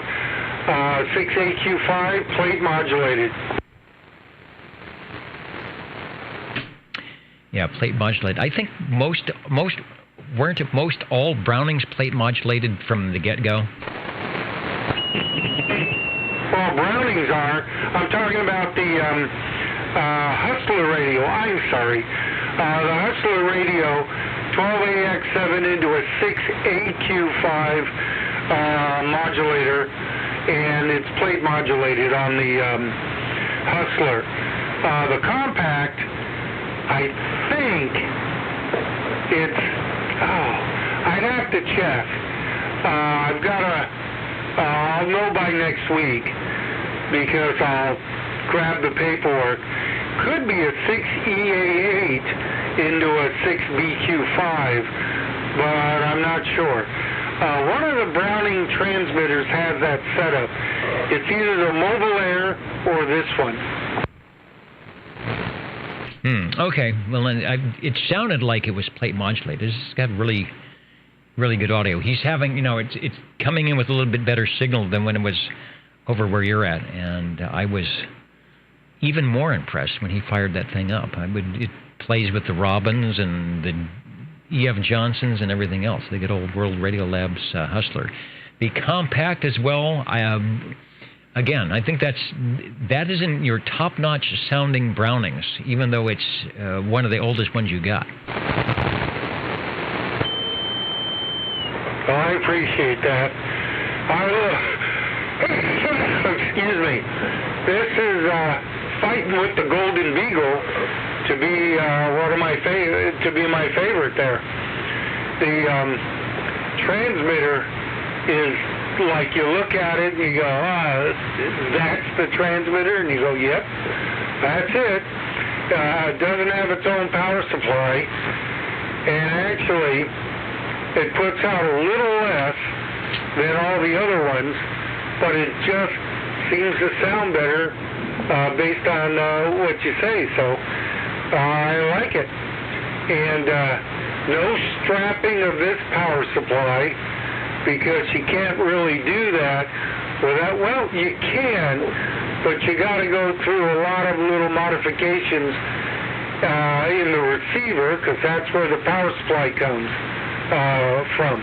S5: 6AQ5 plate modulated.
S1: Yeah, plate modulated. I think weren't most all Brownings plate modulated from the get-go?
S5: Well, Brownings are. I'm talking about the Hustler radio. I'm sorry. The Hustler radio, 12AX7 into a 6AQ5 modulator, and it's plate modulated on the Hustler. The Compact, I think it's, I'd have to check. I've got I'll know by next week because I'll grab the paperwork. Could be a 6EA8 into a 6BQ5, but I'm not sure. One of the Browning transmitters has that setup. It's either the Mobile Air or this one.
S1: Okay. Well, then it sounded like it was plate modulated. It's got really, really good audio. He's having, it's coming in with a little bit better signal than when it was over where you're at, and I was even more impressed when he fired that thing up. It plays with the Robins and the E.F. Johnsons and everything else. The good old World Radio Labs Hustler. The Compact as well. Again, I think that isn't your top-notch sounding Brownings, even though it's one of the oldest ones you got.
S5: Oh, I appreciate that. Excuse me. This is fighting with the Golden Beagle to be to be my favorite there. The transmitter is like, you look at it and you go, that's the transmitter, and you go, yep, that's it. It doesn't have its own power supply, and actually it puts out a little less than all the other ones, but it just seems to sound better based on what you say, so I like it. And no strapping of this power supply, because you can't really do that without, well, you can, but you got to go through a lot of little modifications in the receiver, because that's where the power supply comes from.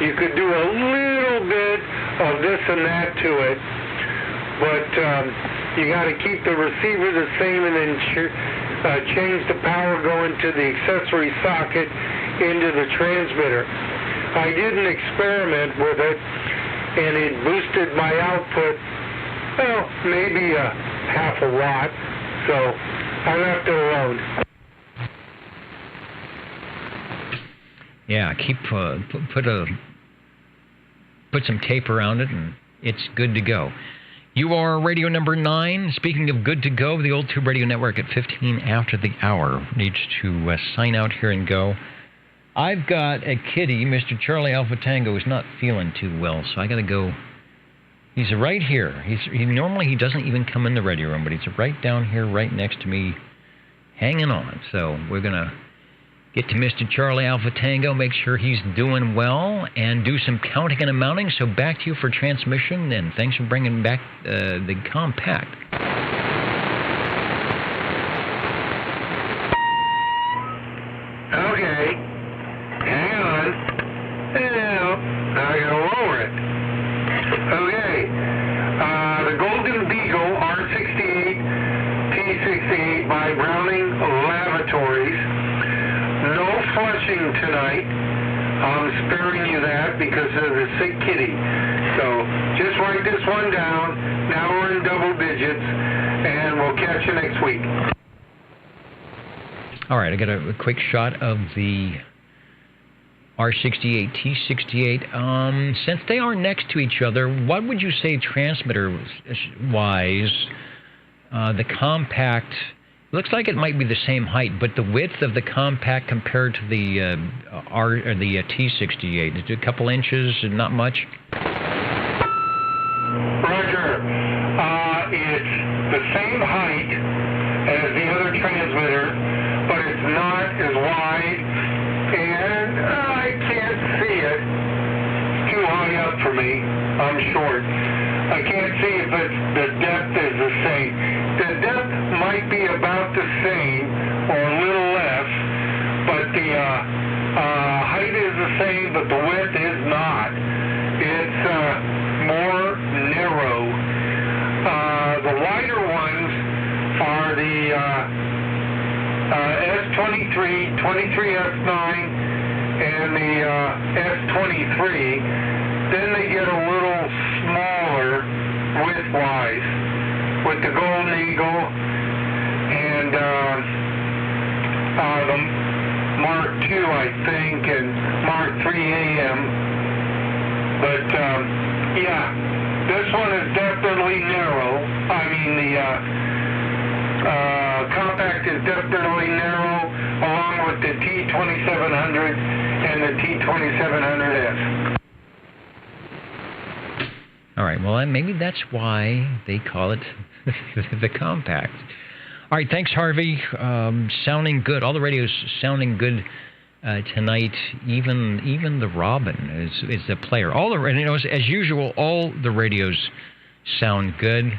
S5: You could do a little bit of this and that to it, but you got to keep the receiver the same and then change the power going to the accessory socket into the transmitter. I did an experiment with it, and it boosted my output, well, maybe a half a watt, so I left it alone.
S1: Yeah, put some tape around it, and it's good to go. You are radio number 9. Speaking of good to go, the Old Tube Radio Network at 15 after the hour needs to sign out here and go. I've got a kitty, Mr. Charlie Alpha Tango, who's not feeling too well, so I got to go. He's right here. Normally he doesn't even come in the radio room, but he's right down here, right next to me, hanging on. So we're going to get to Mr. Charlie Alpha Tango, make sure he's doing well, and do some counting and amounting. So back to you for transmission, and thanks for bringing back the Compact.
S5: Okay. Hang on. Now I gotta lower it. Okay. The Golden Beagle R68 T68 by Browning Lavatories. No flushing tonight. I'm sparing you that because of the sick kitty. So just write this one down. Now we're in double digits, and we'll catch you next week. All
S1: right, I got a quick shot of the R68, T68. Since they are next to each other, what would you say transmitter-wise? The compact looks like it might be the same height, but the width of the compact compared to the T68 is it a couple inches, not much.
S5: Roger. It's the same height as the other transmitter, but it's not as wide, and I can't see it. It's too high up for me. I'm short. I can't see if the depth is the same. The depth might be about the same or a little less, but the height is the same, but the width is not. It's more narrow. The wider ones are the S23, 23F9, and the S23. Then they get a little smaller width-wise with the Golden Eagle and the Mark II, I think, and Mark III AM. But, yeah, this one is definitely narrow. I mean, the compact is definitely narrow, along with the T2700 and the T2700S.
S1: All right, well, maybe that's why they call it the compact. All right, thanks, Harvey. Sounding good. All the radios sounding good tonight. Even the Robin is the player. As usual, all the radios sound good.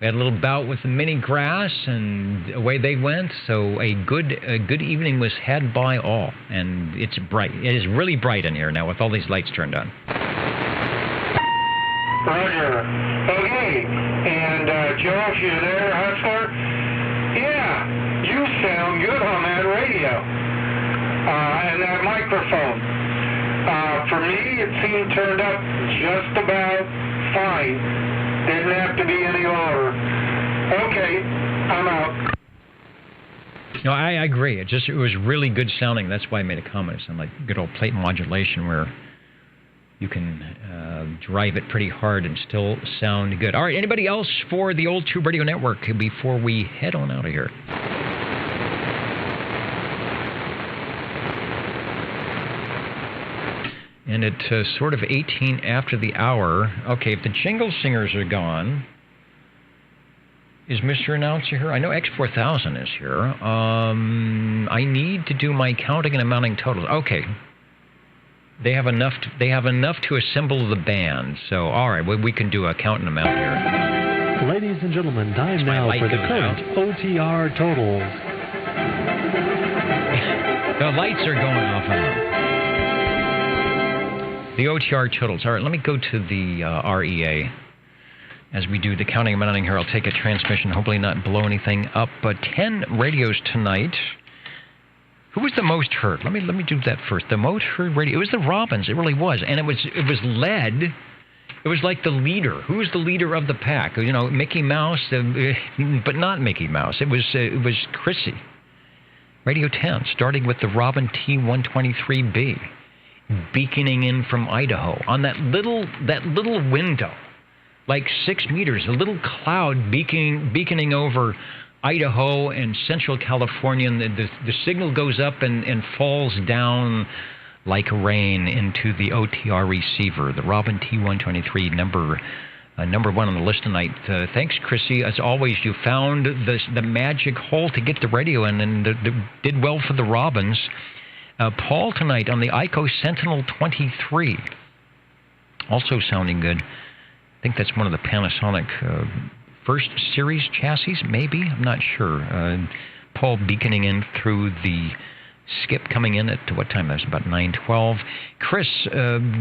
S1: We had a little bout with the mini grass, and away they went. So a good evening was had by all, and it's bright. It is really bright in here now with all these lights turned on.
S5: Roger. Okay. And Joe, if you're there, Hustler, yeah, you sound good on that radio and that microphone. For me, it seemed turned up just about fine. Didn't have to be any louder. Okay, I'm out.
S1: No, I agree. It was really good sounding. That's why I made a comment. It sounded like good old plate modulation where you can drive it pretty hard and still sound good. All right, anybody else for the Old Tube Radio Network before we head on out of here? And at sort of 18 after the hour. Okay, if the Jingle Singers are gone, is Mr. Announcer here? I know X4000 is here. I need to do my counting and amounting totals. Okay. They have enough to assemble the band. So, all right, we can do a count and amount here.
S20: Ladies and gentlemen, time now for the current OTR totals.
S1: The lights are going off on the OTR totals. All right, let me go to the REA. As we do the counting and amounting here, I'll take a transmission, hopefully not blow anything up. But 10 radios tonight. Who was the most heard? Let me do that first. The most heard radio. It was the Robins. It really was, and it was led. It was like the leader. Who was the leader of the pack? You know, Mickey Mouse, but not Mickey Mouse. It was Chrissy. Radio 10, starting with the Robin T123B, beaconing in from Idaho on that little window, like 6 meters. A little cloud beaconing over Idaho and Central California, and the signal goes up and falls down like rain into the OTR receiver, the Robin T123, number one on the list tonight. Thanks, Chrissy. As always, you found the magic hole to get the radio in, and did well for the Robins. Paul tonight on the ICO Sentinel 23, also sounding good. I think that's one of the Panasonic first series chassis, maybe? I'm not sure. Paul beaconing in through the skip coming in at what time? That was about 9:12. Chris,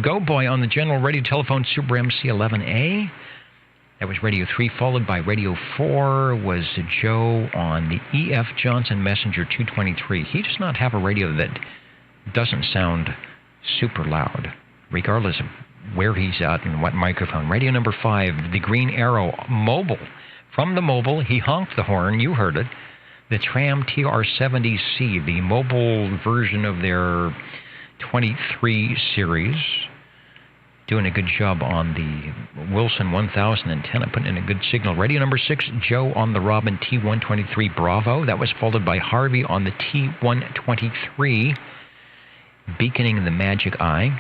S1: Go Boy on the General Radio Telephone Super MC 11A. That was Radio 3, followed by Radio 4 was Joe on the EF Johnson Messenger 223. He does not have a radio that doesn't sound super loud, regardless of where he's at and what microphone. Radio number 5, the Green Arrow Mobile. From the Mobile, he honked the horn. You heard it. The Tram TR70C, the mobile version of their 23 series. Doing a good job on the Wilson 1000 antenna, putting in a good signal. Radio number 6, Joe on the Robin T123 Bravo. That was followed by Harvey on the T123, beaconing the Magic Eye.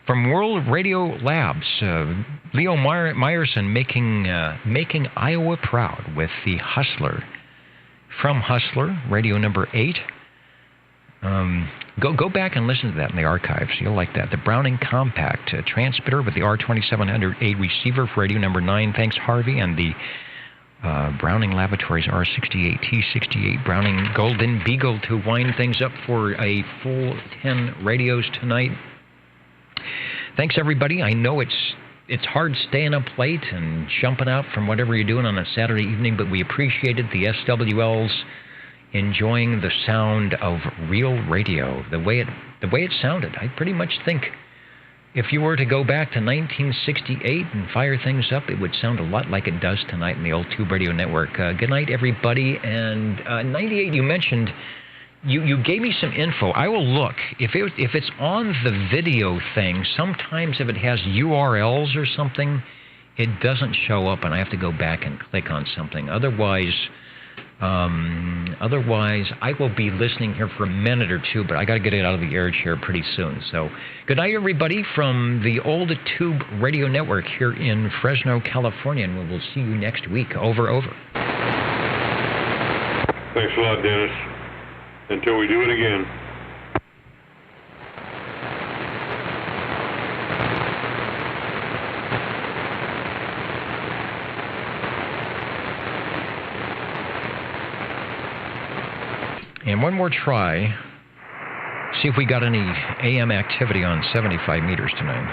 S1: From World Radio Labs, Leo Meyerson making Iowa proud with the Hustler. From Hustler, radio number 8. Go back and listen to that in the archives. You'll like that. The Browning Compact transmitter with the R2700A receiver for radio number 9. Thanks, Harvey. And the Browning Laboratories R68T68 Browning Golden Beagle to wind things up for a full 10 radios tonight. Thanks, everybody. I know it's hard staying up late and jumping out from whatever you're doing on a Saturday evening, but we appreciated the SWLs enjoying the sound of real radio, the way it sounded. I pretty much think if you were to go back to 1968 and fire things up, it would sound a lot like it does tonight in the old Tube Radio Network. Good night, everybody. And 98, you mentioned, you gave me some info. I will look. If it's on the video thing, sometimes if it has URLs or something, it doesn't show up, and I have to go back and click on something. Otherwise, I will be listening here for a minute or two, but I got to get it out of the air chair pretty soon. So, good night, everybody, from the old Tube Radio Network here in Fresno, California, and we will see you next week. Over.
S12: Thanks a lot, Dennis. Until we do it again.
S1: And one more try. See if we got any AM activity on 75 meters tonight.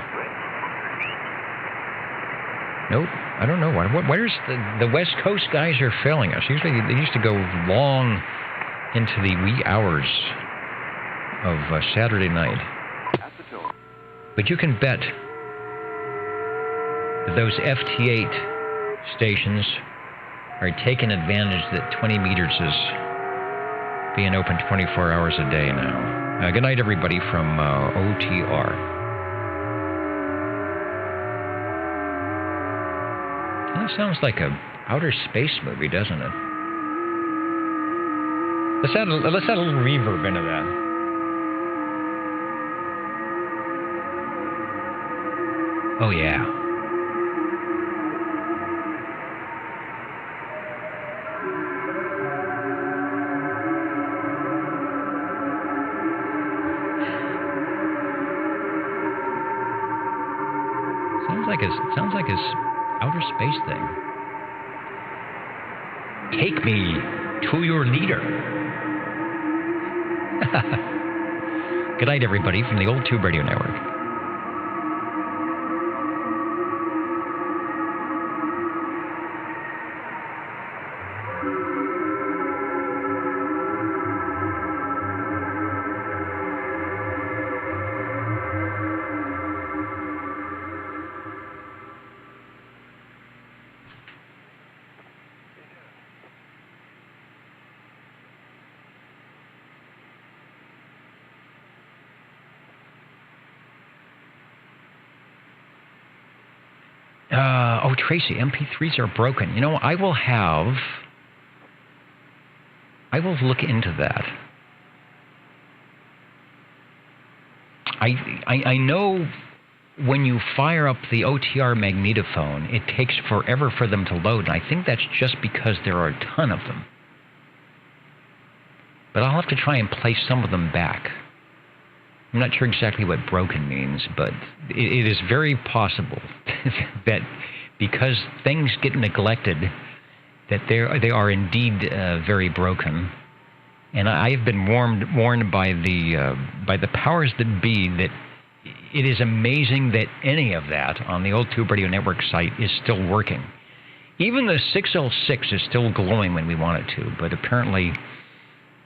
S1: Nope. I don't know why. Where's the West Coast guys are failing us? Usually they used to go long into the wee hours of Saturday night. But you can bet that those FT8 stations are taking advantage that 20 meters is being open 24 hours a day now. Good night, everybody, from OTR. That sounds like a outer space movie, doesn't it? Let's add a little reverb into that. Oh, yeah. Sounds like his outer space thing. Take me to your leader. Good night, everybody, from the old Tube Radio Network. Tracy, MP3s are broken. You know, I will look into that. I know when you fire up the OTR magnetophone, it takes forever for them to load, and I think that's just because there are a ton of them. But I'll have to try and play some of them back. I'm not sure exactly what broken means, but it is very possible that because things get neglected, that they are indeed very broken. And I have been warned by the powers that be that it is amazing that any of that on the old Tube Radio Network site is still working. Even the 606 is still glowing when we want it to, but apparently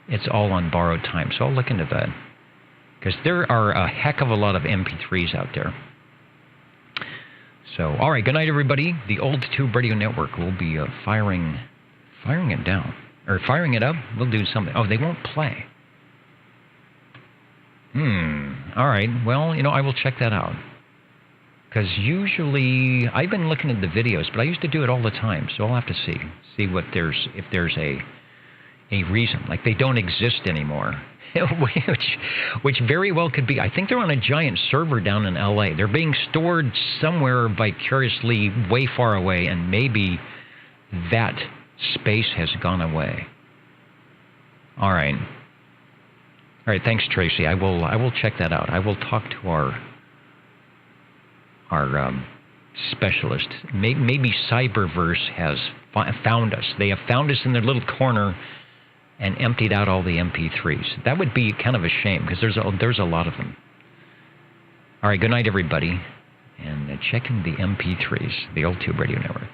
S1: it's all on borrowed time. So I'll look into that, because there are a heck of a lot of MP3s out there. So, all right, good night, everybody. The old Tube Radio Network will be firing it down. Or firing it up. We'll do something. Oh, they won't play. All right. Well, I will check that out. Because usually, I've been looking at the videos, but I used to do it all the time. So I'll have to see if there's a reason. Like they don't exist anymore. which very well could be. I think they're on a giant server down in L.A. They're being stored somewhere vicariously way far away, and maybe that space has gone away. All right. All right, thanks, Tracy. I will check that out. I will talk to our specialist. Maybe Cyberverse has found us. They have found us in their little corner and emptied out all the MP3s. That would be kind of a shame because there's a lot of them. All right, good night, everybody. And checking the MP3s, the Old Tube Radio Network.